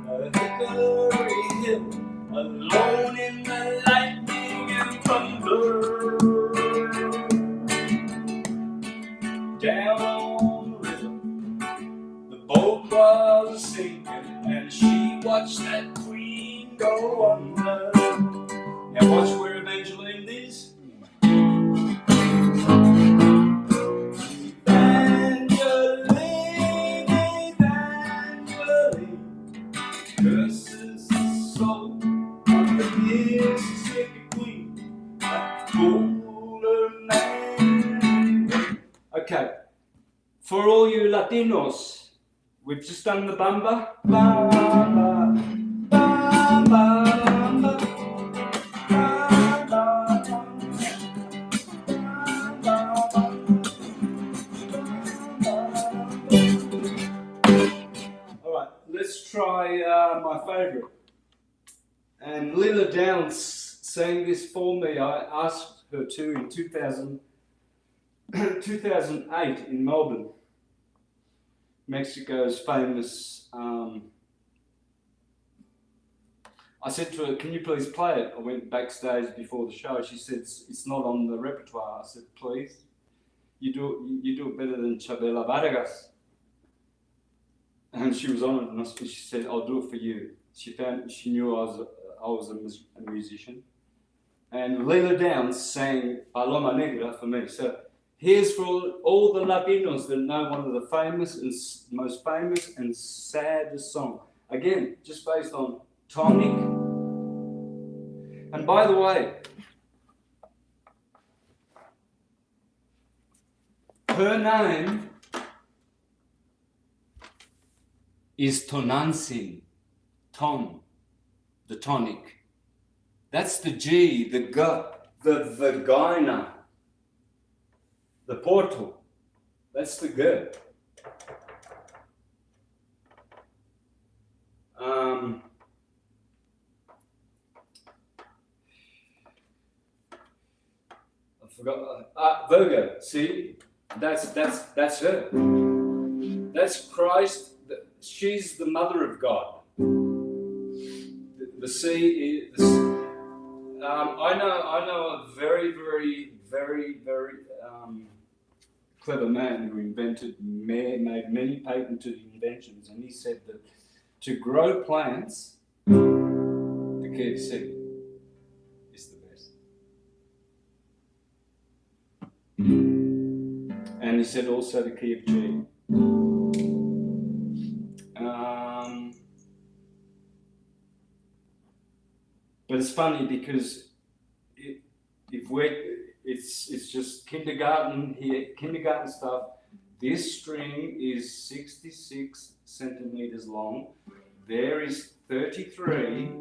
S1: a hickory hill, alone in the lightning and thunder. Down on the river, the boat was sinking, and she watched that queen go under. Now watch where Evangeline is. Evangeline, curses the soul of the Mississippi queen that pulled her man. Okay, for all you Latinos, we've just done the bamba. Bamba, bamba, bamba, bamba, bamba. All right, let's try my favorite. And Lila Downs sang this for me. I asked her to in 2008 in Melbourne, Mexico's famous. I said to her, "Can you please play it?" I went backstage before the show. She said, "It's not on the repertoire." I said, "Please, you do it better than Chabela Vargas." And she was on it, and she said, "I'll do it for you." She knew I was a musician. And Lila Downs sang Paloma Negra for me. So Here's for all the Latinos that know one of the famous and most famous and saddest songs. Again, just based on tonic. And by the way, her name is Tonantzin, ton, the tonic. That's the G, the G, the vagina, the portal. That's the G. I forgot. Virgo. See, that's her. That's Christ. She's the mother of God. The sea is. I know a very clever man who made many patented inventions, and he said that to grow plants, the key of C is the best. And he said also the key of G. But it's funny because it's just kindergarten here, kindergarten stuff. This string is 66 centimeters long. There is 33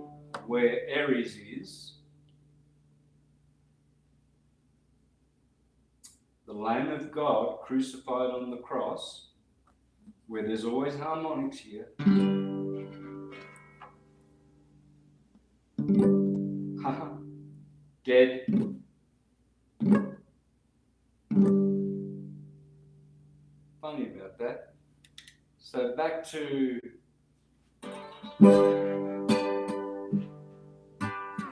S1: where Aries is. The Lamb of God crucified on the cross, where there's always harmonics here. Dead. Funny about that. So back to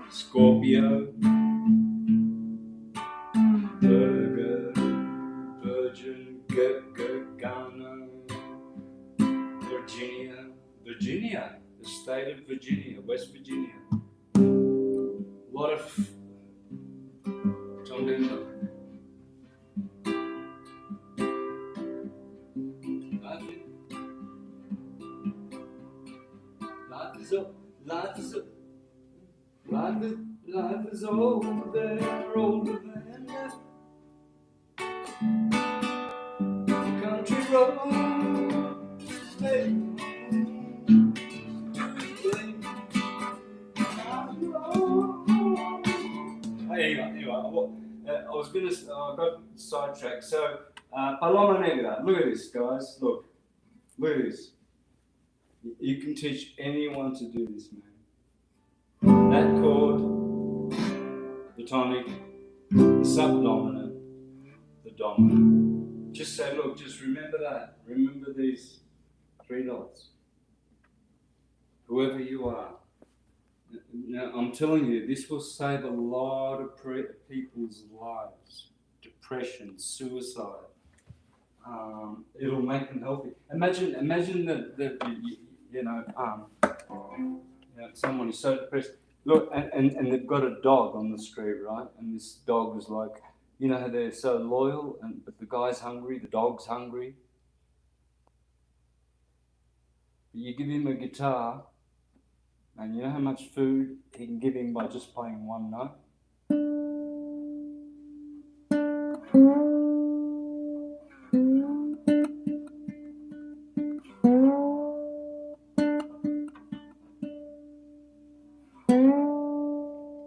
S1: Scorpio, Virgo, Virgin, Ghana, Virginia, the state of Virginia, West Virginia. A lot of John Denver. Life is over there, older than that. Country road, stay. I was going to, I got sidetracked. So, Paloma Negra, look at this, guys. Look at this. You can teach anyone to do this, man. That chord, the tonic, the subdominant, the dominant. Just say, look, just remember that. Remember these 3 dots. Whoever you are. Now, I'm telling you, this will save a lot of people's lives. Depression, suicide. It'll make them healthy. Imagine that someone is so depressed. Look, and they've got a dog on the street, right? And this dog is like, you know how they're so loyal, but the guy's hungry, the dog's hungry. But you give him a guitar, and you know how much food he can give him by just playing one note?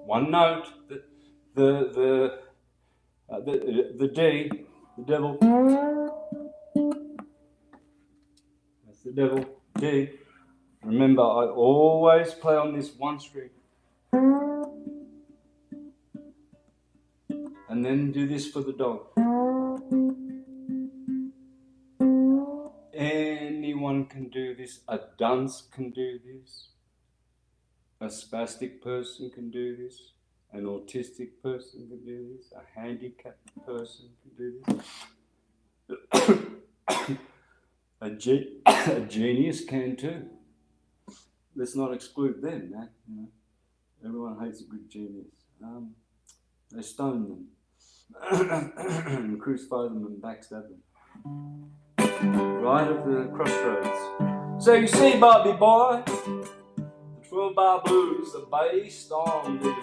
S1: One note, the D, the devil. That's the devil, D. Remember, I always play on this one string. And then do this for the dog. Anyone can do this. A dunce can do this. A spastic person can do this. An autistic person can do this. A handicapped person can do this. A genius can too. Let's not exclude them, man. You know, everyone hates a good genius. They stone and crucify them and backstab them. Right at the crossroads. So you see, Bobby boy, the 12-bar blues are based on the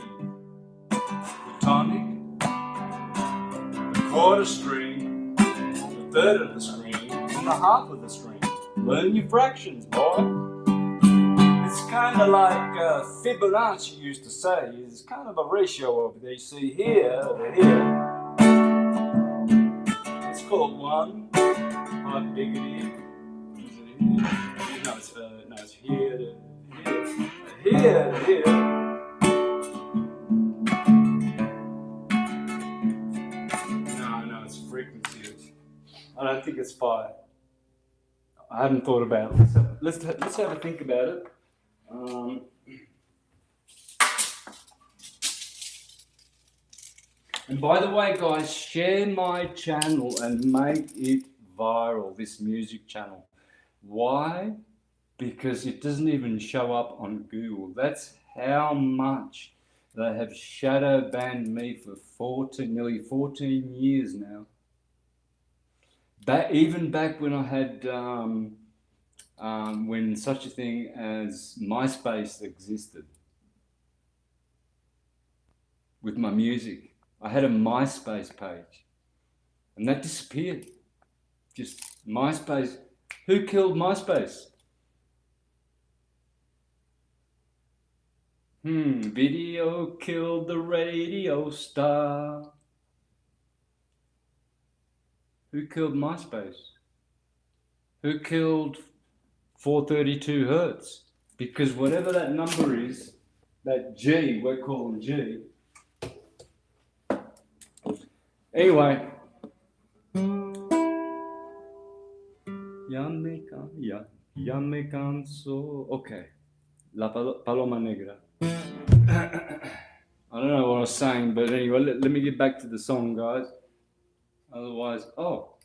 S1: tonic, the quarter string, the third of the string, and the half of the string. Learn your fractions, boy. It's kind of like Fibonacci used to say. It's kind of a ratio of they see here to here. It's called 1. Like diggity. Is it here? No, it's here to here. Here to here. No, it's frequency. I don't think it's 5. I haven't thought about it. Let's have a think about it. And by the way, guys, share my channel and make it viral, this music channel. Why? Because it doesn't even show up on Google. That's how much they have shadow banned me for nearly 14 years now. Even back when I had, when such a thing as MySpace existed with my music. I had a MySpace page and that disappeared. Just MySpace. Who killed MySpace? Video killed the radio star. Who killed MySpace? Who killed 432 hertz? Because whatever that number is, that G, we're calling G. Anyway. Ya me canso. Okay. La Paloma Negra. I don't know what I was saying, but anyway, let me get back to the song, guys. Otherwise, oh,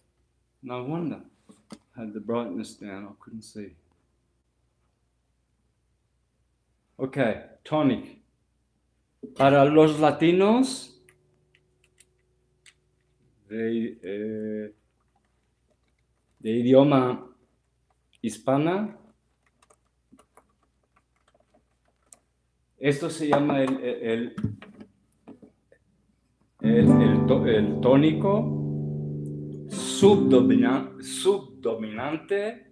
S1: no wonder. I had the brightness down, I couldn't see. Okay, tonic. Para los latinos de idioma hispana, esto se llama el tónico subdominante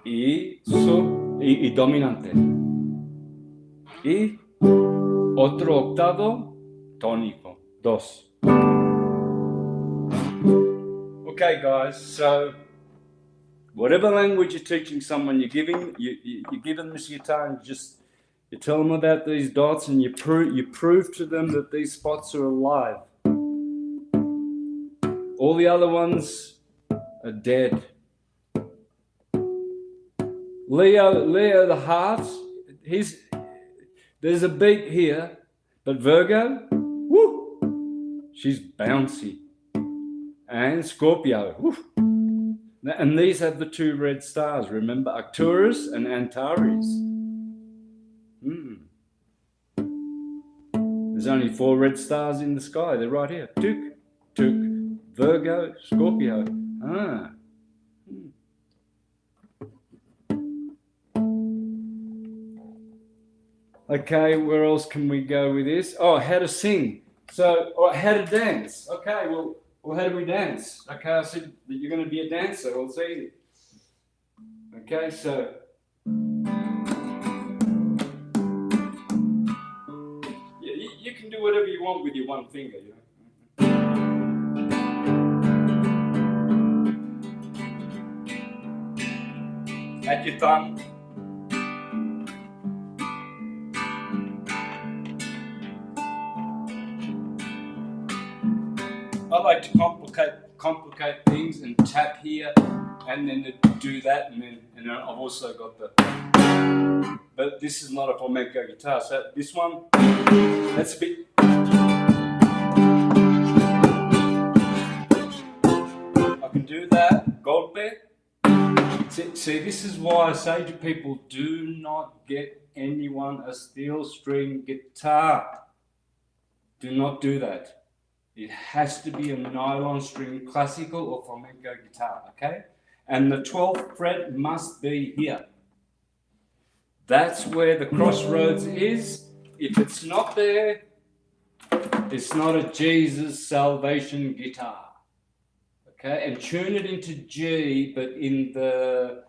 S1: y dominante. Y otro octavo tónico, 2. Okay, guys, so whatever language you're teaching someone, you give them this guitar and you tell them about these dots and you prove to them that these spots are alive. All the other ones are dead. Leo the heart, there's a beat here, but Virgo, woo, she's bouncy. And Scorpio, woo. And these have the 2 red stars, remember, Arcturus and Antares. There's only 4 red stars in the sky, they're right here. Tuk, Tuk, Virgo, Scorpio. Okay, where else can we go with this? Oh, how to sing. Or how to dance. Okay, well, how do we dance? Okay, I said that you're going to be a dancer. Well, it's easy. Okay, so you can do whatever you want with your one finger, you know. At your thumb. I like to complicate things and tap here and then do that and then I've also got but this is not a flamenco guitar, so this one, that's a bit. I can do that, golpe. See, this is why I say to people, do not get anyone a steel string guitar. Do not do that. It has to be a nylon string, classical or flamenco guitar, okay? And the 12th fret must be here. That's where the crossroads is. If it's not there, it's not a Jesus salvation guitar. Okay, and tune it into G, but in the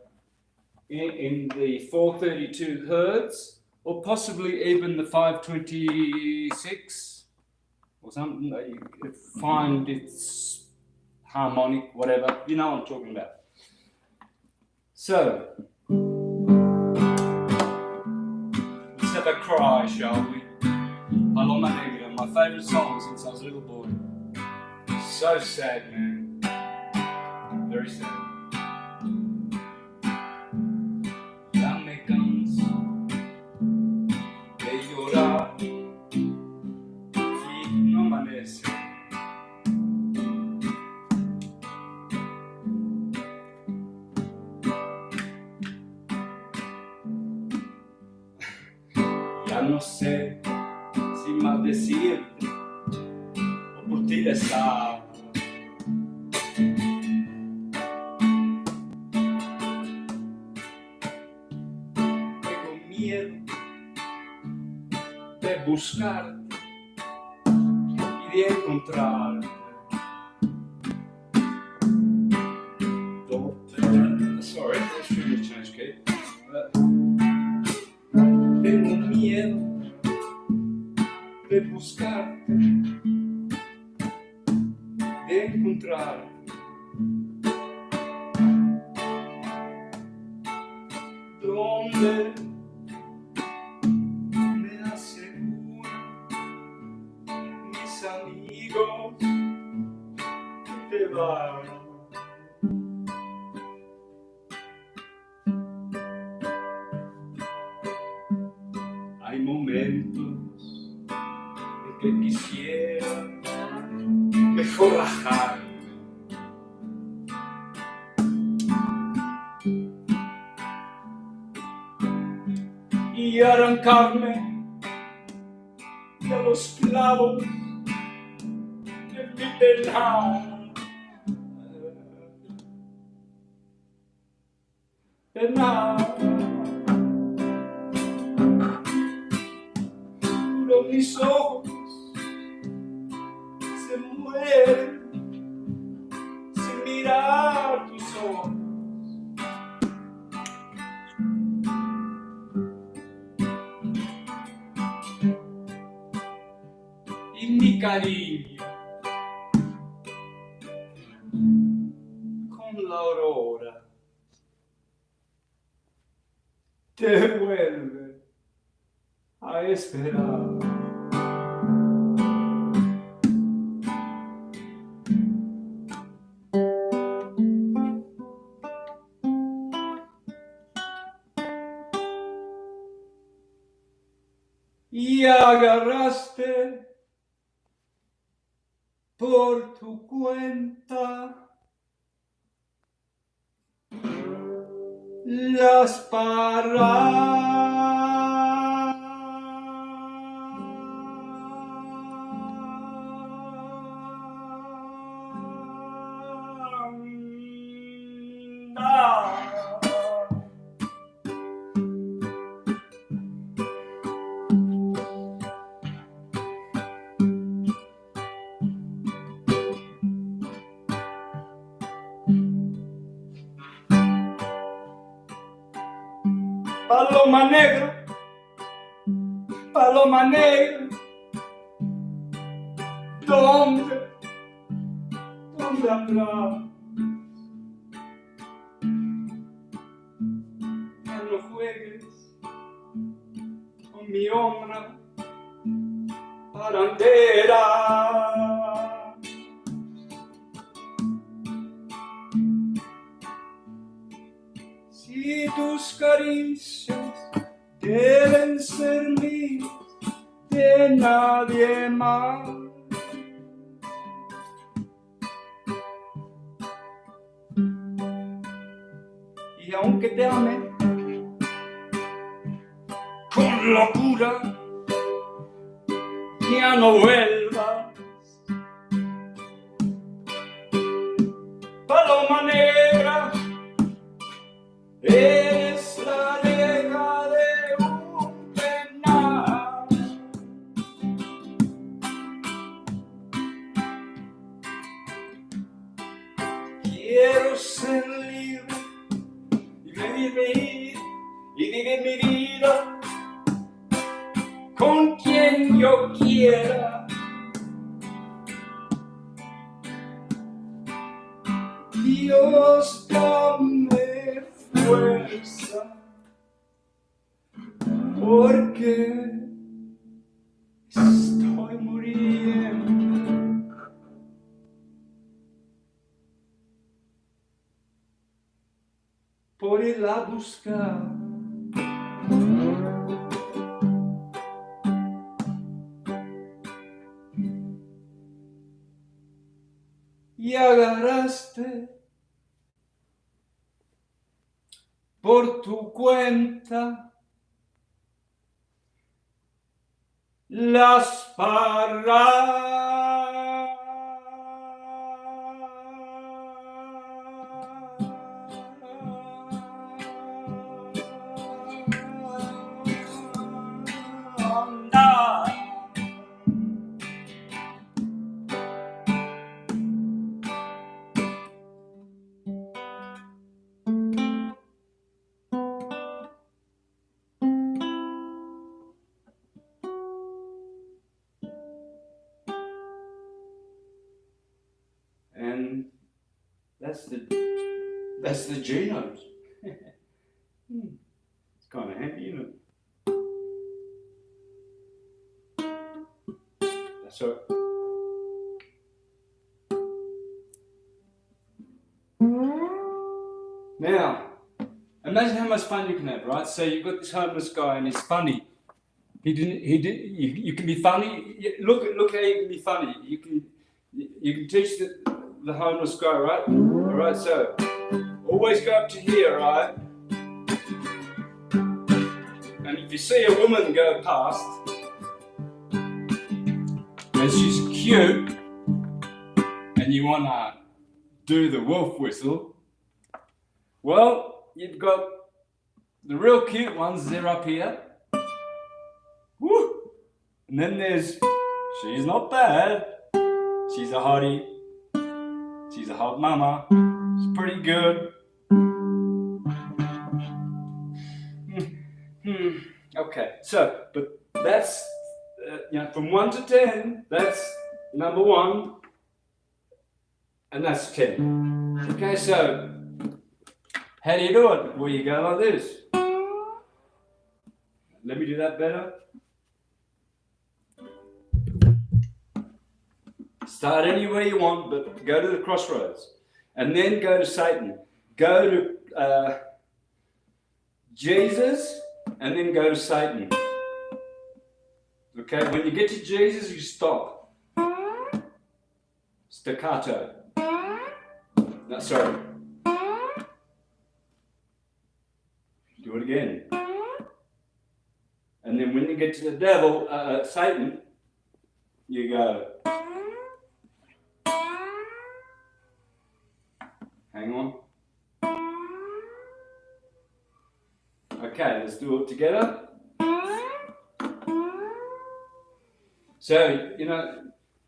S1: 432 hertz, or possibly even the 526 or something that you could find its harmonic, whatever. You know what I'm talking about. So let's have a cry, shall we? Paloma Negra, my favourite song since I was a little boy. So sad, man. Very sad. Ya me canso de llorar y no amanece. Ya no sé si maldecirte o por ti rezar. Tengo miedo de buscarte y de encontrarte. Sorry, let's really change key. Tengo miedo de buscarte, de encontrarte. Donde me aseguran mis amigos que te van. Hay momentos en que quisiera mejor rajarme y arrancarme de los clavos de mi penal. Pero mis ojos se mueren sin mirar tus ojos. Y mi cariño con la aurora te vuelve a esperar. Y agarraste por tu cuenta las parrandas. Paloma negra, paloma negra, ¿dónde andarás? Ya no juegues con mi honra parandera. Si tus caricias deben ser mías, de nadie más. Y aunque te ame con locura, ya no vuelvas paloma negra, eres la alegría de un penal. Quiero ser libre y vivir mi vida con quien yo quiera. Dios, dame fuerza, porque estoy muriendo. Por ir a buscar. Y agarraste por tu cuenta las parrandas. And that's the G note. It's kind of handy, isn't it? That's all. Now, imagine how much fun you can have, right? So you've got this homeless guy and he's funny. You can be funny. Look how you can be funny. You can teach the homeless guy, right? All right, so always go up to here, right? And if you see a woman go past and she's cute and you want to do the wolf whistle, well, you've got the real cute ones, they're up here. Woo! And then there's, she's not bad. She's a hottie. She's a hot mama. She's pretty good. Okay, so, but that's, from 1 to 10, that's number 1, and that's 10. Okay, so, how do you do it? Well, you go like this. Let me do that better. Start anywhere you want, but go to the crossroads. And then go to Satan. Go to Jesus, and then go to Satan. Okay, when you get to Jesus, you stop. Staccato. No, sorry. Do it again. And then when you get to the devil, Satan, you go. Hang on. Okay, let's do it together. So,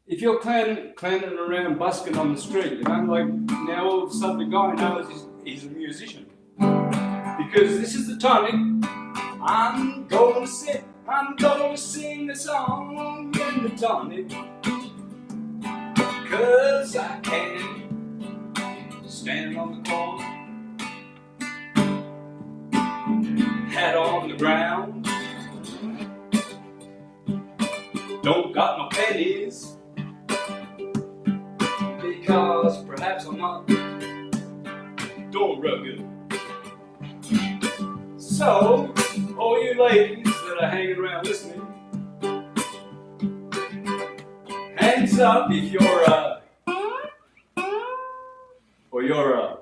S1: if you're clowning around busking on the street, like now all of a sudden the guy knows he's a musician. Because this is the tonic. I'm going to sing the song in the tonic. 'Cause I can. Standing on the corner, hat on the ground, don't got no pennies, because perhaps I'm not doing real good. So, all you ladies that are hanging around listening, hands up if you're or you're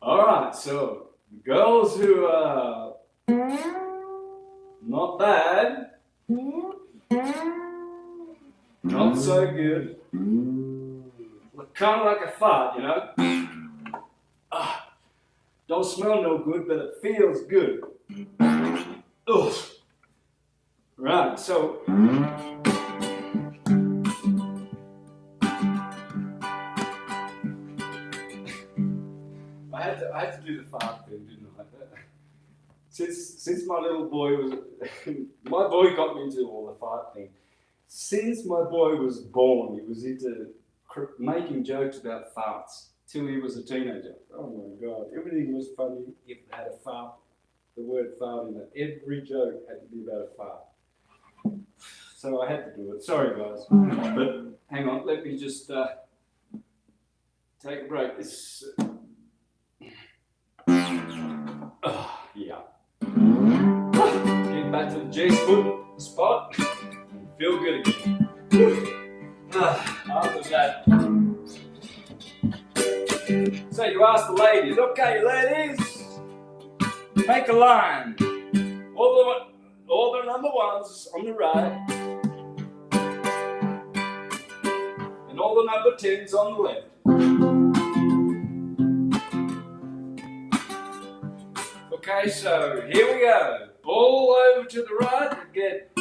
S1: Alright, so girls who are not bad, Not so good. Kind of like a fart, you know? Don't smell no good, but it feels good. Ugh. Right, so I had to do the fart thing, didn't I? Since my little boy was, my boy got me into all the fart thing. Since my boy was born, he was into making jokes about farts till he was a teenager. Oh my God, everything was funny if it had a fart, the word fart in it. Every joke had to be about a fart. So I had to do it. Sorry guys, but hang on, let me just take a break. This, yeah. Get back to the G-foot spot. Feel good again. After that. So you ask the ladies, okay ladies, make a line. All the number ones on the right, and all the number 10s on the left. Okay, so here we go. Ball over to the right and get.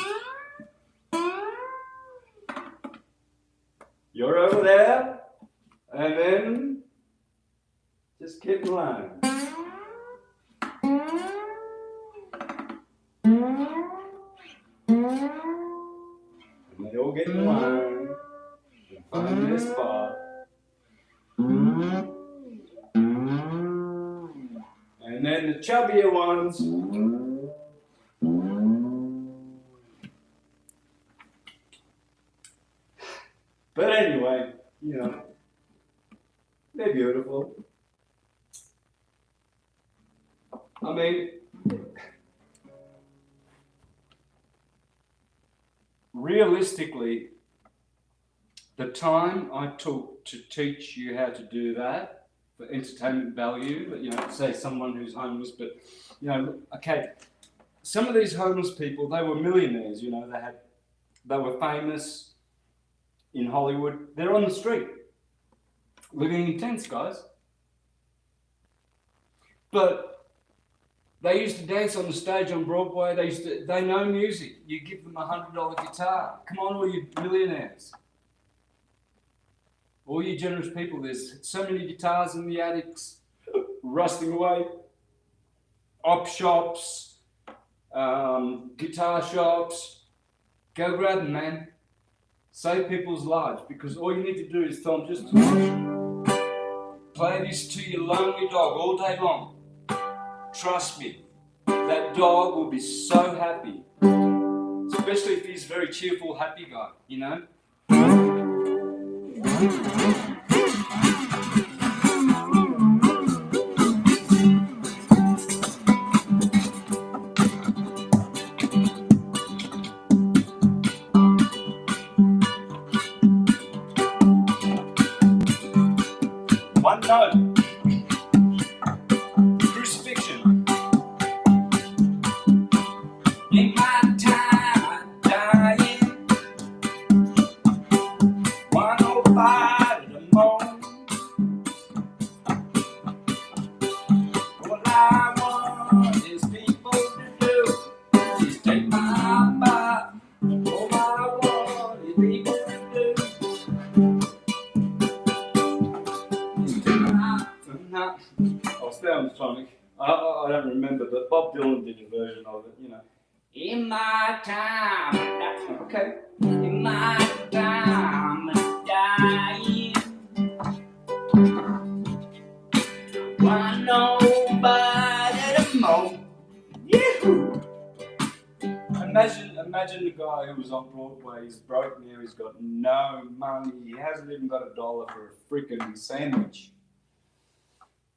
S1: You're over there, and then just keep in line. And they all get in line and find their spot. And then the chubbier ones. But anyway, you know, they're beautiful. I mean, realistically, the time I took to teach you how to do that for entertainment value, you know, say someone who's homeless, but, you know, okay, some of these homeless people, they were millionaires, you know, they were famous in Hollywood. They're on the street, living in tents, guys. But they used to dance on the stage on Broadway. They know music. You give them a $100 guitar. Come on, all you millionaires. All you generous people, there's so many guitars in the attics, rusting away. Op shops, guitar shops. Go grab them, man. Save people's lives, because all you need to do is tell them, just play this to your lonely dog all day long. Trust me, that dog will be so happy. Especially if he's a very cheerful, happy guy, you know? One note. Crucifixion. In my time, I'm dying. 105 in the morning. All I want is people to do is take my body. All I want is people to do. I'll stay on the tonic. I don't remember, but Bob Dylan did a version of it, you know. In my time, okay. In my time, I'm dying. Why nobody to moan? Yahoo! Imagine the guy who was on Broadway. He's broke now. He's got no money. He hasn't even got $1 for a freaking sandwich.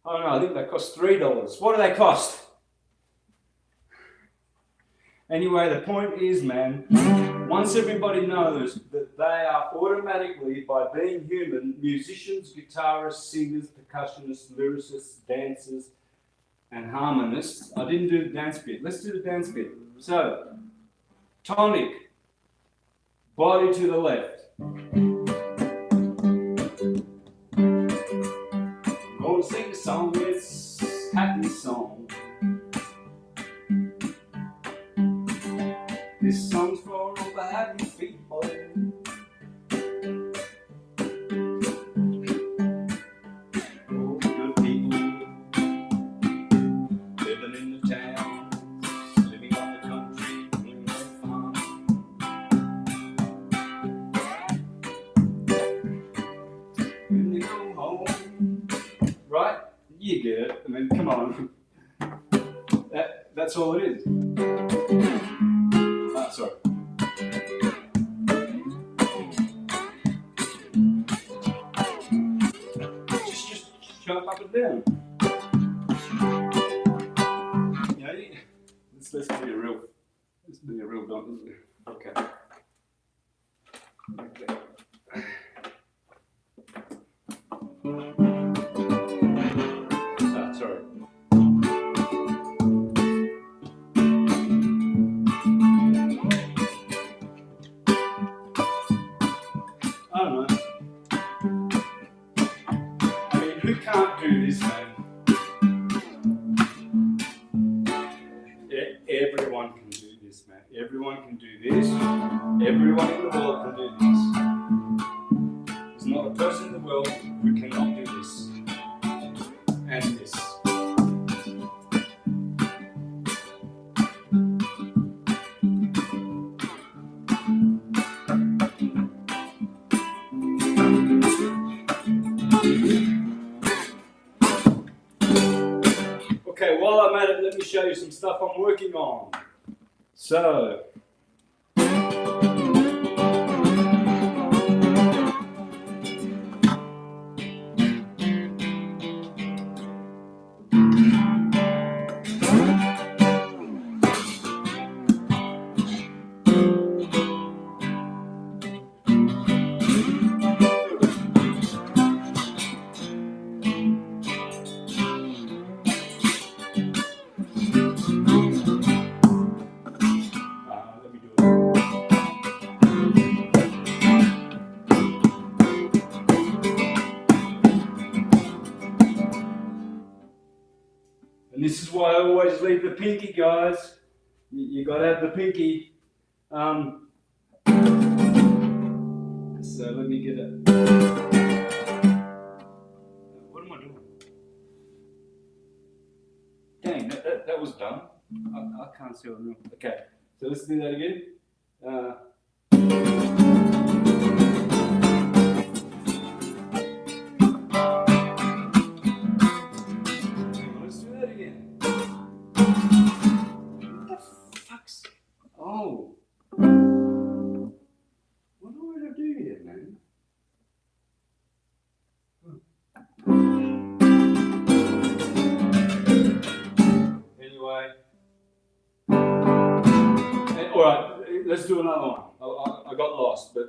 S1: I don't know, I think they cost $3. What do they cost? Anyway, the point is, man, once everybody knows that they are automatically, by being human, musicians, guitarists, singers, percussionists, lyricists, dancers, and harmonists. I didn't do the dance bit. Let's do the dance bit. So, tonic, body to the left. I'm gonna sing a song, it's a happy song. This song's for all the happy people. All the good people living in the town, living on the country, doing their farm. When they go home, right? You get it. I mean, come on. That's all it is. Sorry. Just jump up and down. You know, let's be a real donkey. Okay. Sorry. I don't know. I mean, who can't do this, man? Everyone can do this, man. Everyone can do this. Everyone in the world can do this. There's not a person in the world who cannot do this. And this. Okay, while I'm at it, let me show you some stuff I'm working on. So, let me do it. And this is why I always leave the pinky, guys. You gotta have the pinky. So let me get it. What am I doing? Dang, that was dumb. I can't see what I'm doing. Okay, so let's do that again. Let's do that again. What the fuck's... Oh. What do I do here, man? Anyway. All right, let's do another one. I got lost, but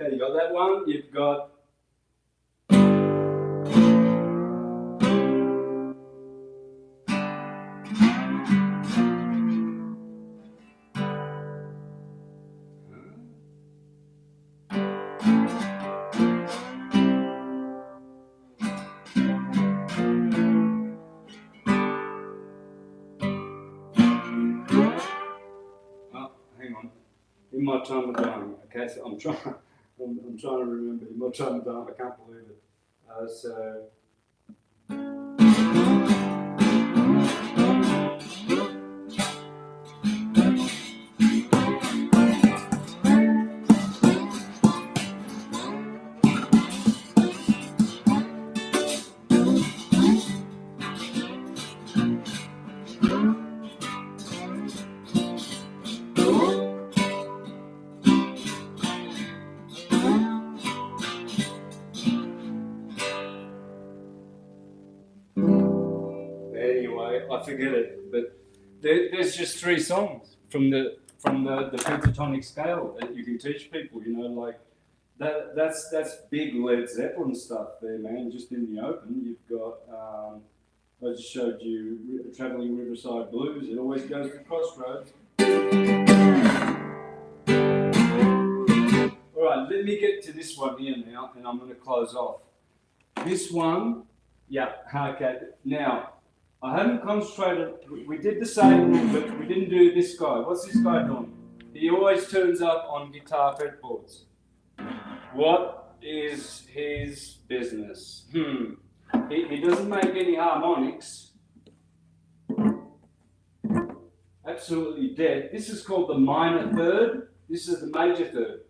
S1: okay, you got that one. You've got hang on. In my time of dying. Okay, so I'm trying to remember. In my time of dying, I can't believe it. So. forget it. But there's just 3 songs from the pentatonic scale that you can teach people. You know, like that's big Led Zeppelin stuff there, man. Just in the open, you've got. I just showed you Traveling Riverside Blues. It always goes to Crossroads. All right, let me get to this one here now, and I'm going to close off. This one, yeah, okay. Now, I haven't concentrated. We did the same rule, but we didn't do this guy. What's this guy doing? He always turns up on guitar fretboards. What is his business? He doesn't make any harmonics. Absolutely dead. This is called the minor third. This is the major third.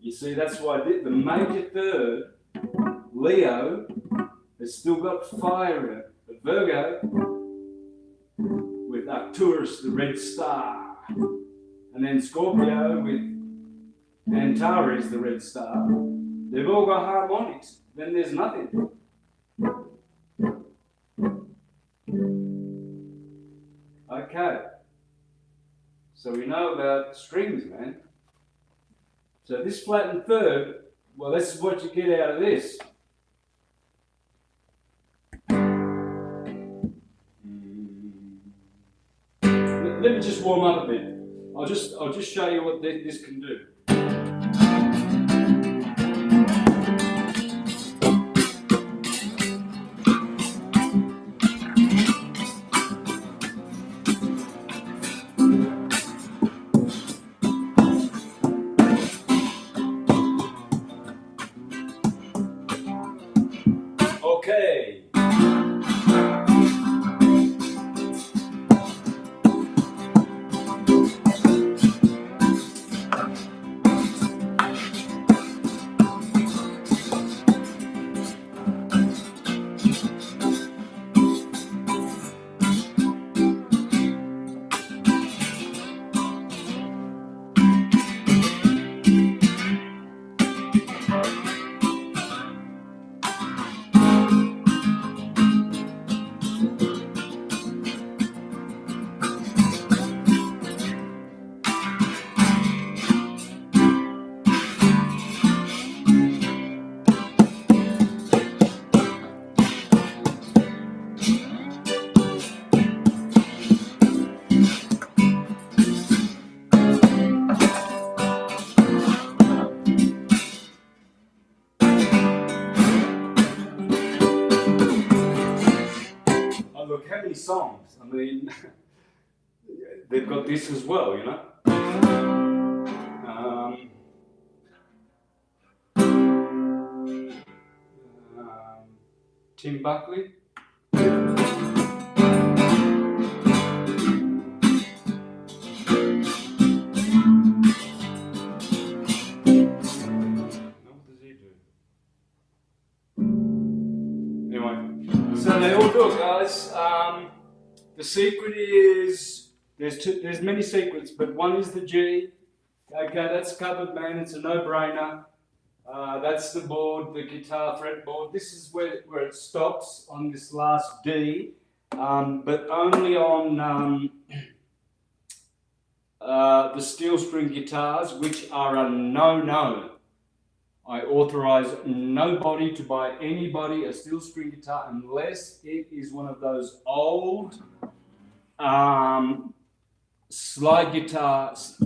S1: You see, that's why the major third, Leo, has still got fire in it. But Virgo, with Arcturus, the red star, and then Scorpio with Antares, the red star, they've all got harmonics. Then there's nothing. Okay, so we know about strings, man. So this flattened third, well, this is what you get out of this. Let me just warm up a bit. I'll just show you what this can do. Okay. Look, how many songs? I mean, they've got this as well, you know. Tim Buckley. So they all do it, guys. The secret is there's many secrets, but one is the G. Okay, that's covered, man. It's a no-brainer. That's the board, the guitar fretboard. This is where it stops on this last D, but only on the steel string guitars, which are a no-no. I authorize nobody to buy anybody a steel string guitar unless it is one of those old slide guitars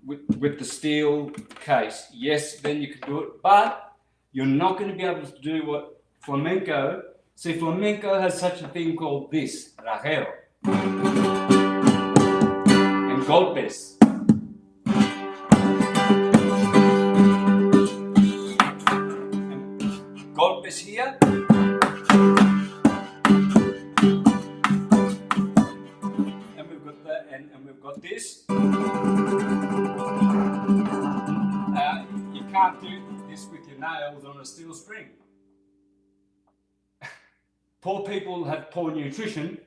S1: with the steel case. Yes, then you can do it, but you're not going to be able to do what flamenco. See, flamenco has such a thing called this, rajeo, and golpes. Golpes here, and we've got that, and we've got this. You can't do this with your nails on a steel string. Poor people have poor nutrition.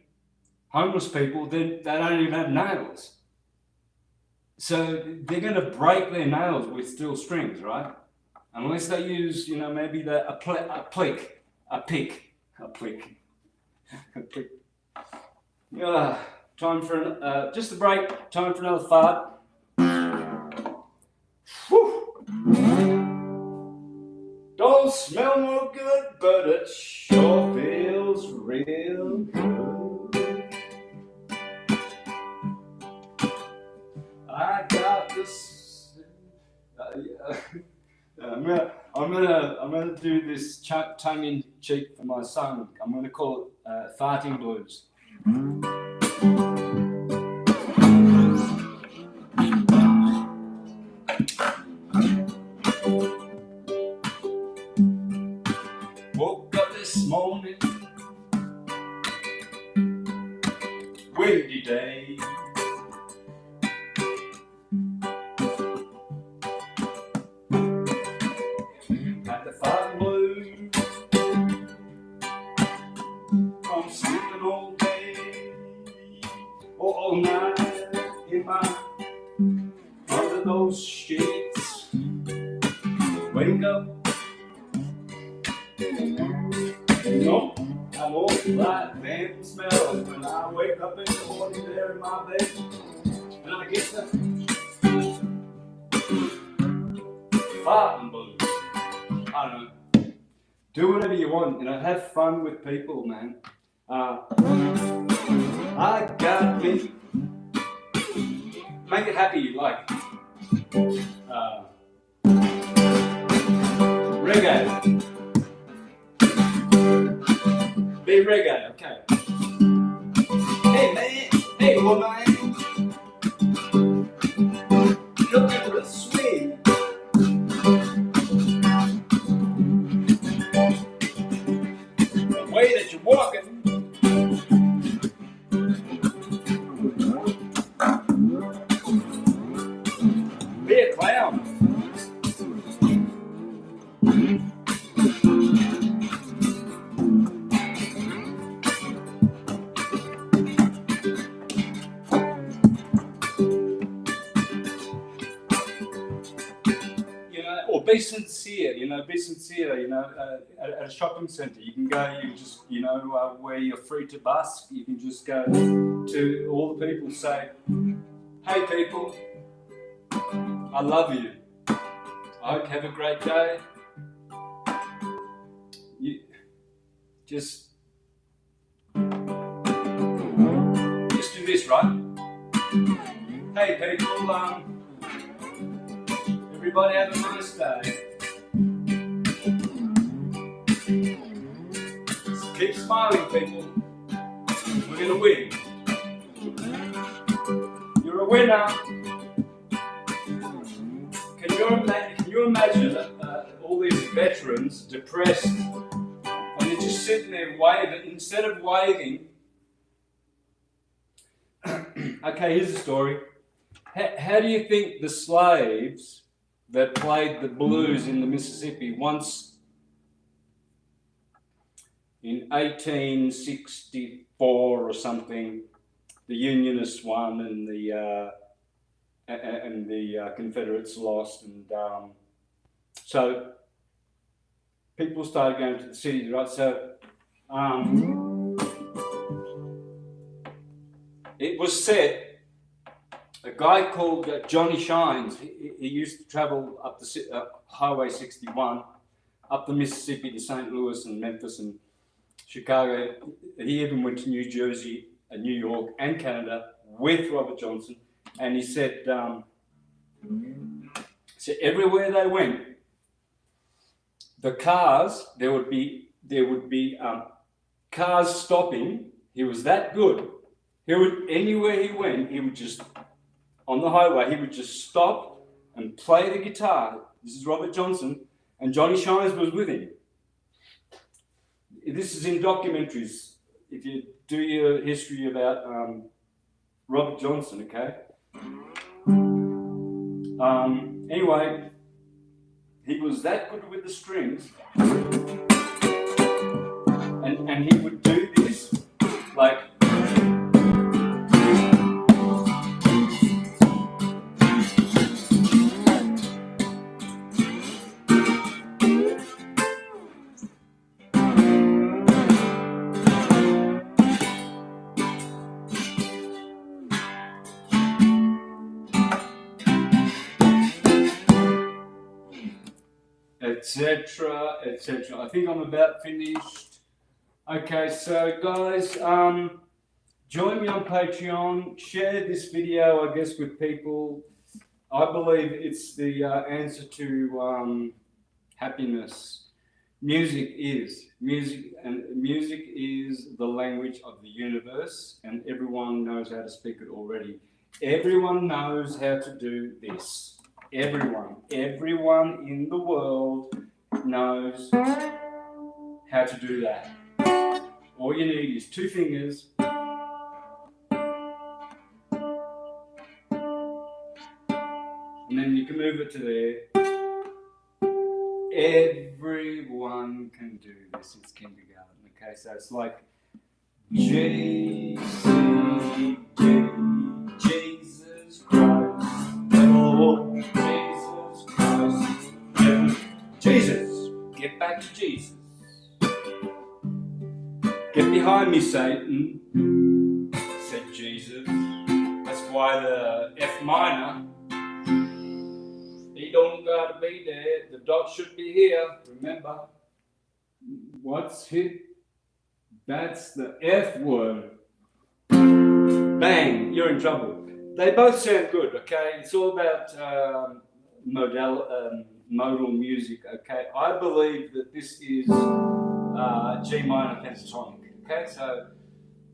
S1: Homeless people, they don't even have nails. So they're going to break their nails with steel strings, right? Unless they use, you know, maybe a pick. Time for just a break. Time for another fart. Whew. Don't smell no good, but it sure feels real good. I got this. I'm gonna do this tongue in cheek for my son. I'm gonna call it farting blues. Woke up this morning, windy day. Got the farting blues. I'm sleeping all day, all night in my under those sheets. Wake up. No, I'm all like damn smells when I wake up in the morning there in my bed, and I get the farting blues. I don't know. Do whatever you want, have fun with people, man. I got me. Make it happy, like reggae. Be reggae, okay. Hey man, hey woman, look at the swing. The way that you're walking. Be a clown. Be sincere, be sincere, at a shopping centre. You can go, where you're free to busk. You can just go to all the people, say, hey people, I love you. I hope you have a great day. You just do this, right? Hey people, everybody have a nice day. Keep smiling, people. We're gonna win. You're a winner. Can you imagine all these veterans depressed, and they're just sitting there waving instead of waving? Okay, here's the story. How do you think the slaves that played the blues in the Mississippi once in 1864 or something, the Unionists won and the Confederates lost, and so people started going to the cities, right? So it was said a guy called Johnny Shines, he used to travel up the Highway 61, up the Mississippi to St. Louis and Memphis and Chicago. He even went to New Jersey and New York and Canada with Robert Johnson. And he said, everywhere they went, the cars, there would be cars stopping. He was that good. Anywhere he went, he would just, on the highway, he would just stop and play the guitar. This is Robert Johnson, and Johnny Shines was with him. This is in documentaries. If you do your history about Robert Johnson, okay? Anyway, he was that good with the strings, and he would do this, like, etc., etc. I think I'm about finished. Okay, so guys, join me on Patreon. Share this video, I guess, with people. I believe it's the answer to happiness. Music is the language of the universe, and everyone knows how to speak it already. Everyone knows how to do this. Everyone in the world knows how to do that. All you need is 2 fingers, and then you can move it to there. Everyone can do this. It's kindergarten. Okay, so it's like G, C, G, Jesus Christ, Lord, Jesus Christ, Jesus. Get back to Jesus. Get behind me, Satan, said Jesus. That's why the F minor, he don't gotta be there. The dot should be here. Remember, what's hit? That's the F word. Bang, you're in trouble. They both sound good, okay? It's all about modal music, okay? I believe that this is G minor pentatonic, okay?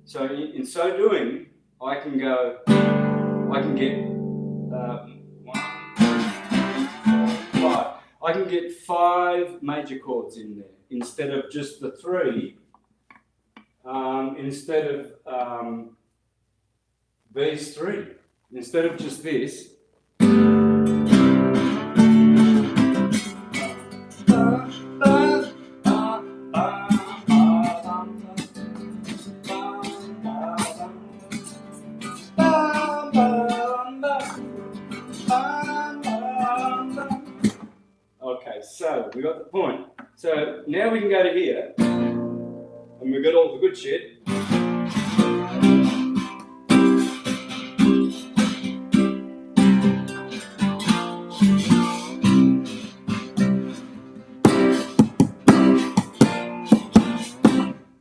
S1: So in so doing, I can get 1, 2, 3, 4, 5. I can get 5 major chords in there instead of just the 3. Instead of these 3, instead of just this. Okay, so we got the point. So now we can go to here, and we've got all the good shit.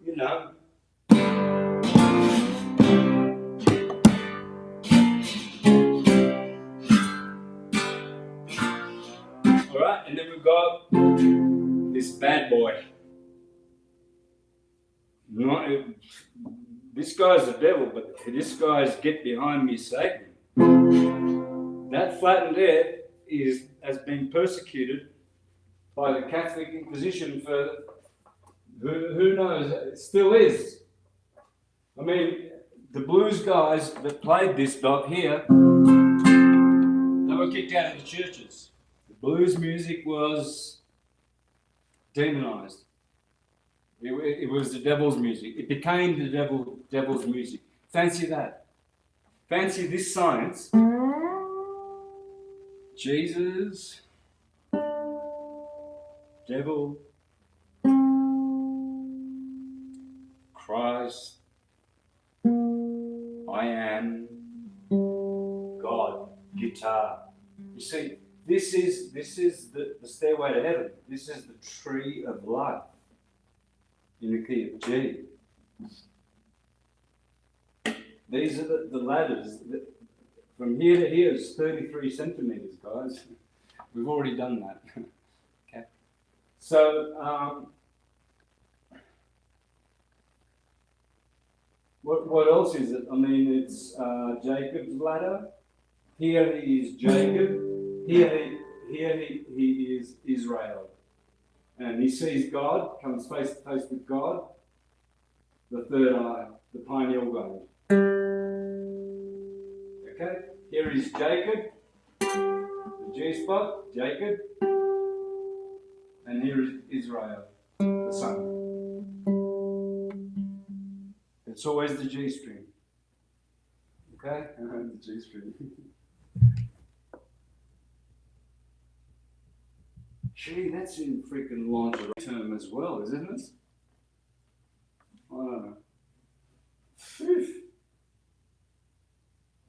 S1: You know. Alright, and then we've got this bad boy. This guy's the devil, but this guy's get behind me, Satan. That flattened head has been persecuted by the Catholic Inquisition for who knows, it still is. I mean, the blues guys that played this dot here, they were kicked out of the churches. The blues music was demonized. It was the devil's music. It became the devil's music. Fancy that. Fancy this science. Jesus, devil, Christ, I am, God, guitar. You see, this is the stairway to heaven. This is the tree of life in the key of G. These are the ladders. From here to here is 33 centimeters, guys. We've already done that. Okay. So, what else is it? I mean, it's Jacob's ladder. Here he is Jacob. Here he is Israel. And he sees God, comes face to face with God. The third eye, the pineal gland. Okay, here is Jacob, the G spot, Jacob, and here is Israel, the son. It's always the G string. Okay, the G string. Gee, that's in freaking lingerie term as well, isn't it? I don't know. Phew.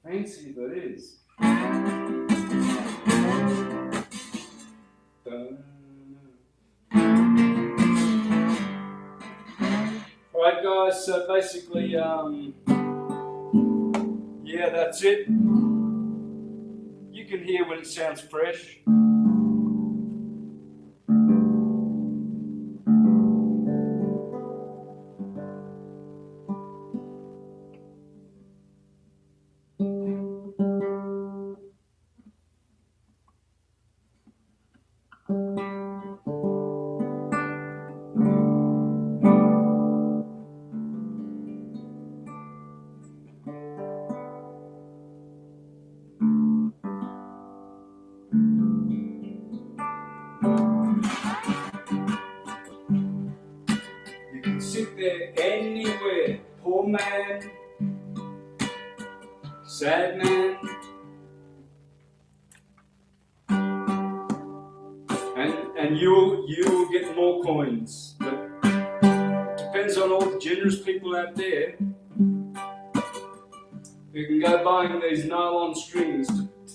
S1: Fancy that is. Alright guys, so basically, yeah, that's it. You can hear when it sounds fresh. Sit there anywhere, poor man, sad man, and you will get more coins. But it depends on all the generous people out there who can go buying these nylon strings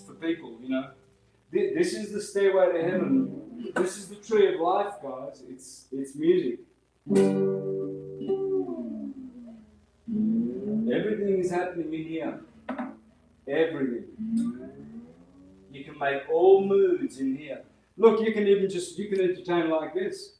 S1: for people. You know, this is the stairway to heaven. This is the tree of life, guys. It's music. Everything is happening in here. Everything. You can make all moods in here. Look, you can entertain like this.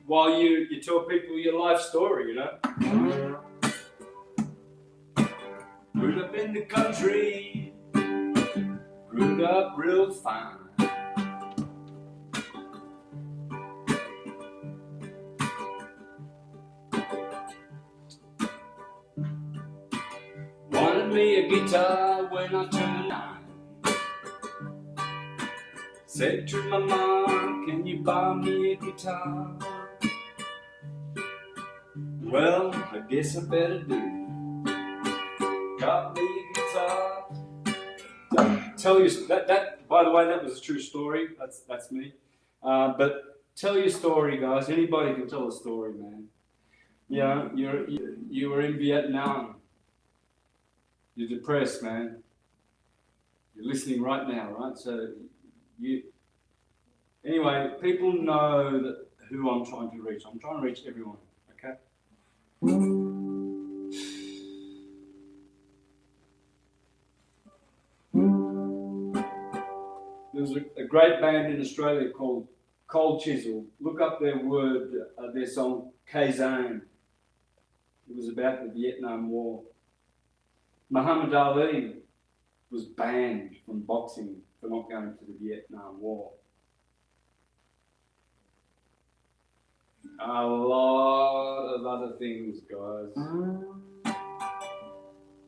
S1: While you tell people your life story, you know. Grew up in the country, grew up real fine. Wanted me a guitar when I turned 9. Said to my mom, can you buy me a guitar? Well, I guess I better do. Got me a guitar. Tell you that. By the way, that was a true story. That's me. But tell your story, guys. Anybody can tell a story, man. Yeah, you were in Vietnam. You're depressed, man. You're listening right now, right? So Anyway, people know that who I'm trying to reach. I'm trying to reach everyone. Okay. There's a great band in Australia called Cold Chisel. Look up their song Kazan. It was about the Vietnam War. Muhammad Ali was banned from boxing for not going to the Vietnam War. A lot of other things, guys.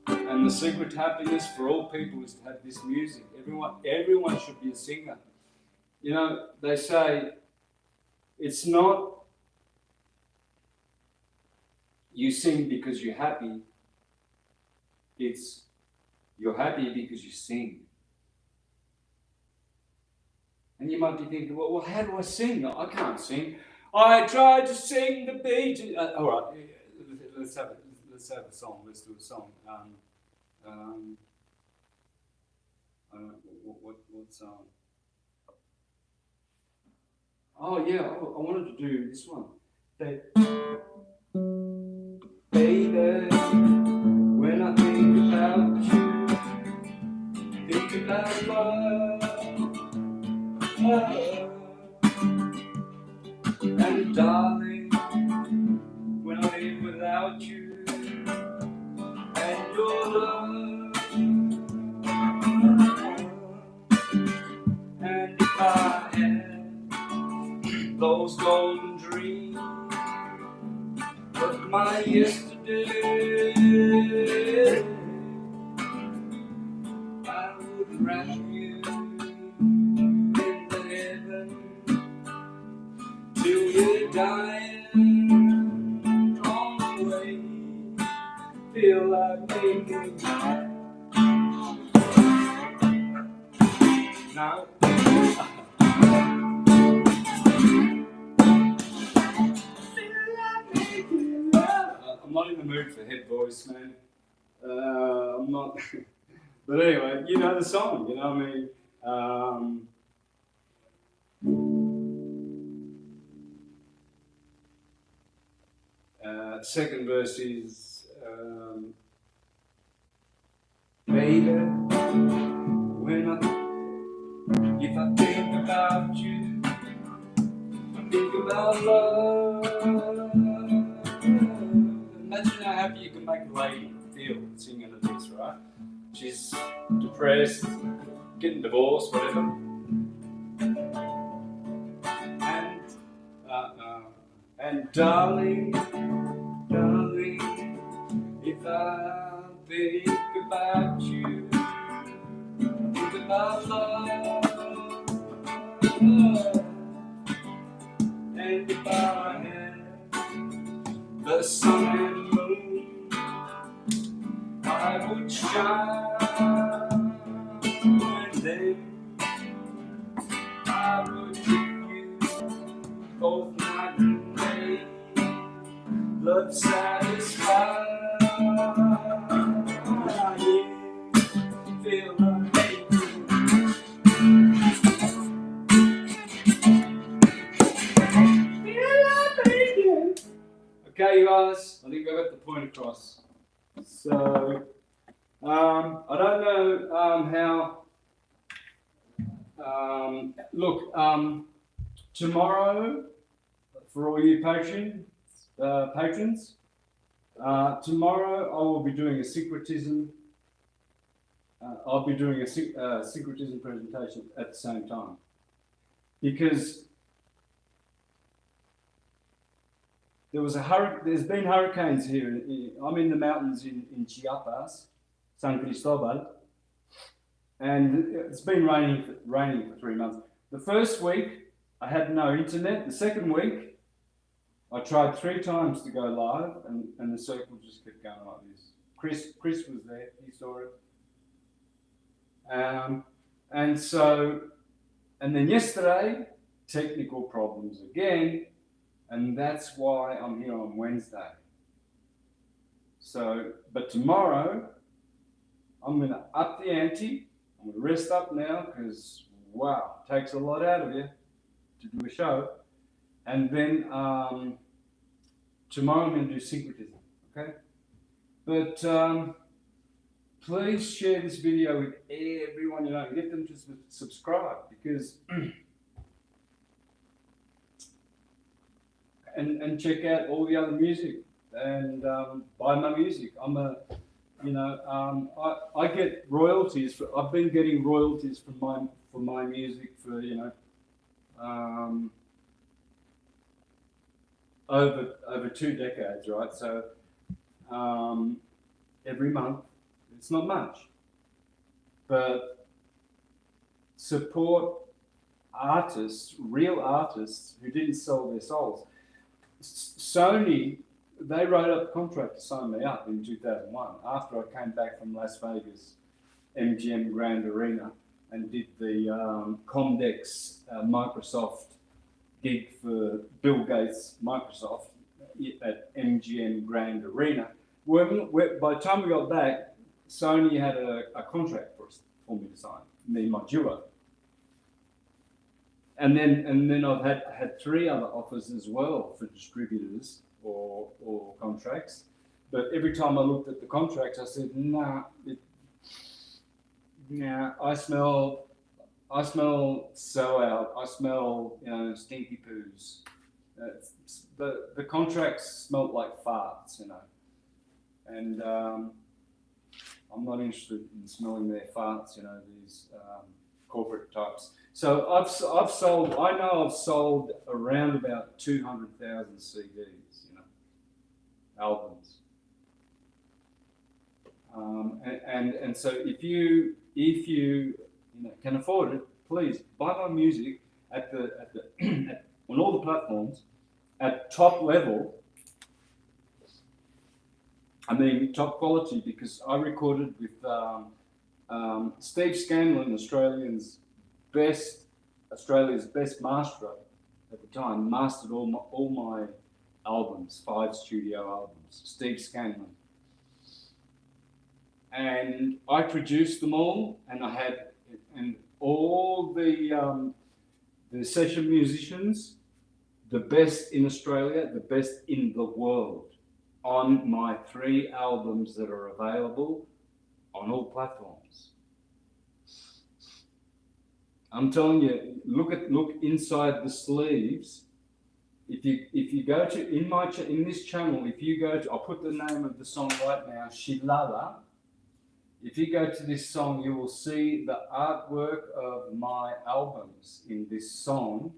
S1: And the secret to happiness for all people is to have this music. Everyone should be a singer. You know, they say it's not you sing because you're happy. It's you're happy because you sing. And you might be thinking, well, how do I sing? I can't sing. I tried to sing the beat. All right, let's have a song. Let's do a song. What song? Oh yeah, I wanted to do this one. Baby, when I think about you, think about love. And darling, when I live without you and your love, and if I had those golden dreams of my yesterday, I would wrap you in the heaven till you're dying on the way. Feel like making now. I'm not in the mood for head voice, man. I'm not. But anyway, you know the song, you know what I mean? Second verse is, baby, if I think about you, I think about love. Imagine how happy you can make a lady feel singing of this, right? She's depressed, getting divorced, whatever. And darling, if I think about you, think about love. And if I had the sun and moon, I would shine, and then I would give you both night and day, love satisfied. Feel okay, you guys, I think I got the point across. So, I don't know how. Look, tomorrow, for all you patrons, tomorrow I will be doing a syncretism. I'll be doing a syncretism presentation at the same time, because there's been hurricanes here. I'm in the mountains in Chiapas, San Cristobal, and it's been raining for 3 months. The first week I had no internet. The second week I tried 3 times to go live, and the circle just kept going like this. Chris was there, he saw it. And then yesterday, technical problems again, and that's why I'm here on Wednesday. So, but tomorrow, I'm going to up the ante. I'm going to rest up now because, wow, it takes a lot out of you to do a show. And then tomorrow I'm going to do syncretism, okay? But please share this video with everyone you know. Get them to subscribe, because and check out all the other music and buy my music. I get royalties. I've been getting royalties for my music for over 2 decades, right? So every month. It's not much, but support artists, real artists who didn't sell their souls. Sony, they wrote up a contract to sign me up in 2001 after I came back from Las Vegas, MGM Grand Arena, and did the Comdex Microsoft gig for Bill Gates, Microsoft, at MGM Grand Arena. By the time we got back, Sony had a contract for me to sign, me and my duo. And then I've had 3 other offers as well for distributors or contracts. But every time I looked at the contracts, I said, nah, I smell sellout. I smell stinky poos. The contracts smelled like farts, and I'm not interested in smelling their farts, these corporate types. So I've sold. I know I've sold around about 200,000 CDs, albums. And so if you can afford it, please buy my music at on all the platforms at top level. I mean, top quality, because I recorded with Steve Scanlon, Australian's best Australia's best maestro at the time, mastered all my albums, 5 studio albums, Steve Scanlon. And I produced them all, and I had, and all the session musicians, the best in Australia, the best in the world, on my 3 albums that are available on all platforms. I'm telling you, look inside the sleeves. If you go to in this channel, if you go to, I'll put the name of the song right now, Xilala. If you go to this song, you will see the artwork of my albums in this song,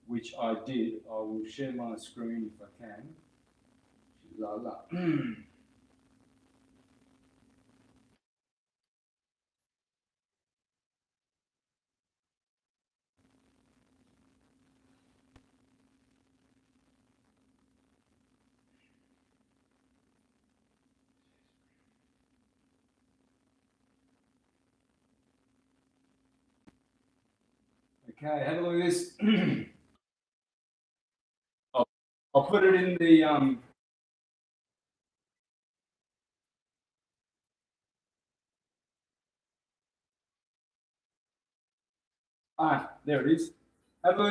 S1: which I did. I will share my screen if I can. Xilala. Okay, have a look at this. I'll put it in the there it is. Have a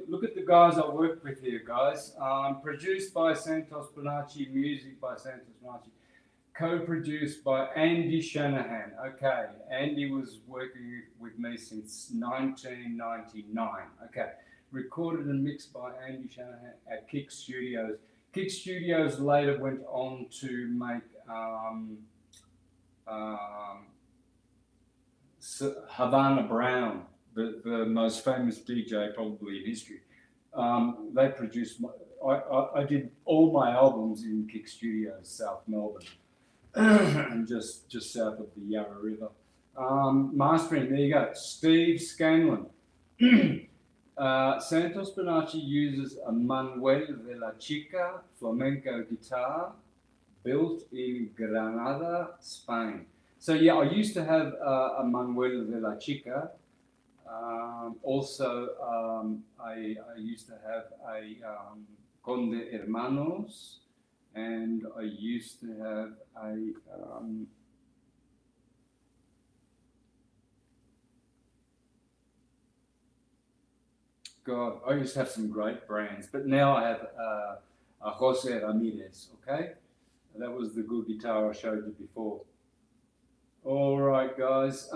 S1: look at the guys I worked with here, guys. Produced by Santos Bonacci, music by Santos Bonacci, co-produced by Andy Shanahan. Okay, Andy was working with me since 1999. Okay, recorded and mixed by Andy Shanahan at Kick Studios. Kick Studios later went on to make Havana Brown, the most famous DJ probably in history. They produced I did all my albums in Kick Studios, South Melbourne, and just south of the Yarra River. Mastering, there you go, Steve Scanlon. Santos Bonacci uses a Manuel de la Chica flamenco guitar built in Granada, Spain. So yeah, I used to have a Manuel de la Chica. Also, I used to have a Conde Hermanos, and I used to have a God, I used to have some great brands, but now I have a Jose Ramirez. Okay, that was the good guitar I showed you before. All right, guys.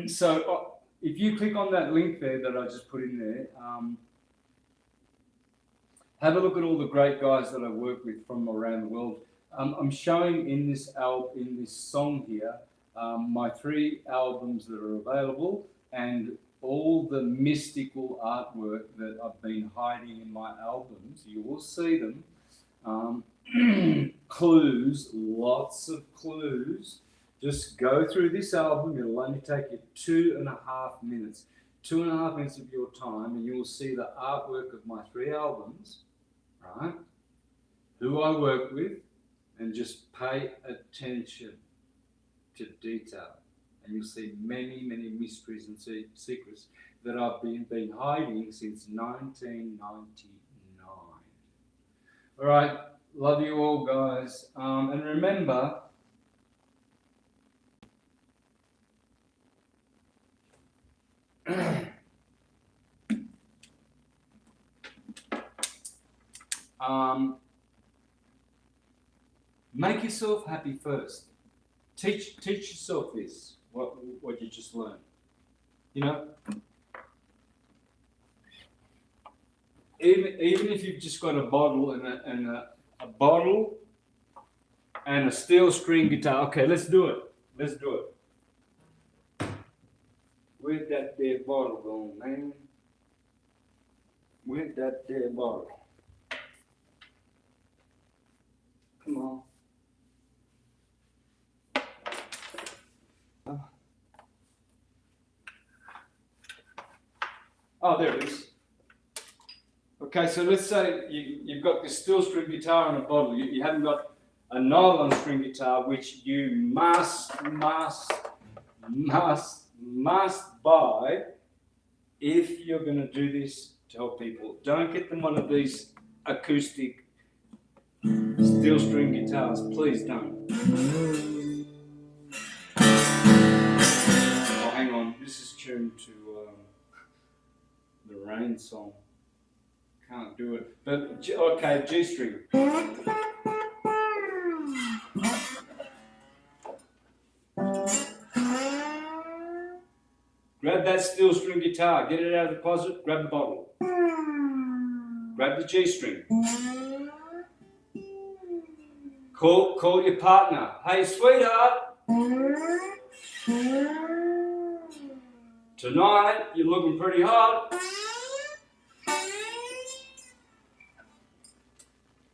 S1: So if you click on that link there that I just put in there, have a look at all the great guys that I work with from around the world. I'm showing in this song here my 3 albums that are available and all the mystical artwork that I've been hiding in my albums. You will see them. Clues, lots of clues. Just go through this album. It'll only take you 2.5 minutes. 2.5 minutes of your time, and you will see the artwork of my 3 albums, right? Who I work with, and just pay attention to detail. And you'll see many, many mysteries and secrets that I've been hiding since 1999. All right, love you all, guys. And remember, make yourself happy first. Teach yourself this, what you just learned. You know, even if you've just got a bottle and a bottle and a steel string guitar. Okay, let's do it. Let's do it. Where'd that there bottle go, man? Where'd that there bottle? Come on. Oh, there it is. Okay, so let's say you've got this steel string guitar and a bottle. You haven't got a nylon string guitar, which you must buy if you're going to do this, tell people, don't get them one of these acoustic steel string guitars. Please don't. Oh, hang on. This is tuned to the Rain song. Can't do it. But, okay, G string. Grab that steel string guitar, get it out of the closet, grab the bottle. Grab the G string. Call your partner. Hey, sweetheart. Tonight, you're looking pretty hot.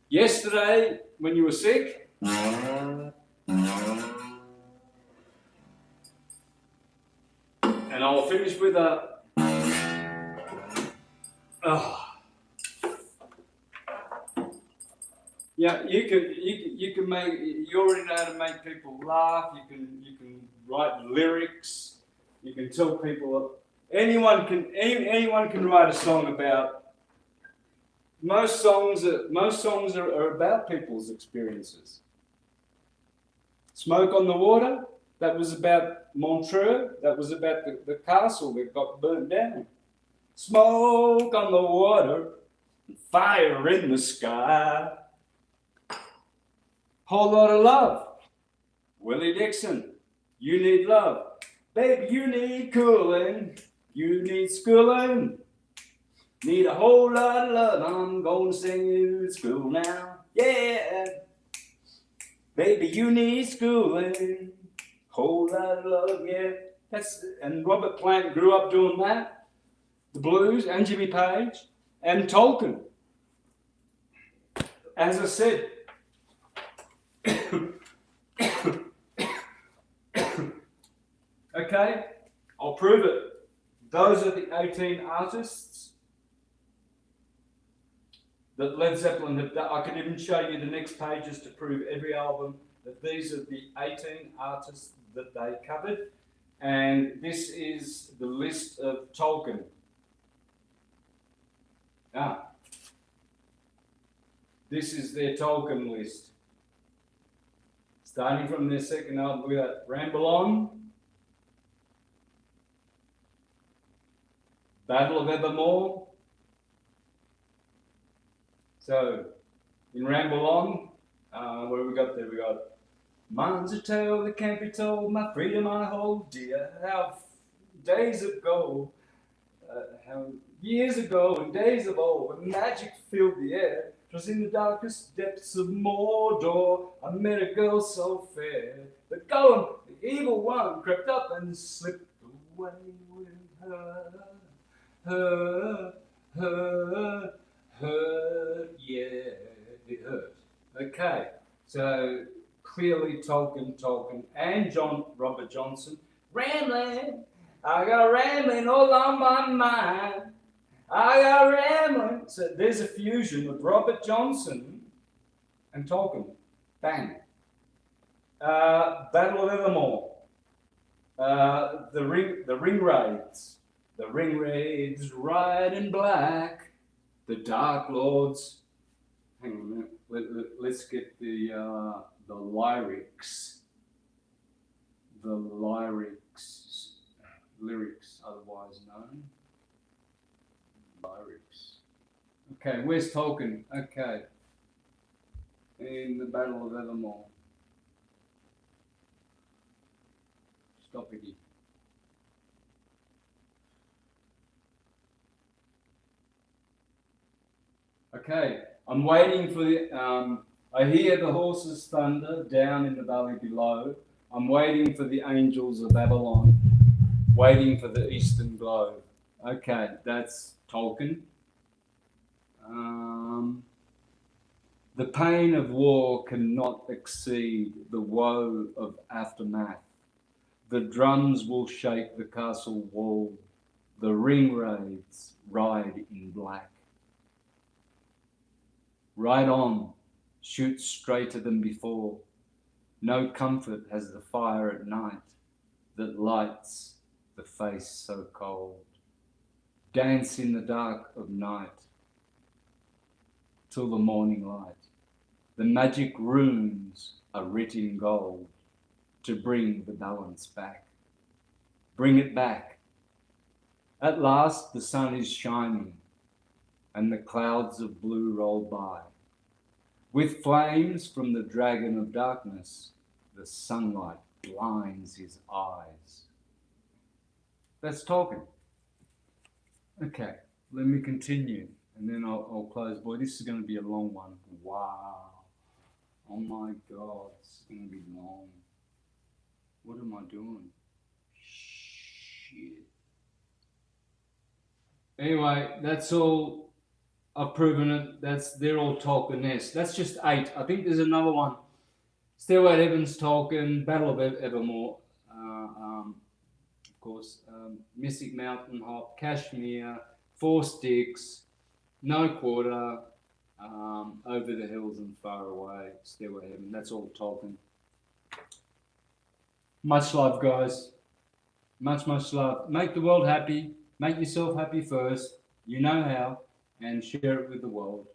S1: Yesterday, when you were sick, and I'll finish with a. Yeah, you can make. You already know how to make people laugh. You can write lyrics. You can tell people. Anyone can write a song about. Most songs are about people's experiences. Smoke on the Water. That was about Montreux. That was about the castle that got burnt down. Smoke on the water, fire in the sky. Whole lot of love. Willie Dixon, you need love. Baby, you need cooling. You need schooling. Need a whole lot of love. I'm going to sing you to school now. Yeah. Baby, you need schooling. Whole lot of love, yeah. And Robert Plant grew up doing that. The blues, and Jimmy Page, and Tolkien. As I said, okay, I'll prove it. Those are the 18 artists that Led Zeppelin have done. I could even show you the next pages to prove every album that these are the 18 artists that they covered. And this is the list of Tolkien. This is their Tolkien list. Starting from their second album, we got Ramble On, Battle of Evermore. So, in Ramble On, what have we got there? We got mine's a tale that can't be told, my freedom I hold dear, how days ago, how years ago and days of old, when magic filled the air, 'twas in the darkest depths of Mordor, I met a girl so fair, the golem, the evil one, crept up and slipped away with her, yeah, it hurt. Okay, so clearly Tolkien, and Robert Johnson, rambling, I got rambling all on my mind. I got rambling. So there's a fusion of Robert Johnson and Tolkien. Bang. Battle of Evermore. The Ring Raids. The Ring Raids ride in black. The Dark Lords. Hang on a minute. Let's get the lyrics. The lyrics, otherwise known. Lyrics. Okay, where's Tolkien? Okay. In the Battle of Evermore. Stop it. Okay, I'm waiting for the. I hear the horses' thunder down in the valley below. I'm waiting for the angels of Babylon, waiting for the eastern glow. Okay, that's Tolkien. The pain of war cannot exceed the woe of aftermath. The drums will shake the castle wall. The ring raids ride in black. Ride on, shoot straighter than before. No comfort has the fire at night that lights the face so cold. Dance in the dark of night till the morning light. The magic runes are writ in gold to bring the balance back. Bring it back. At last the sun is shining and the clouds of blue roll by. With flames from the dragon of darkness, the sunlight blinds his eyes. That's Tolkien. Okay, let me continue and then I'll close. Boy, this is going to be a long one. Wow. Oh my God, it's going to be long. What am I doing? Shit. Anyway, that's all. I've proven it. They're all Tolkien-esque. That's just 8. I think there's another one. Stairway to Heaven's Tolkien, Battle of Evermore, of course, Mystic Mountain Hop, Kashmir, 4 Sticks, No Quarter, Over the Hills and Far Away, Stairway to Heaven. That's all Tolkien. Much love, guys. Much, much love. Make the world happy. Make yourself happy first. You know how. And share it with the world.